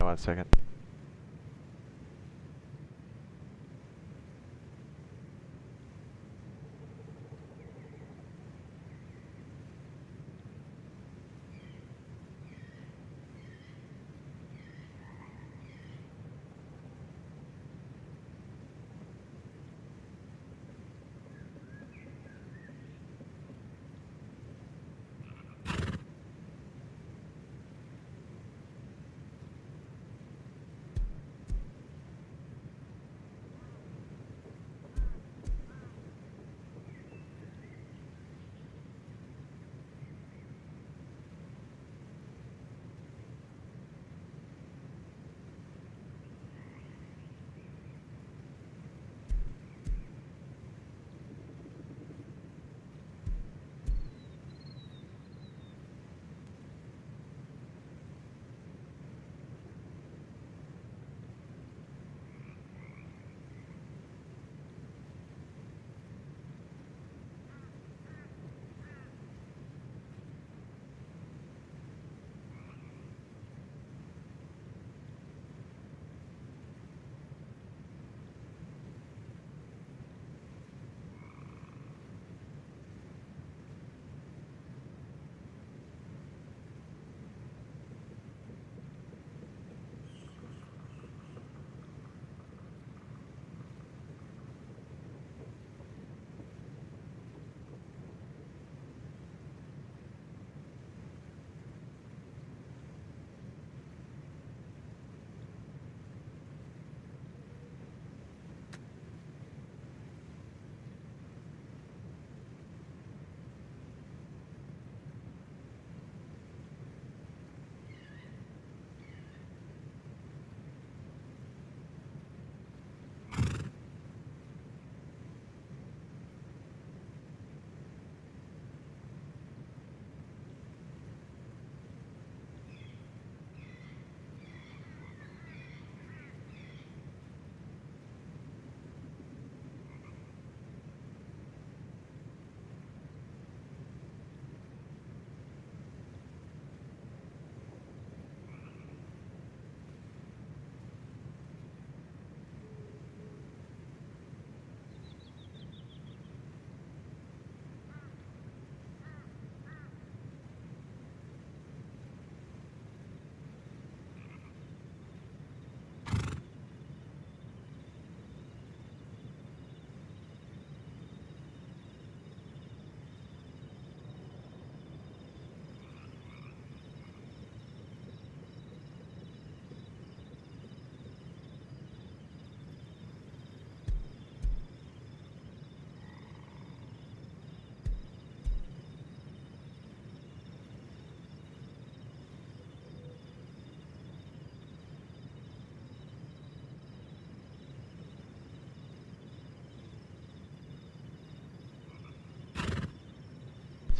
1 second.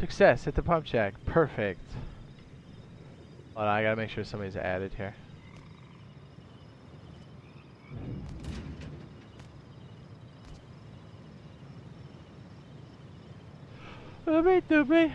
Success, hit the pump check. Perfect. Hold on, I gotta make sure somebody's added here. Doobie doobie.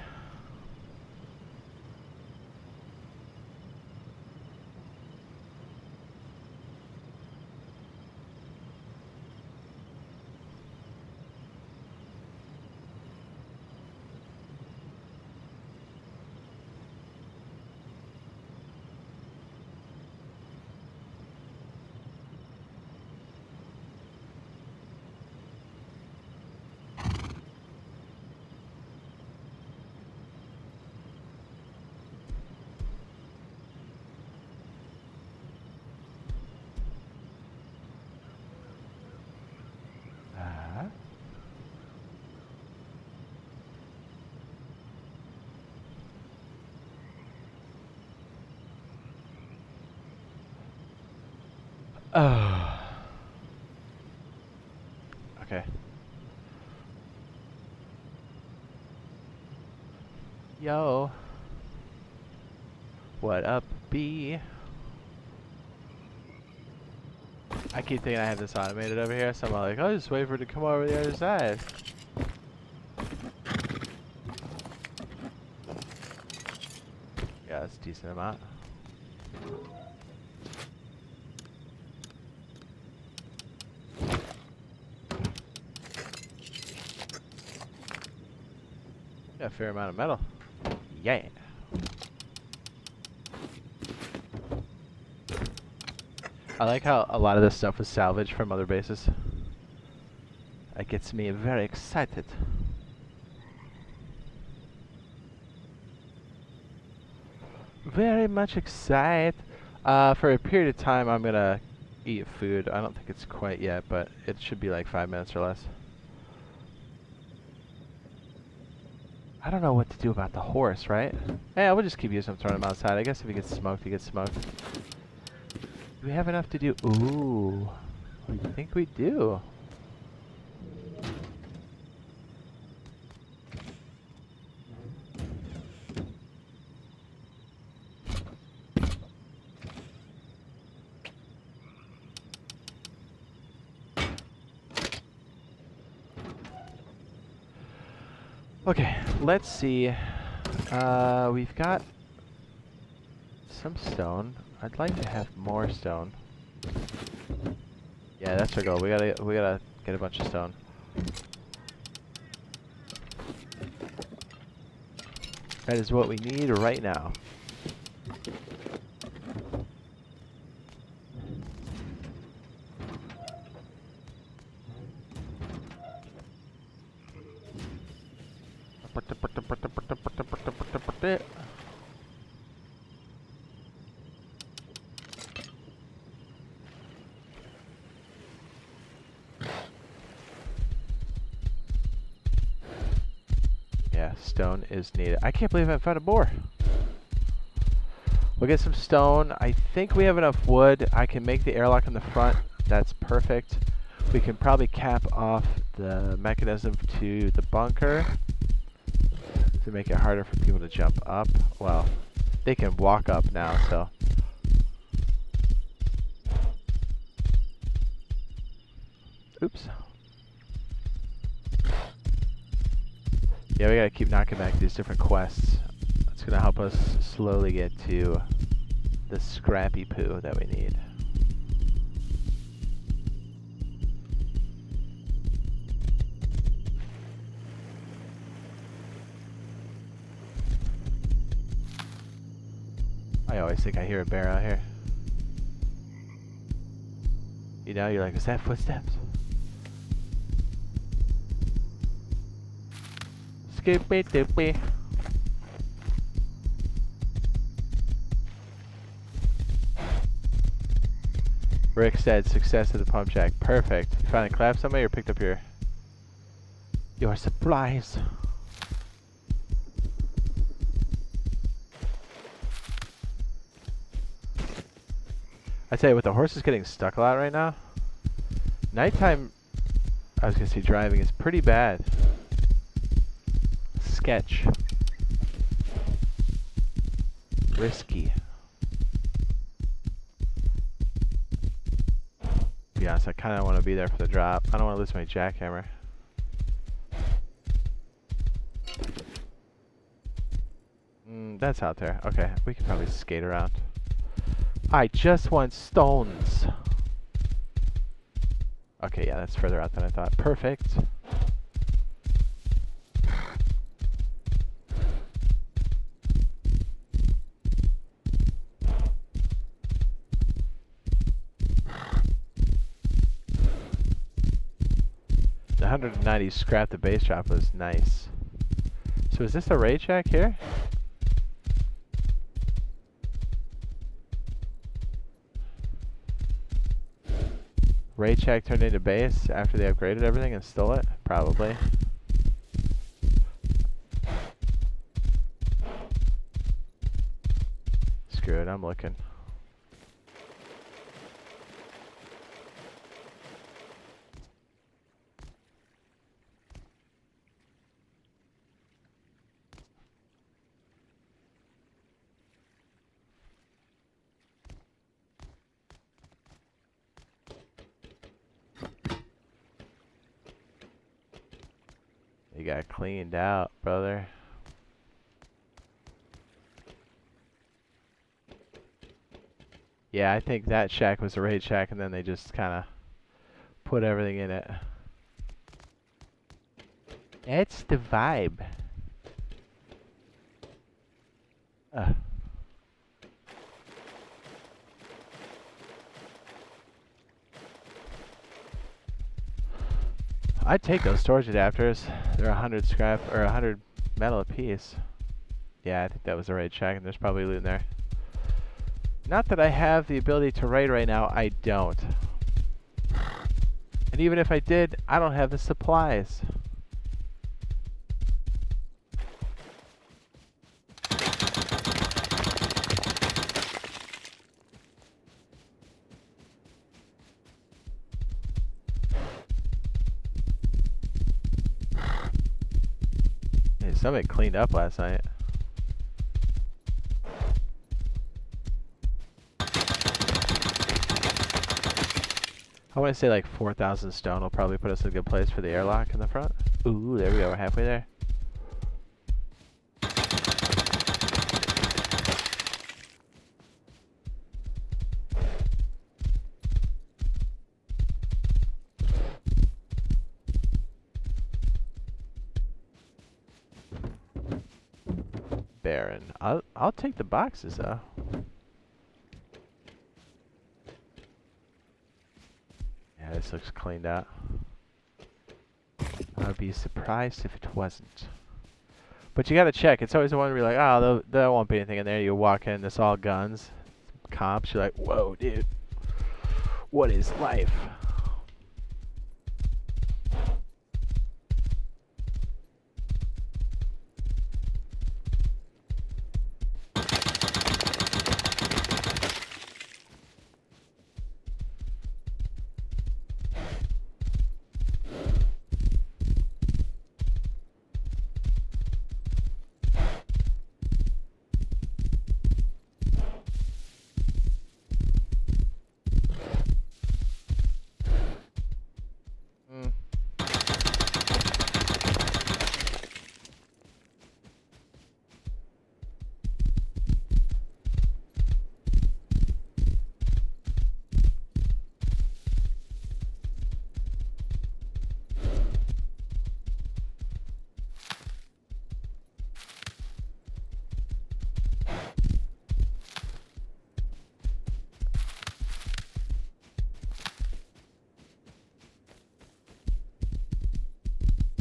Oh. Okay. Yo. What up, B? I keep thinking I have this automated over here, so I'm like, I'll just wait for it to come over the other side. Yeah, that's a decent amount. Got a fair amount of metal. Yeah. I like how a lot of this stuff was salvaged from other bases. That gets me very excited. Very much excited. For a period of time, I'm gonna eat food. I don't think it's quite yet, but it should be like 5 minutes or less. I don't know what to do about the horse, right? Hey, I would just keep using him, throwing him outside. I guess if he gets smoked, he gets smoked. Do we have enough to do? Ooh, I think we do. Okay, let's see. We've got some stone. I'd like to have more stone. Yeah, that's our goal. We gotta get a bunch of stone. That is what we need right now. Yeah, stone is needed. I can't believe I found a boar. We'll get some stone. I think we have enough wood. I can make the airlock in the front. That's perfect. We can probably cap off the mechanism to the bunker to make it harder for people to jump up. Well, they can walk up now, so. Oops. Yeah, we gotta keep knocking back these different quests. That's gonna help us slowly get to the scrappy poo that we need. I always think I hear a bear out here. You know, you're like, is that footsteps? Scoopy doopy. Rick said, success at the pump jack. Perfect. You finally clapped somebody or picked up your supplies? I tell you what, the horse is getting stuck a lot right now. Nighttime, I was gonna say driving, is pretty bad. Sketch. Risky. To be honest, I kinda wanna be there for the drop. I don't wanna lose my jackhammer. That's out there. Okay, we can probably skate around. I just want stones. Okay, yeah, that's further out than I thought. Perfect. The 190 scrap the base drop was nice. So is this a raid shack here? Raid shack turned into base after they upgraded everything and stole it? Probably. Screw it, I'm looking. You got cleaned out, brother. Yeah, I think that shack was a raid shack and then they just kind of put everything in it. That's the vibe. I'd take those storage adapters. They're 100 scrap or 100 metal a piece. Yeah, I think that was the right check, and there's probably loot in there. Not that I have the ability to raid right now, I don't. And even if I did, I don't have the supplies. Hey, somebody cleaned up last night. I want to say like 4,000 stone will probably put us in a good place for the airlock in the front. Ooh, there we go. We're halfway there. Baron. I'll take the boxes though. Yeah, this looks cleaned out. I'd be surprised if it wasn't. But you gotta check. It's always the one where you're like, oh, there won't be anything in there. You walk in, it's all guns, comps. You're like, whoa, dude. What is life?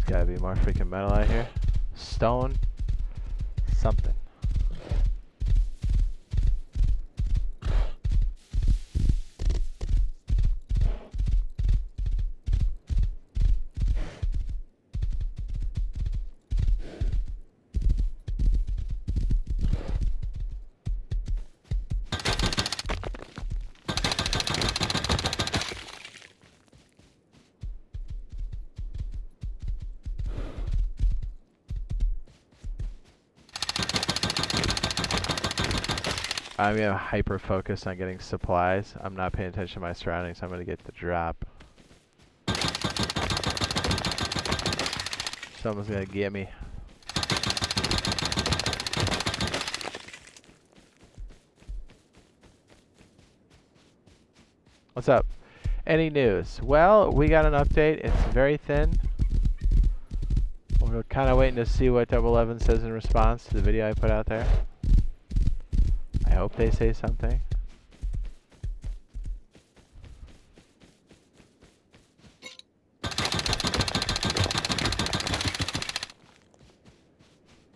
Gotta be more freaking metal out here. Stone. Something. I'm gonna hyper focus on getting supplies. I'm not paying attention to my surroundings. I'm gonna get the drop. Someone's gonna get me. What's up? Any news? Well, we got an update. It's very thin. We're kind of waiting to see what 11 says in response to the video I put out there. I hope they say something.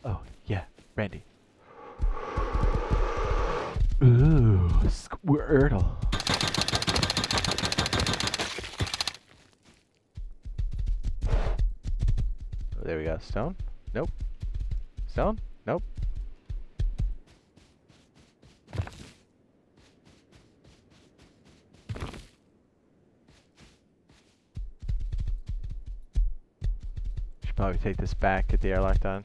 Oh, yeah, Randy. Ooh, Squirtle. Oh, there we go. Stone? Nope. Stone? Nope. Probably take this back, get the airlock done.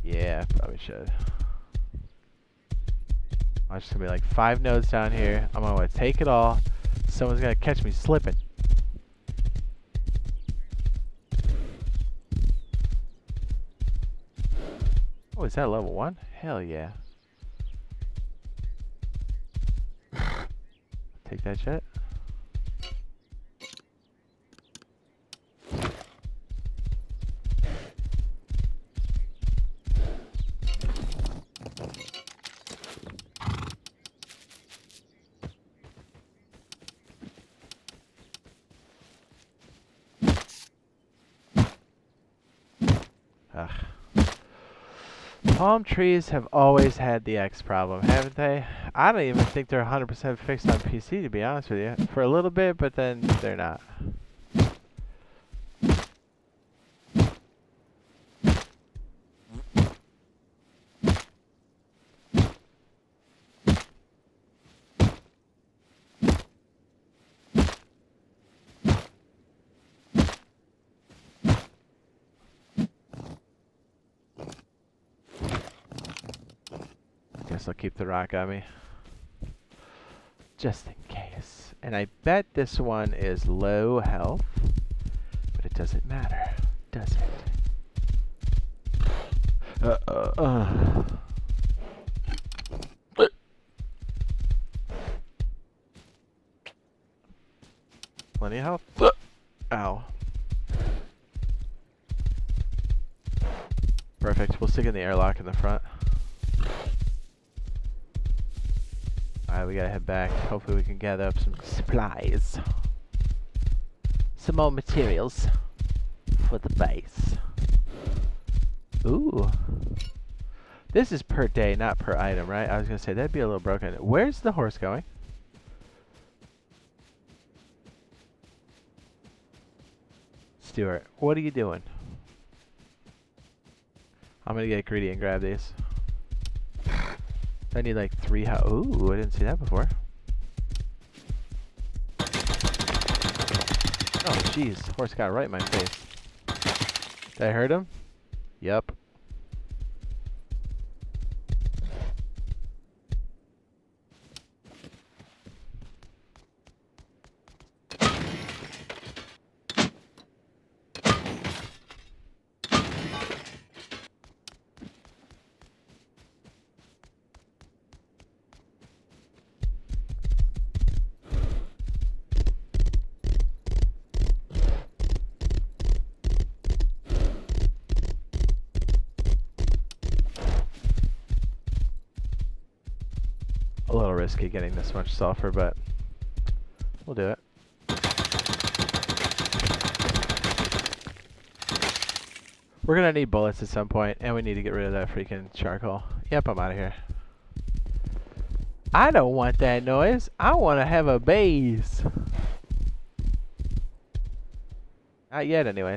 Yeah, probably should. I'm just gonna be like 5 nodes down here. I'm gonna take it all. Someone's gonna catch me slipping. Oh, is that level 1? Hell yeah. Take that shit. Ugh. Palm trees have always had the X problem, haven't they? I don't even think they're 100% fixed on PC, to be honest with you. For a little bit, but then they're not. Guess I'll keep the rock on me. Just in case. And I bet this one is low health, but it doesn't matter, does it? Plenty of health. Ow. Perfect. We'll stick in the airlock in the front. Alright, we gotta head back. Hopefully we can gather up some supplies. Some more materials for the base. Ooh. This is per day, not per item, right? I was gonna say, that'd be a little broken. Where's the horse going? Stuart, what are you doing? I'm gonna get greedy and grab these. I need like 3 Ooh, I didn't see that before. Oh, jeez. Horse got right in my face. Did I hurt him? Yep. A little risky getting this much sulfur, but we'll do it. We're gonna need bullets at some point, and we need to get rid of that freaking charcoal. Yep, I'm out of here. I don't want that noise. I want to have a base. Not yet, anyway.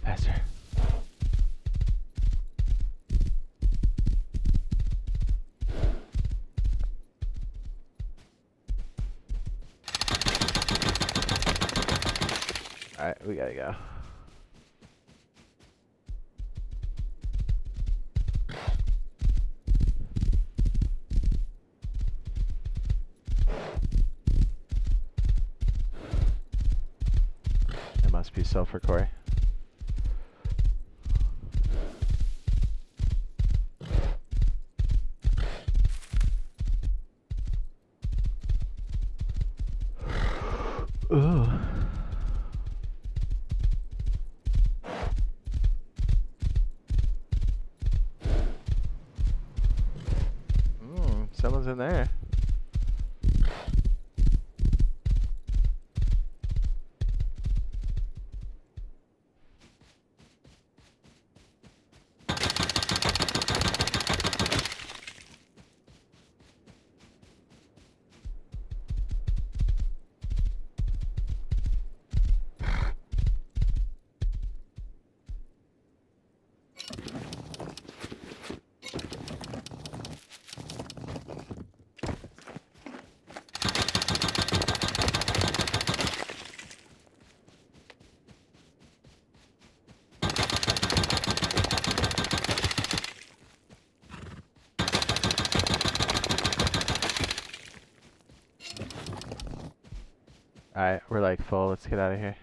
Faster. Alright, we gotta go. That must be sulfur core. Ooh. Someone's in there. Alright, we're like full. Let's get out of here.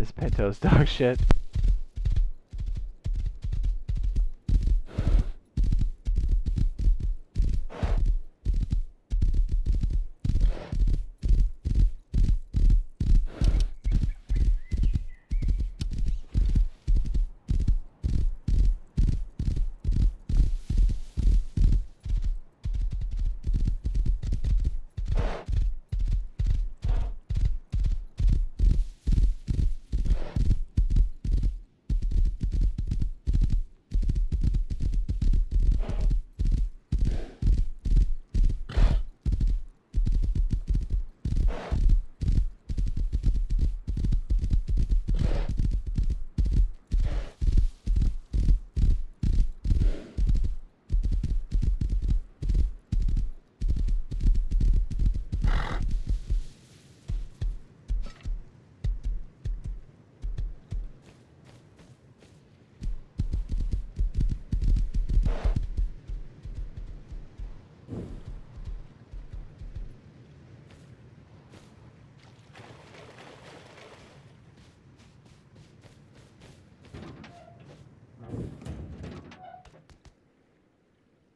This Pinto's dog shit.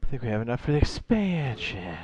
I think we have enough for the expansion.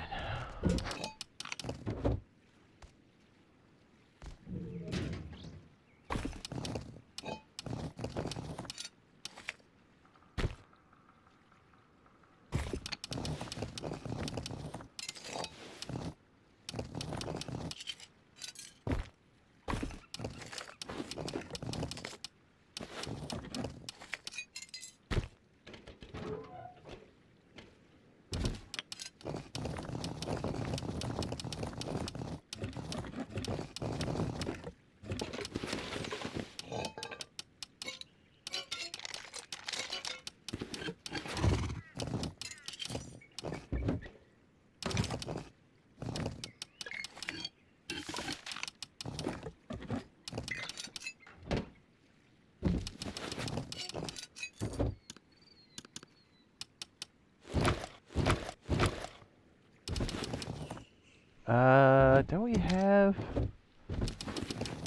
Don't we have...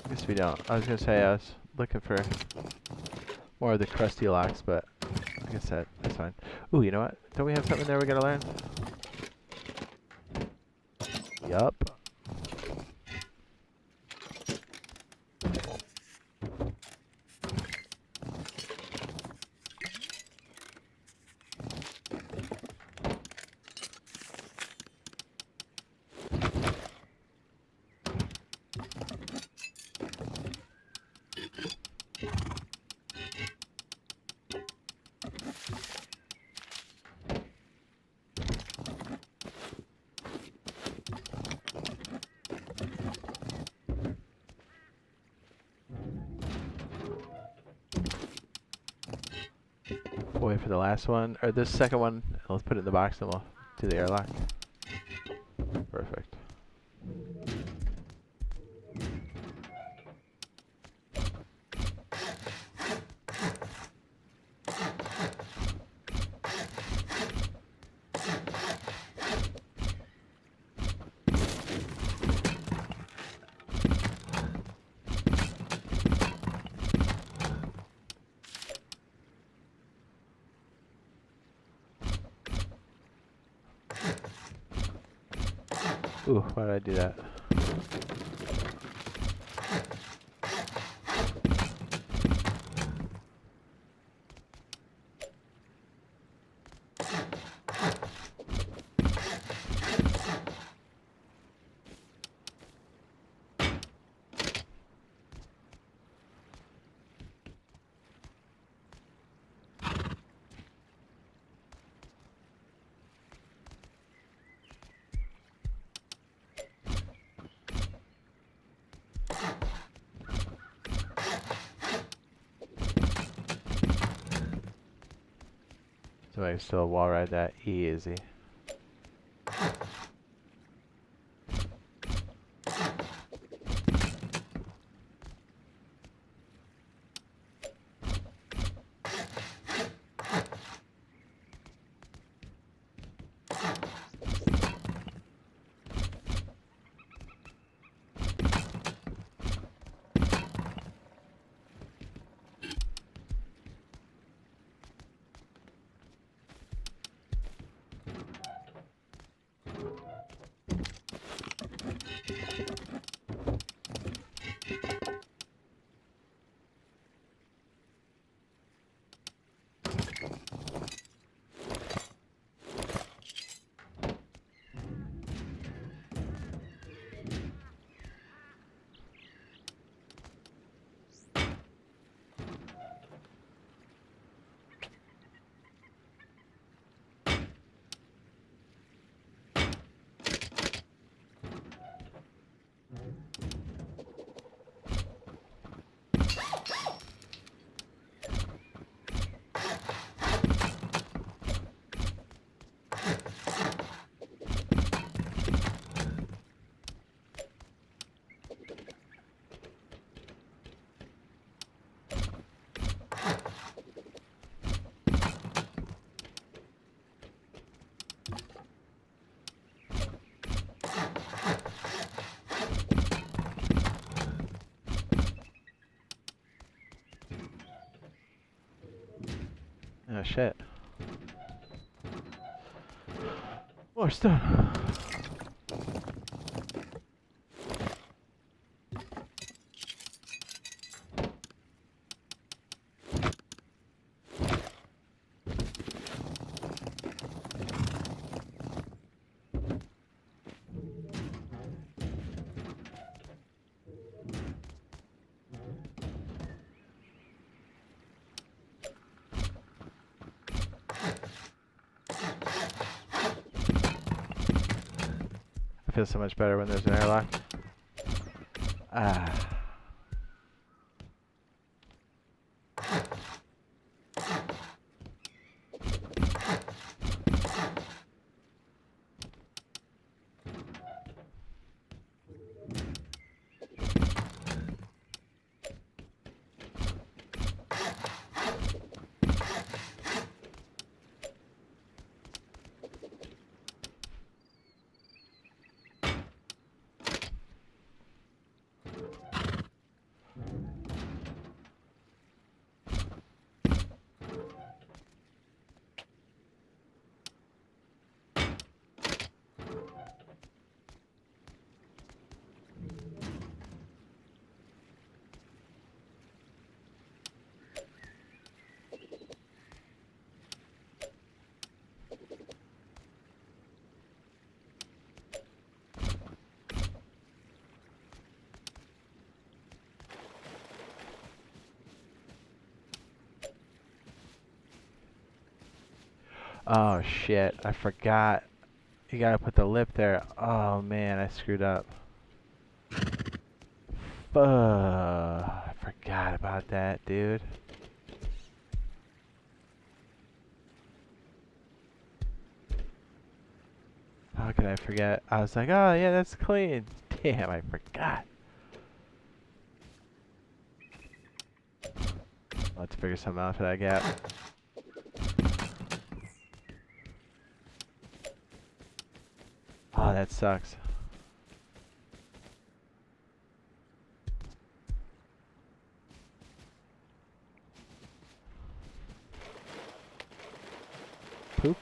I guess we don't. I was gonna say I was looking for more of the crusty locks, but I guess that's fine. Ooh, you know what? Don't we have something there we gotta learn? Yup. Wait for the last one, or this second one, and let's put it in the box and we'll do the airlock. Perfect. Ooh, why did I do that? So I can still wall ride that easy. Oh shit. More stone. I feel so much better when there's an airlock. Ah. Oh shit, I forgot. You gotta put the lip there. Oh man, I screwed up. I forgot about that, dude. How could I forget? I was like, oh yeah, that's clean. Damn, I forgot. Let's figure something out for that gap. Oh, that sucks. Poop.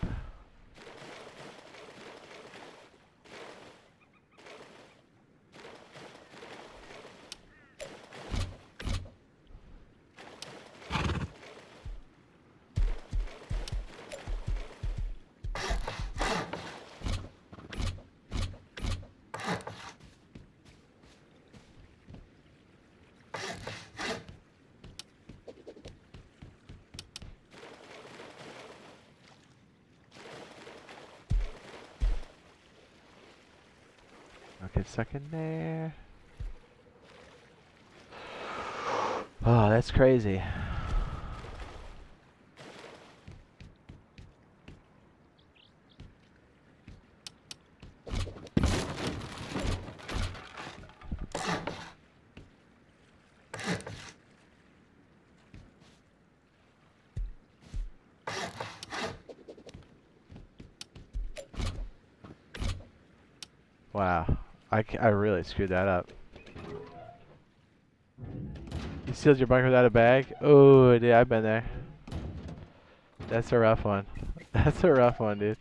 Okay, stuck in there. Oh, that's crazy. Wow, I really screwed that up. You sealed your bunker without a bag? Oh, dude, I've been there. That's a rough one. That's a rough one, dude.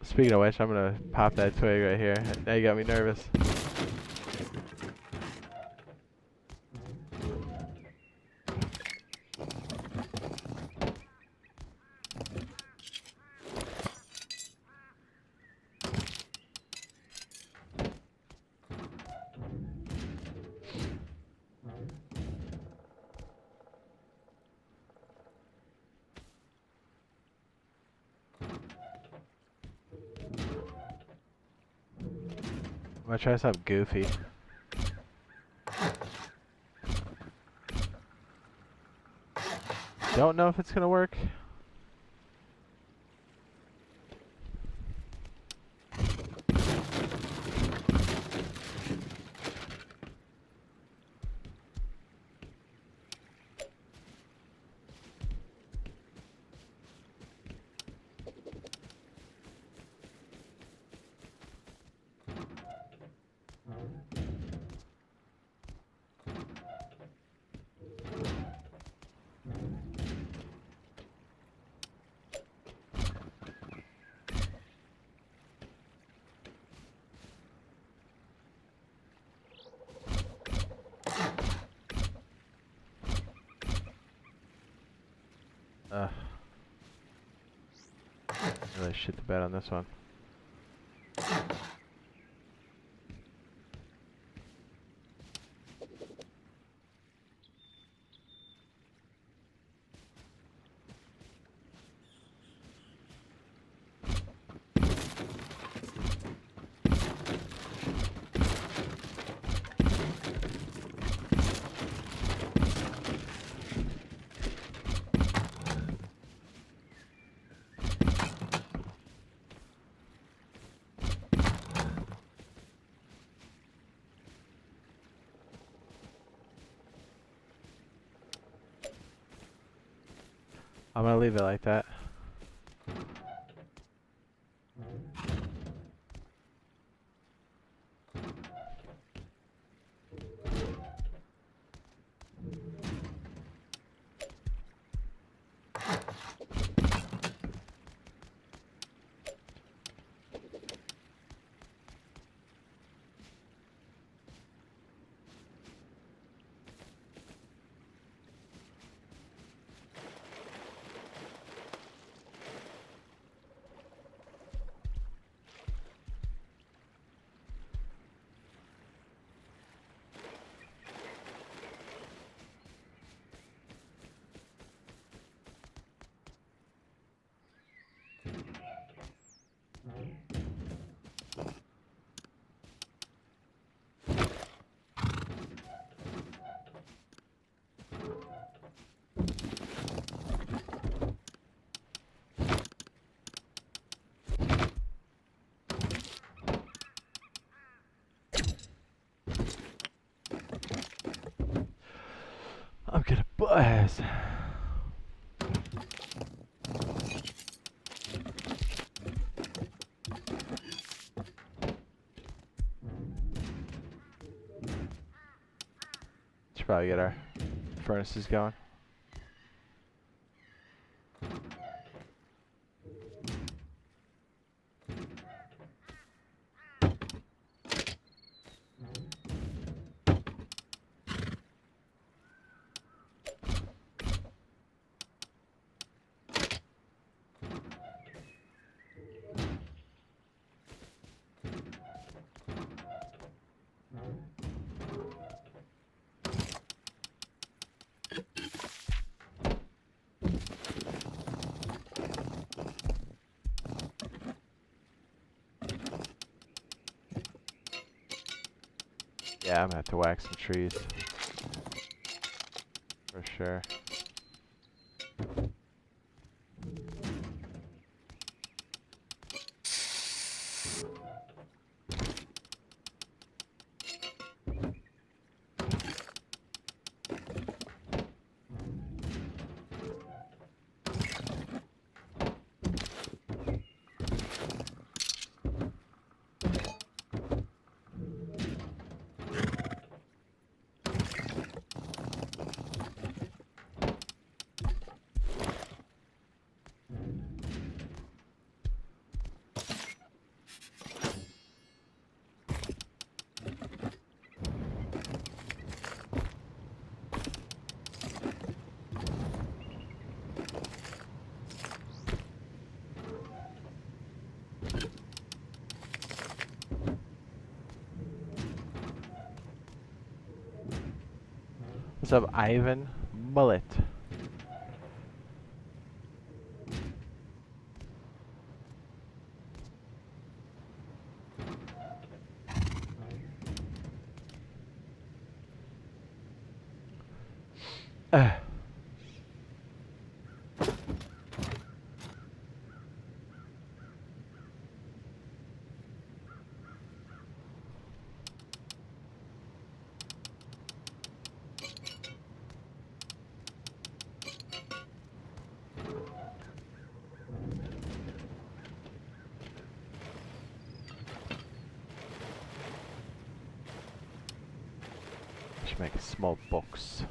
Speaking of which, I'm gonna pop that twig right here. Now you got me nervous. gonna try something goofy. Don't know if it's gonna work. Really shit the bed on this one. I'm gonna leave it like that. I'm gonna buzz. Should probably get our furnaces going. Yeah, I'm gonna have to whack some trees. For sure. What's up, Ivan Mullet? Should make a small box.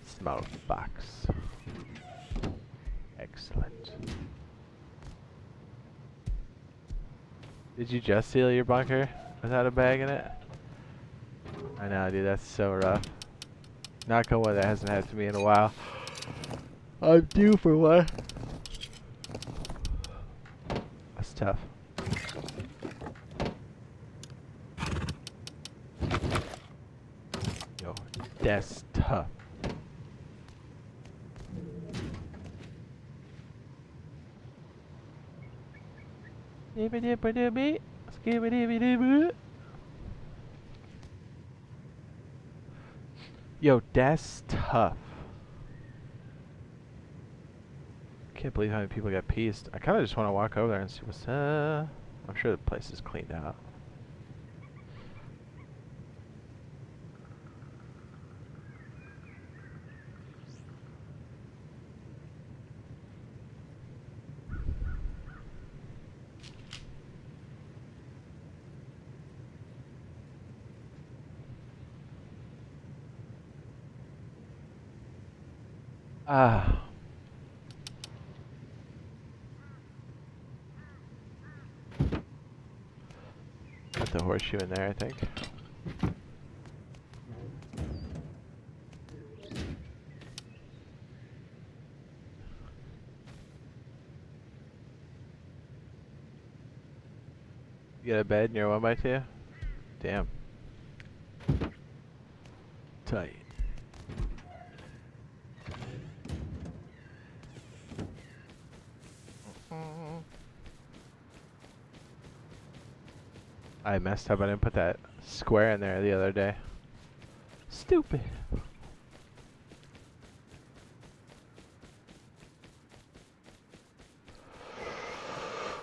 Small box. Excellent. Did you just seal your bunker without a bag in it? I know, dude, that's so rough. Knock on wood, that hasn't happened to me in a while. I'm due for one. That's tough. Yo, that's tough. Yo, that's tough. Can't believe how many people got pieced. I kind of just want to walk over there and see what's I'm sure the place is cleaned out. Ah. Put the horseshoe in there, I think. You got a bed in your 1x2? Damn. Tight. I messed up. I didn't put that square in there the other day. Stupid.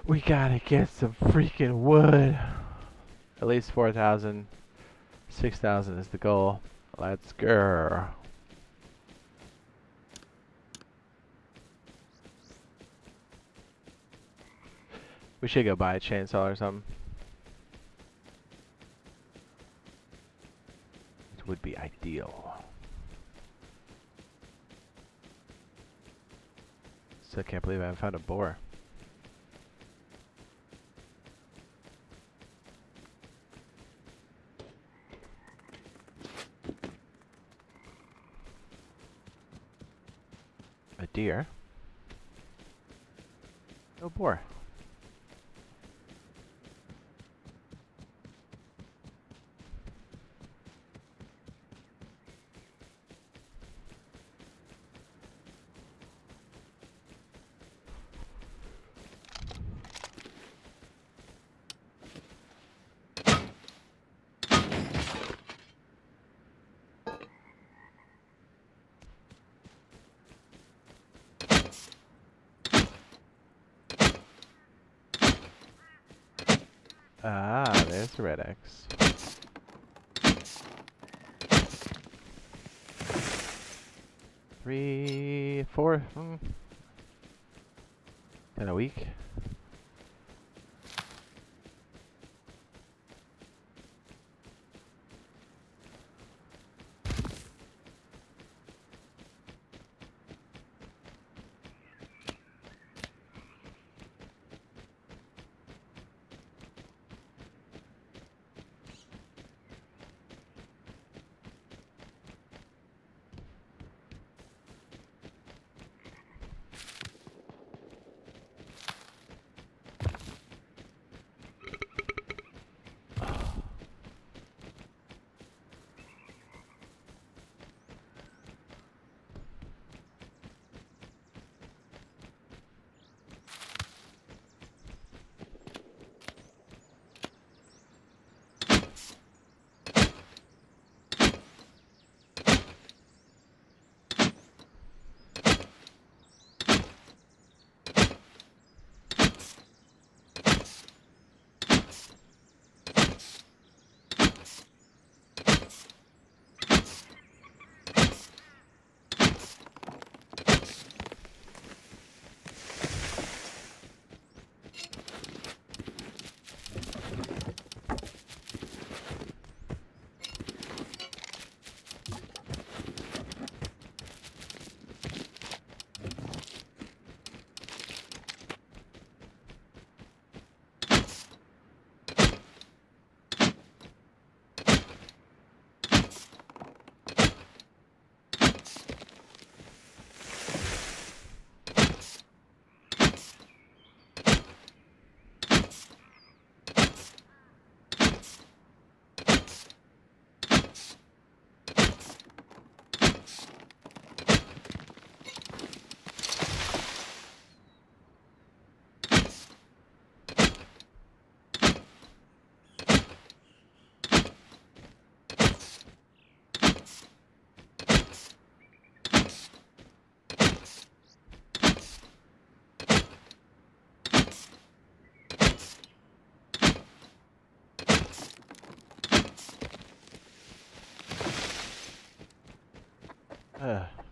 We gotta get some freaking wood. At least 4,000. 6,000 is the goal. Let's go. We should go buy a chainsaw or something. It would be ideal. Still can't believe I haven't found a boar. A deer? No boar. Ah, there's the red X. Three, four, in a week.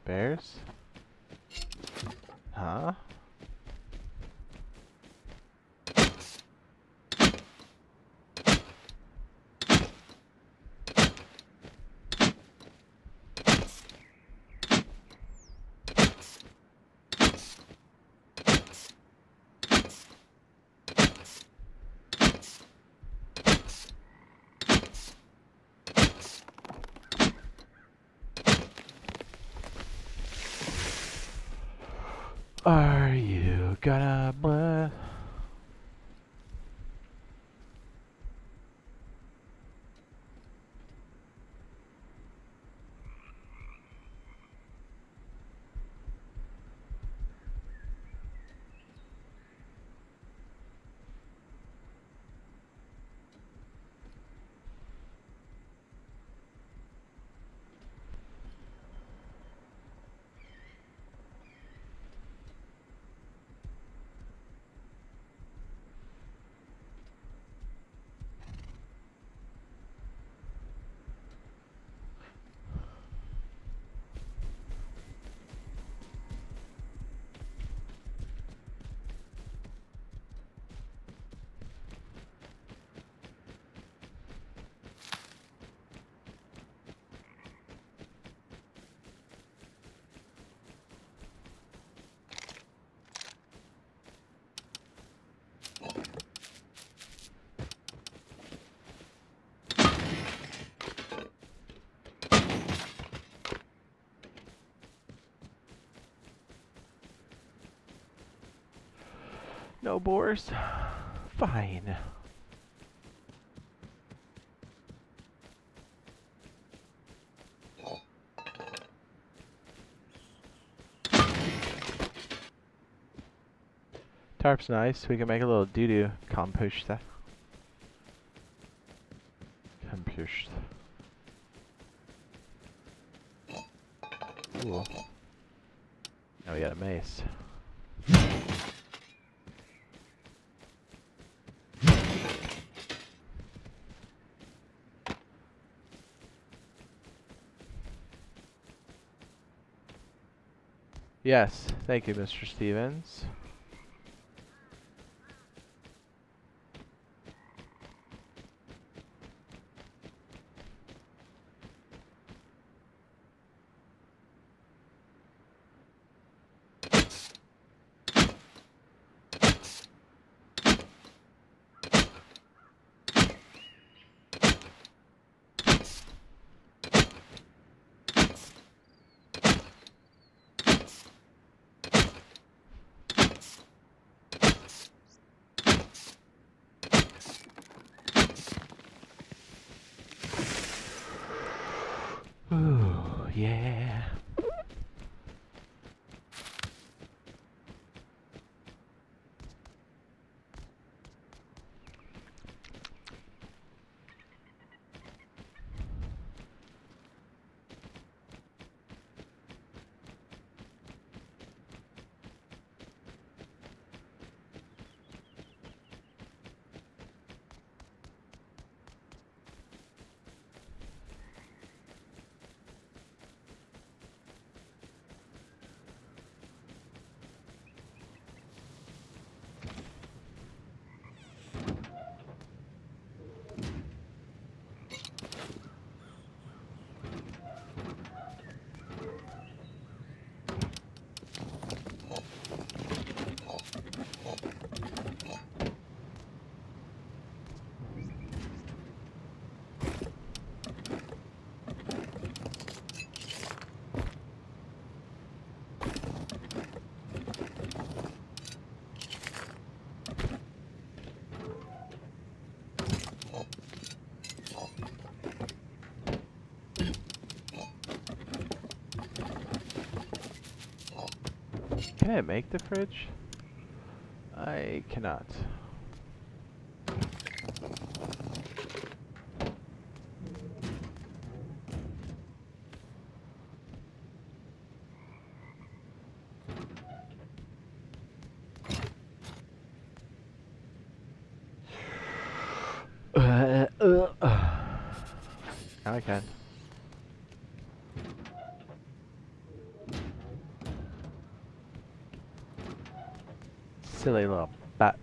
Bears? Huh? Are you gonna bless? No boars? Fine. Tarp's nice. We can make a little doo-doo compost. Compost. Cool. Now we got a mace. Yes, thank you, Mr. Stevens. Ooh, yeah. Can I make the fridge? I cannot. Now I can. Silly little bat.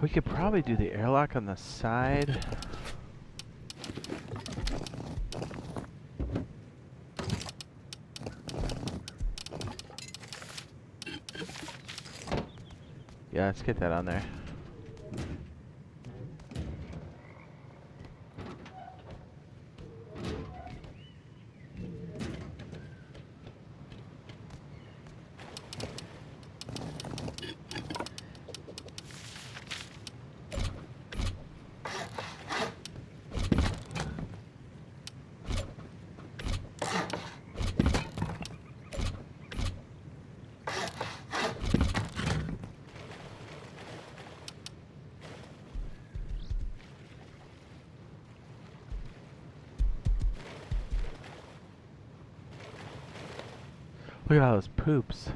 We could probably do the airlock on the side. Yeah, let's get that on there. Look at all those poops.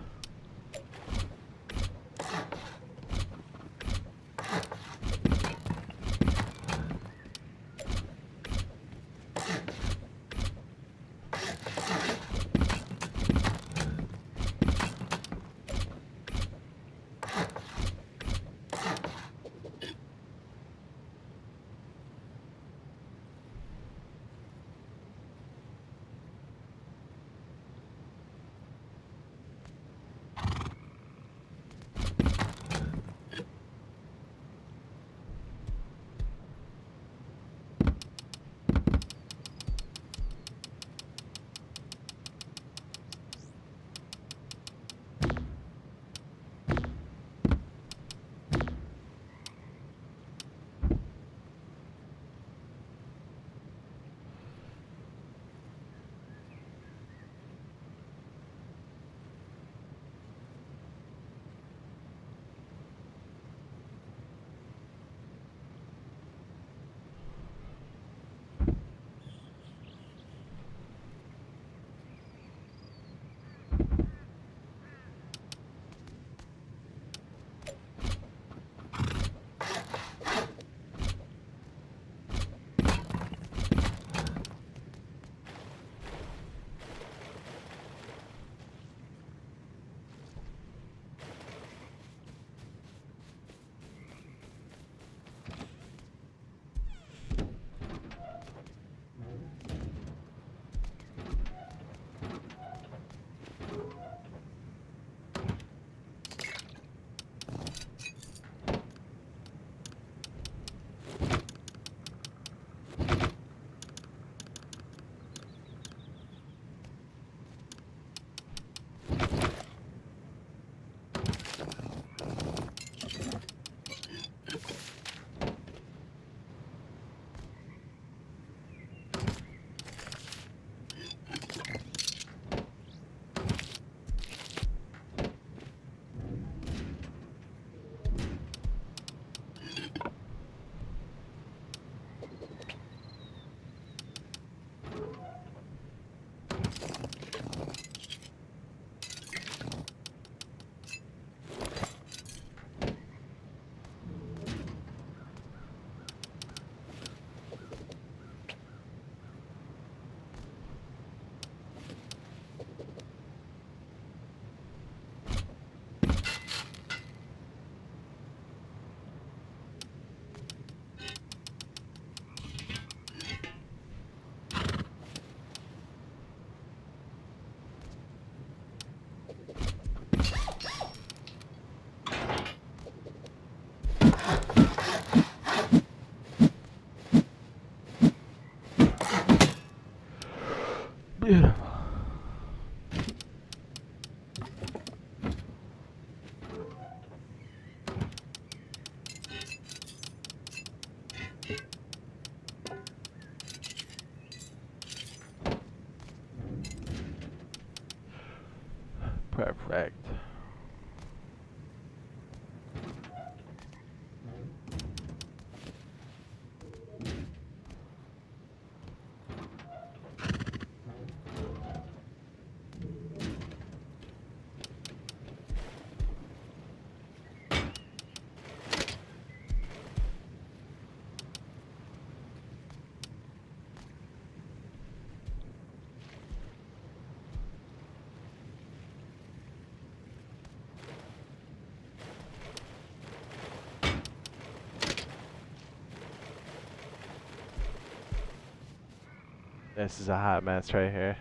This is a hot mess right here.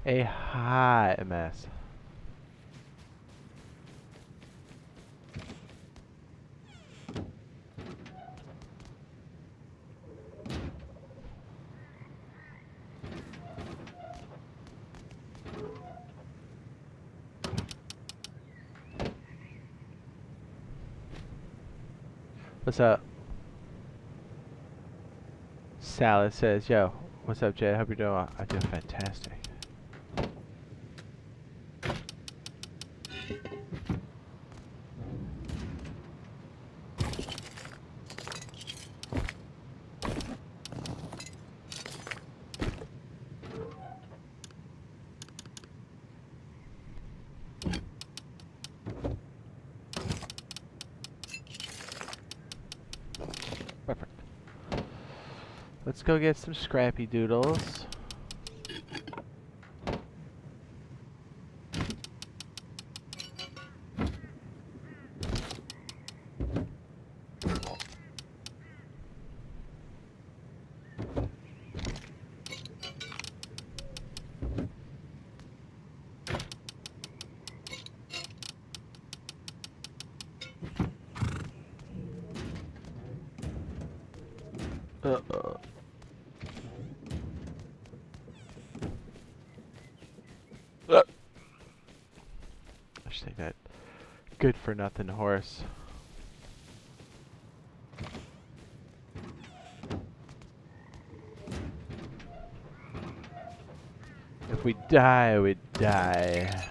A hot mess. What's up? Salad says, yo, what's up, Jade? Hope you're doing well. I do fantastic. Perfect. Let's go get some scrappy doodles. I should take that good for nothing horse. If we die, we die.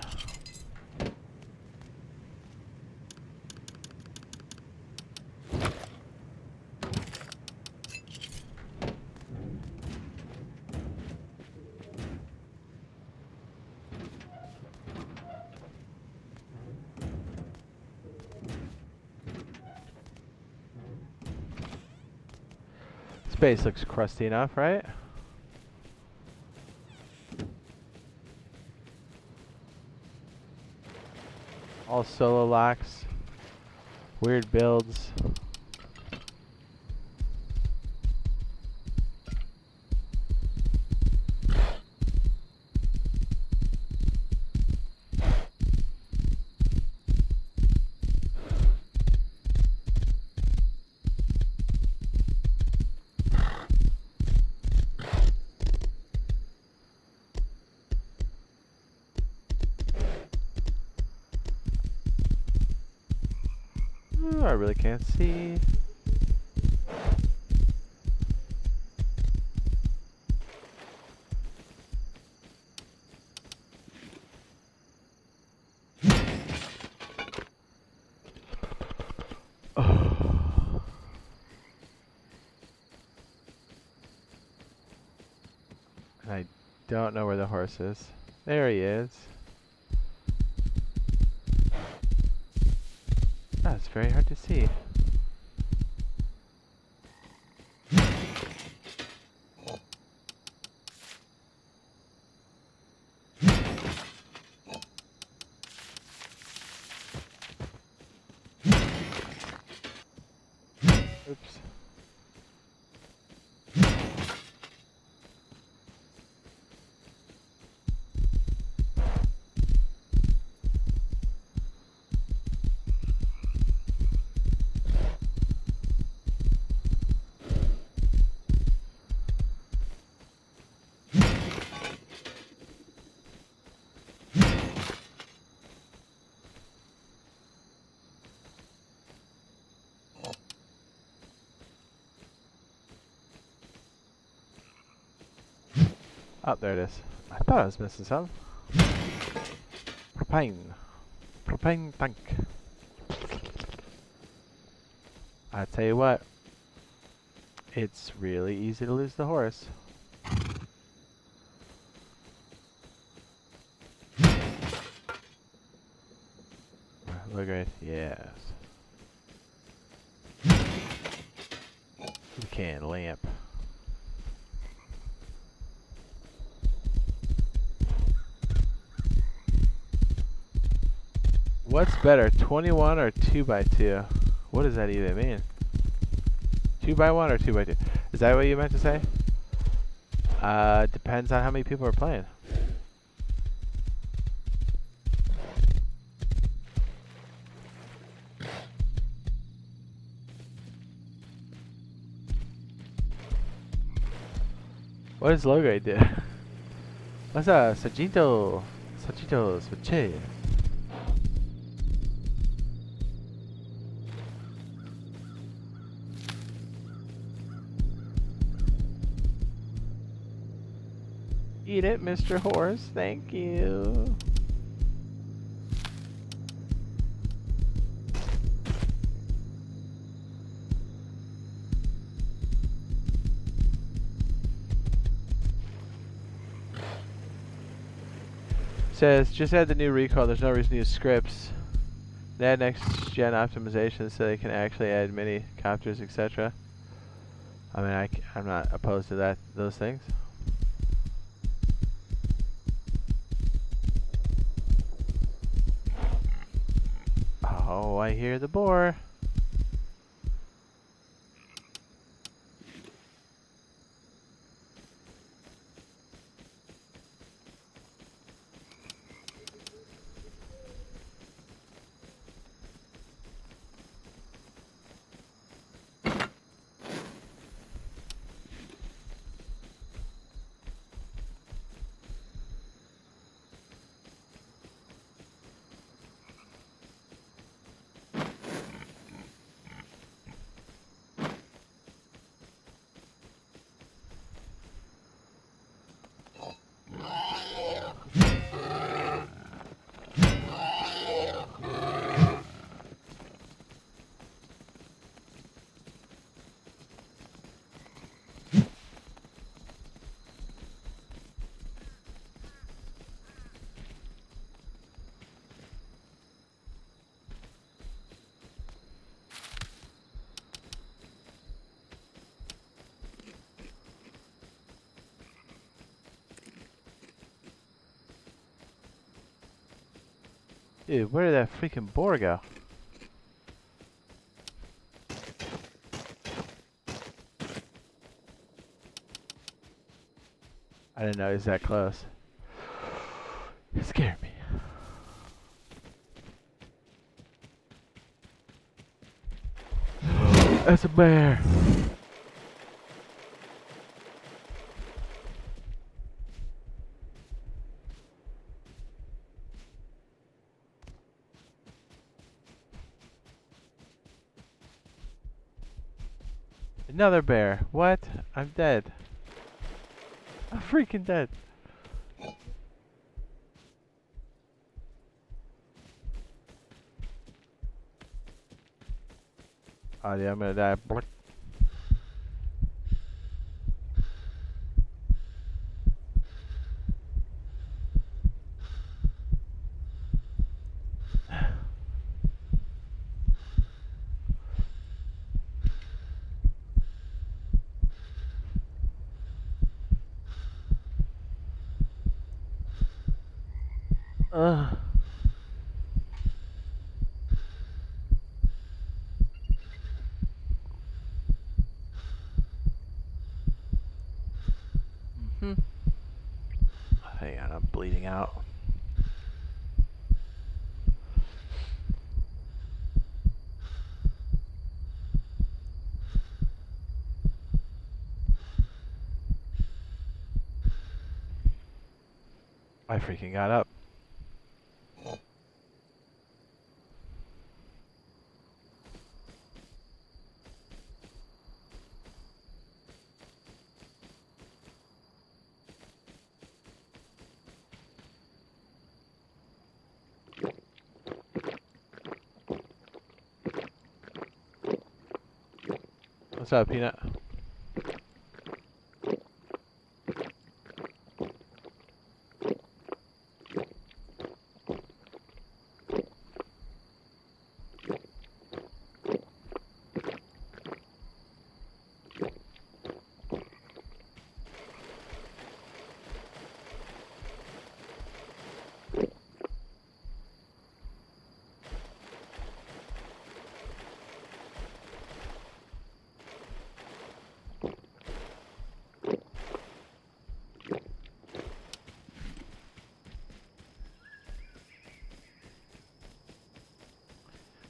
Space looks crusty enough, right? All solo locks, weird builds. I really can't see. And I don't know where the horse is. There he is. It's very hard to see. Oops. Oh, there it is. I thought I was missing something. Propane. Propane tank. I tell you what. It's really easy to lose the horse. Look right. Yes. You can lamp. What's better, 21 or 2x2? What does that even mean? 2x1 or 2x2? Is that what you meant to say? Depends on how many people are playing. What does low grade do? What's up, Sajito? Sajito, Switche. Eat it, Mr. Horse. Thank you. Says, just add the new recall. There's no reason to use scripts. They add next gen optimization so they can actually add mini copters, etc. I mean, I'm not opposed to those things. Oh, I hear the boar. Dude, where did that freaking boar go? I didn't know he was that close. It scared me. That's a bear. Another bear. What? I'm dead. I'm freaking dead. Oh yeah, I'm gonna die. Ugh. Hang on, I'm bleeding out. I freaking got up. What's up, Peanut?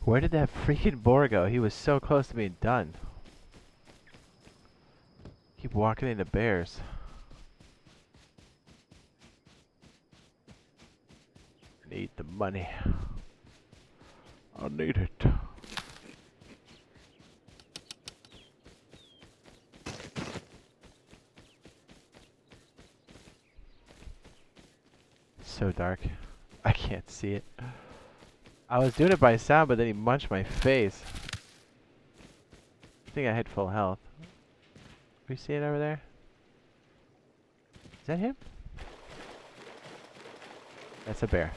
Where did that freaking boar go? He was so close to being done. Keep walking into bears. Need the money. I need it. So dark. I can't see it. I was doing it by sound, but then he munched my face. I think I had full health. We see it over there? Is that him? That's a bear.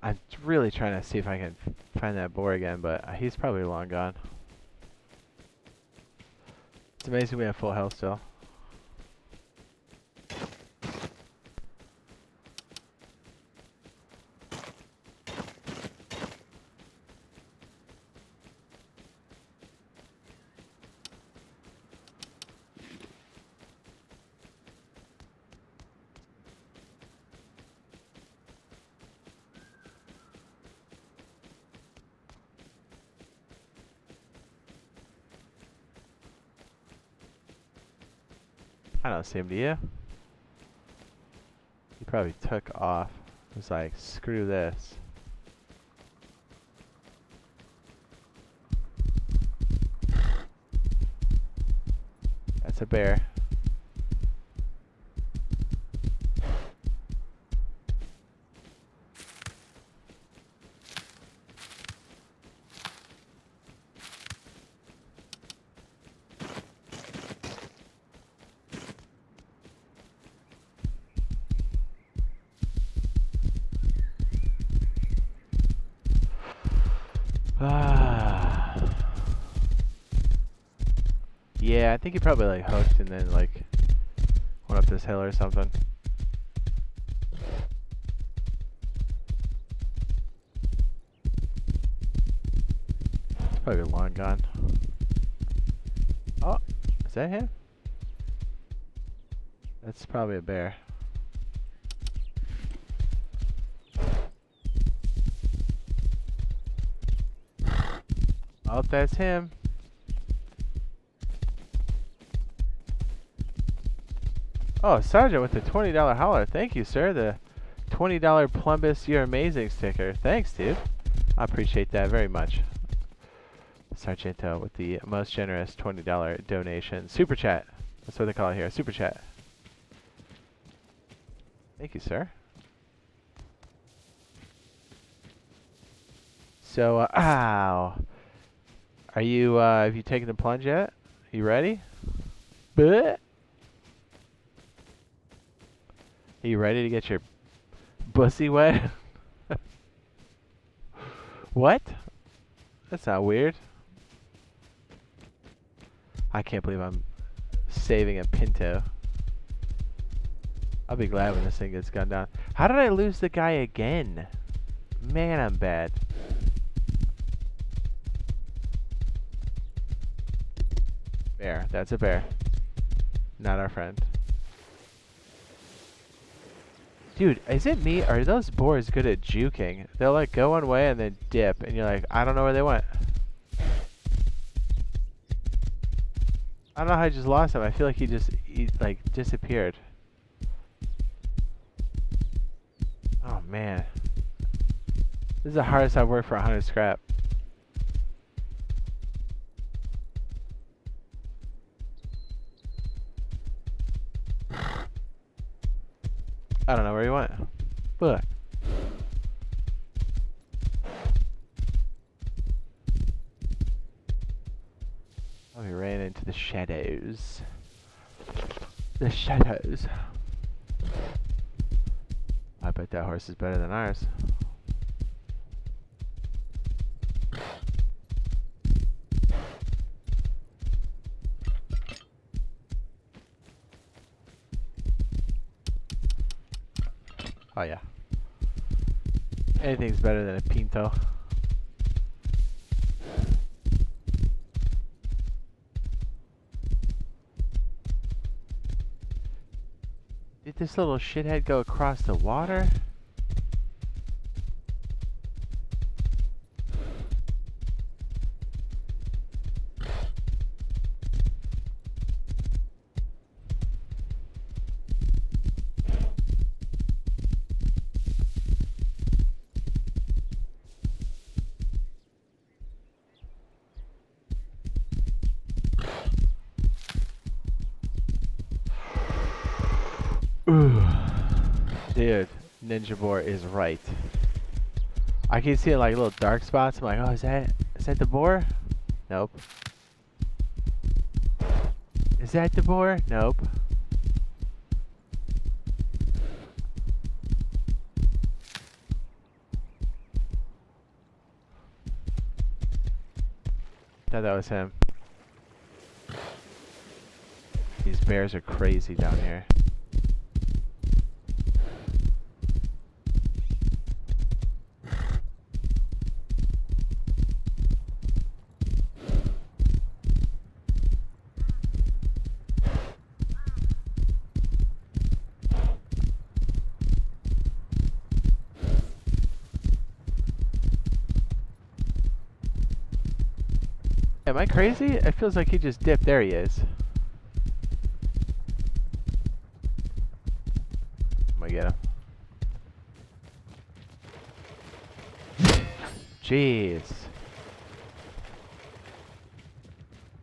I'm really trying to see if I can find that boar again, but he's probably long gone. It's amazing we have full health still. I don't see him, do you? He probably took off. He was like, screw this. That's a bear. Yeah, I think he probably like hooked and then like went up this hill or something. It's probably long gone. Oh, is that him? That's probably a bear. Oh, that's him. Oh, Sergeant with the $20 holler. Thank you, sir. The $20 Plumbus You're Amazing sticker. Thanks, dude. I appreciate that very much. Sargento with the most generous $20 donation. Super chat. That's what they call it here. Super chat. Thank you, sir. So, ow. Are you, have you taken the plunge yet? You ready? Bleh. Are you ready to get your pussy wet? What? That's not weird. I can't believe I'm saving a Pinto. I'll be glad when this thing gets gunned down. How did I lose the guy again? Man, I'm bad. Bear. That's a bear. Not our friend. Dude, is it me, or are those boars good at juking? They'll like go one way and then dip, and you're like, I don't know where they went. I don't know how I just lost him. I feel like he like disappeared. Oh man. This is the hardest I've worked for 100 scrap. I don't know where he went. Look. Oh, he ran into the shadows. The shadows. I bet that horse is better than ours. Oh yeah. Anything's better than a Pinto. Did this little shithead go across the water? Ooh. Dude, Ninja Boar is right. I keep seeing like little dark spots. I'm like, oh, is that the boar? Nope. Is that the boar? Nope. Thought that was him. These bears are crazy down here. Am I crazy? It feels like he just dipped. There he is. I'm gonna get him. Jeez.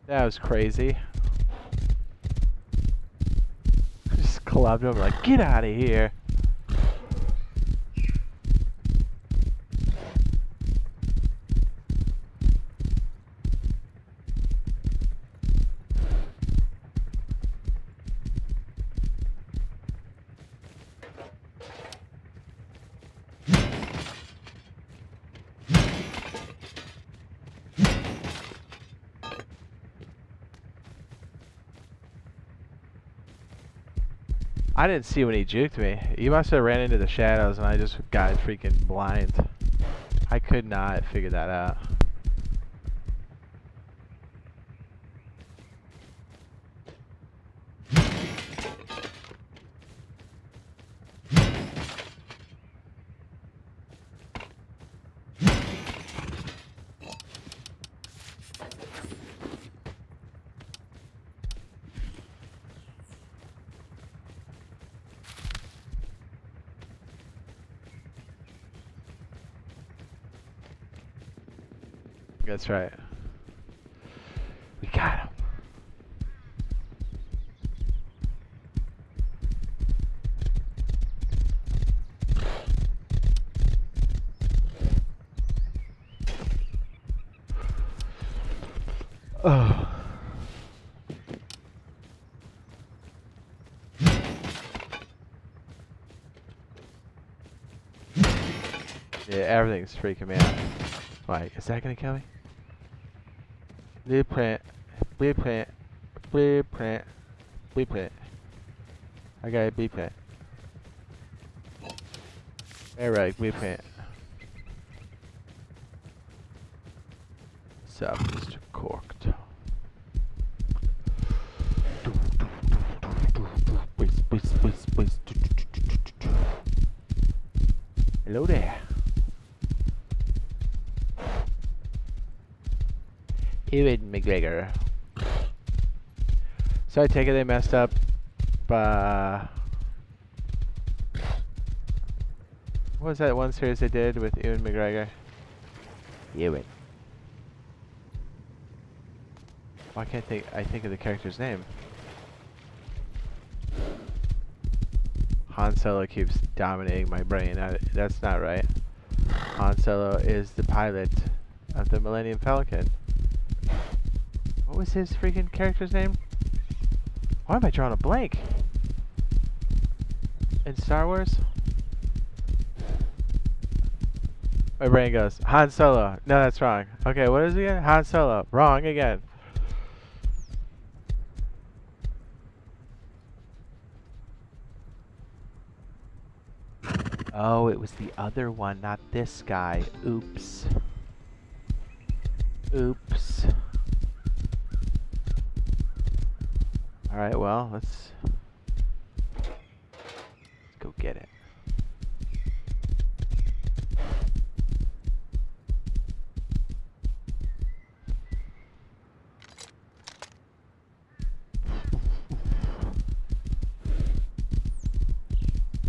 That was crazy. Just clubbed him like, get out of here. I didn't see when he juked me. He must have ran into the shadows and I just got freaking blind. I could not figure that out. That's right. We got him. Oh. Yeah, everything's freaking me out. Like, is that gonna kill me? Blueprint, blueprint, blueprint, blueprint. I got a blueprint. Alright, blueprint. So, Mr. Corked. Hello there. Ewan McGregor. So I take it they messed up. What was that one series they did with Ewan McGregor? Ewan. Why can't I think of the character's name? Han Solo keeps dominating my brain. That's not right. Han Solo is the pilot of the Millennium Falcon. What was his freaking character's name? Why am I drawing a blank? In Star Wars? My brain goes, Han Solo. No, that's wrong. Okay, what is it again? Han Solo. Wrong again. Oh, it was the other one, not this guy. Oops. Oops. Alright, well, let's go get it.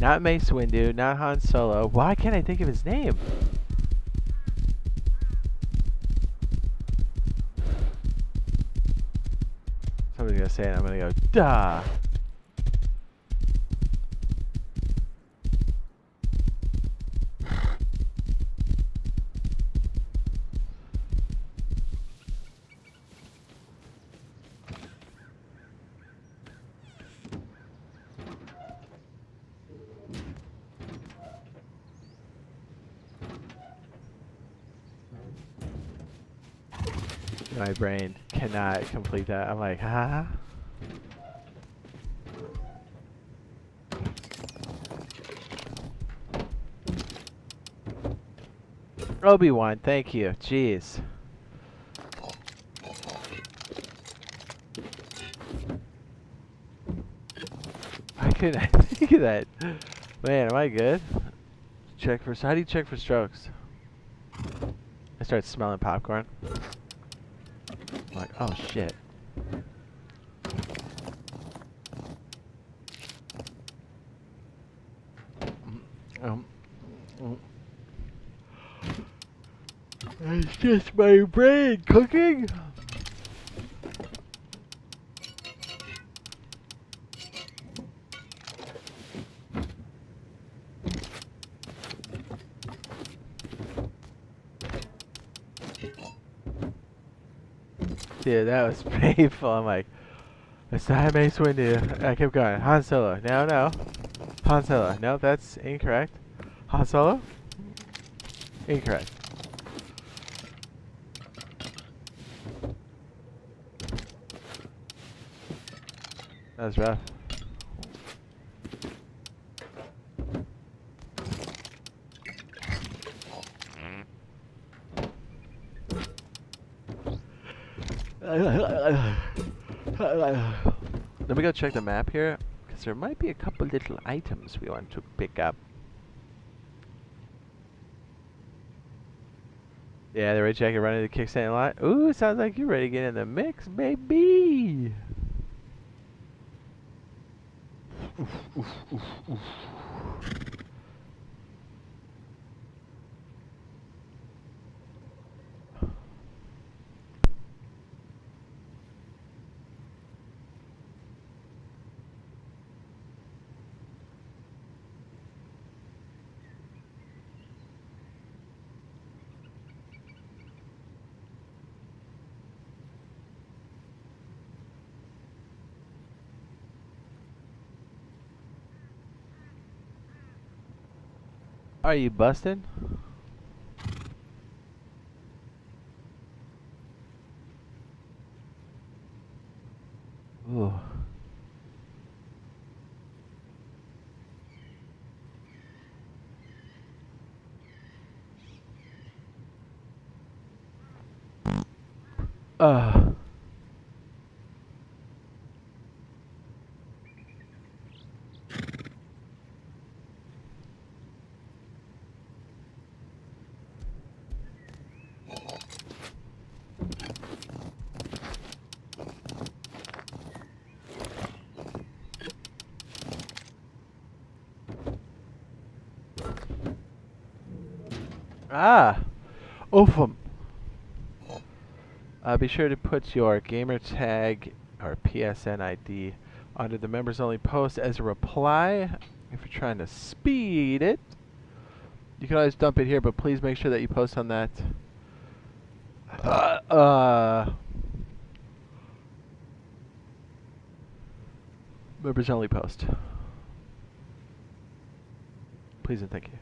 Not Mace Windu, not Han Solo. Why can't I think of his name? Somebody's gonna say it, I'm gonna go, duh! My brain cannot complete that. I'm like, huh? Obi-Wan, thank you. Jeez. Why couldn't I think of that? Man, am I good? Check for. How do you check for strokes? I start smelling popcorn. I'm like, oh shit. It's just my brain cooking. Dude, that was painful. I'm like, it's not Mace Windu. I kept going. Han Solo. No. Han Solo. No, that's incorrect. Han Solo? Incorrect. That was rough. Let me go check the map here, because there might be a couple little items we want to pick up. Yeah, the red jacket running the kickstand lot. Ooh, sounds like you're ready to get in the mix, baby. Oof. Are you busting? Ooh. Oofum. Be sure to put your gamer tag or PSN ID under the members only post as a reply if you're trying to speed it. You can always dump it here, but please make sure that you post on that. Members only post. Please and thank you.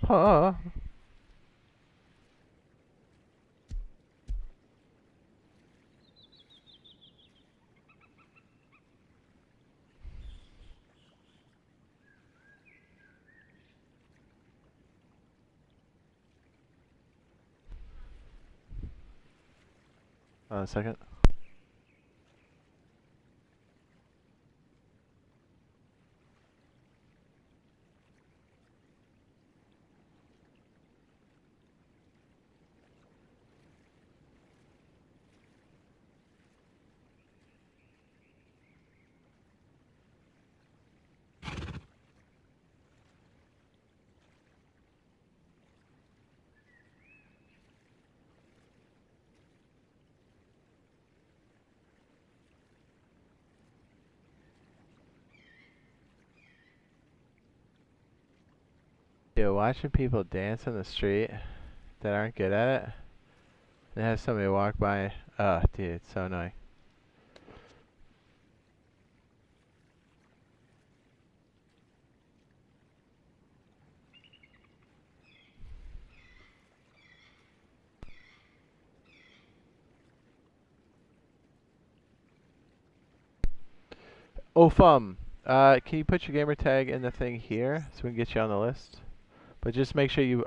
Grandpa. A second. Dude, watching people dance on the street that aren't good at it, and have somebody walk by. Oh, dude, it's so annoying. Oh, can you put your gamer tag in the thing here so we can get you on the list? But just make sure you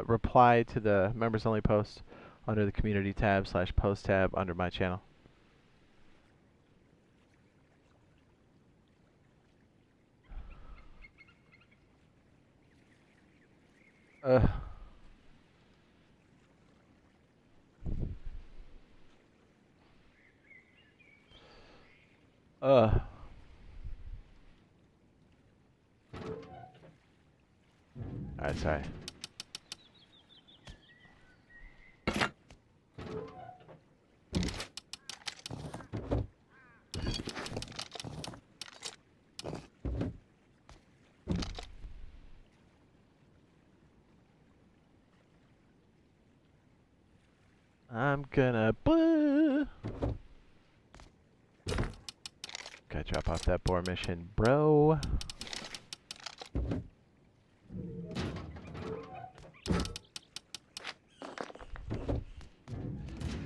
reply to the members only post under the community tab / post tab under my channel. Ugh. Ugh. Alright, sorry. I'm gonna boo. Gotta drop off that boar mission, bro.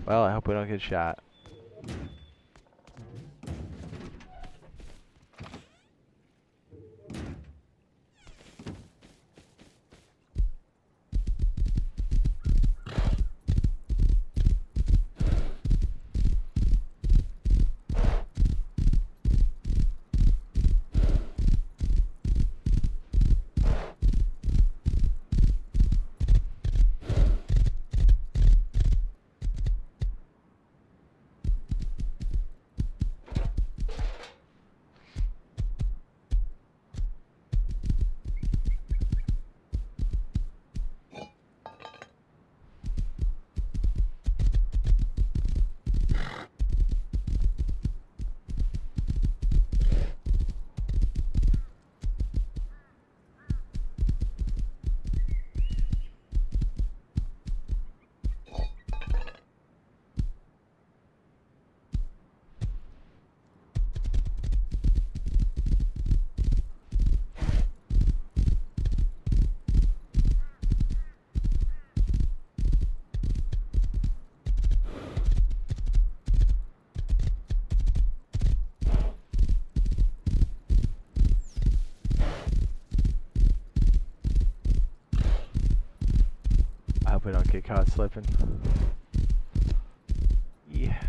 Well, I hope we don't get shot. I hope we don't get caught slipping. Yeah.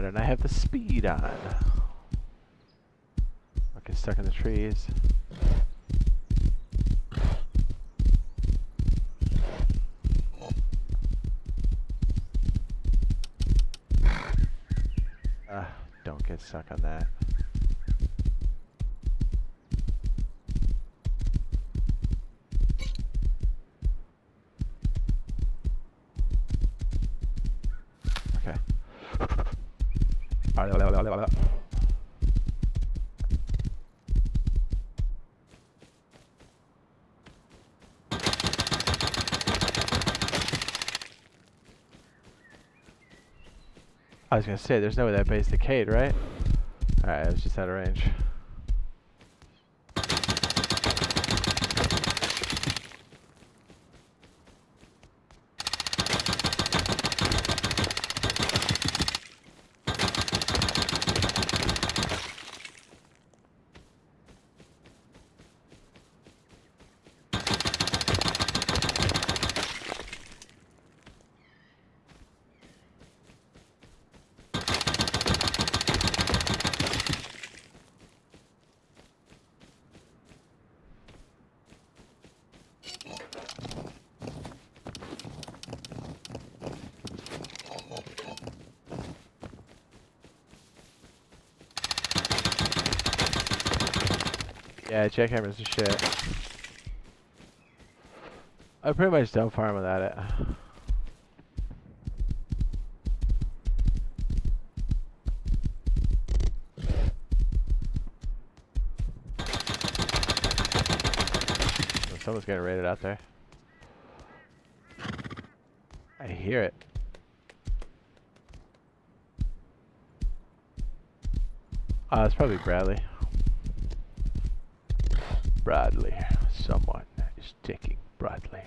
Why don't I have the speed on? Okay, stuck in the trees. Don't get stuck on that. Okay. I was gonna say, there's no way that base decayed, right? Alright, I was just out of range. Yeah, jackhammers are shit. I pretty much don't farm without it. Oh, someone's getting raided out there. I hear it. It's probably Bradley. Bradley. Someone is taking Bradley.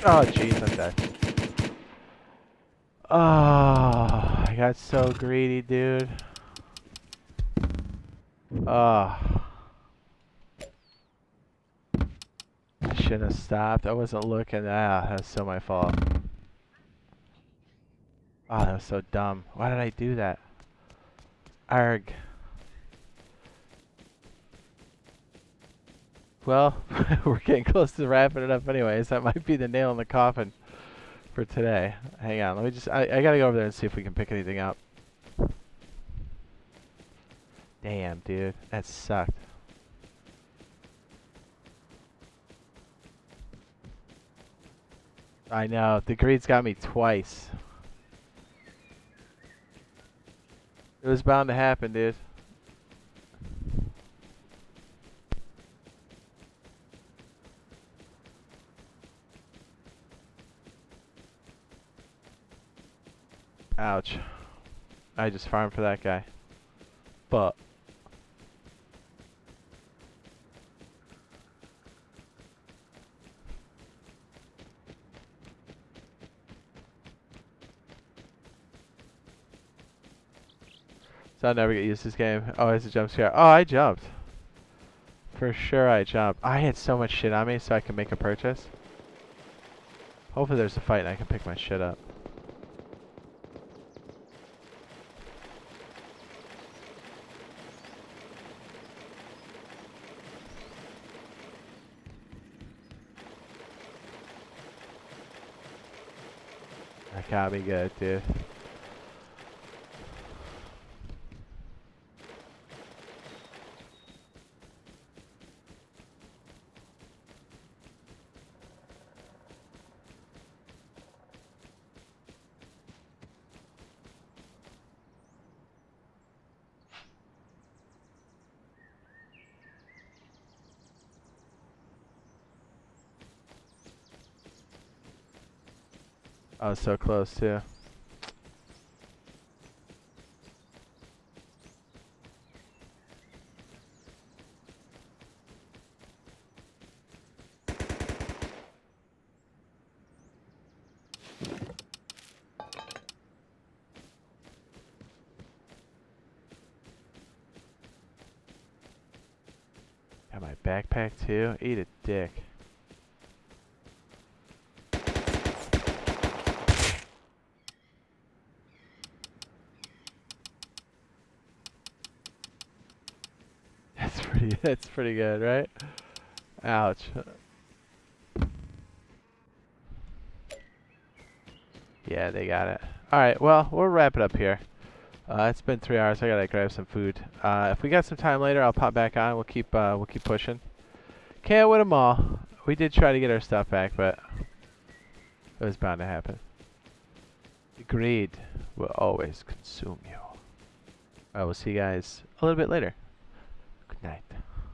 Oh jeez, I'm dead. Oh, I got so greedy, dude. Oh. I shouldn't have stopped. I wasn't looking. That's so my fault. Oh, that was so dumb. Why did I do that? Arg. Well, we're getting close to wrapping it up anyways. That might be the nail in the coffin for today. Hang on, let me just... I gotta go over there and see if we can pick anything up. Damn, dude. That sucked. I know. The greed's got me twice. It was bound to happen, dude. Ouch. I just farmed for that guy. But... so I'll never get used to this game. Oh, it's a jump scare. Oh, I jumped. For sure I jumped. I had so much shit on me so I can make a purchase. Hopefully there's a fight and I can pick my shit up. That got me good, dude. I was so close too. Got my backpack too. Eat a dick. That's pretty good, right? Ouch. Yeah, they got it. Alright, well, we'll wrap it up here. It's been 3 hours. I gotta grab some food. If we got some time later, I'll pop back on. We'll keep pushing. Can't win them all. We did try to get our stuff back, but it was bound to happen. Greed will always consume you. I will see you guys a little bit later.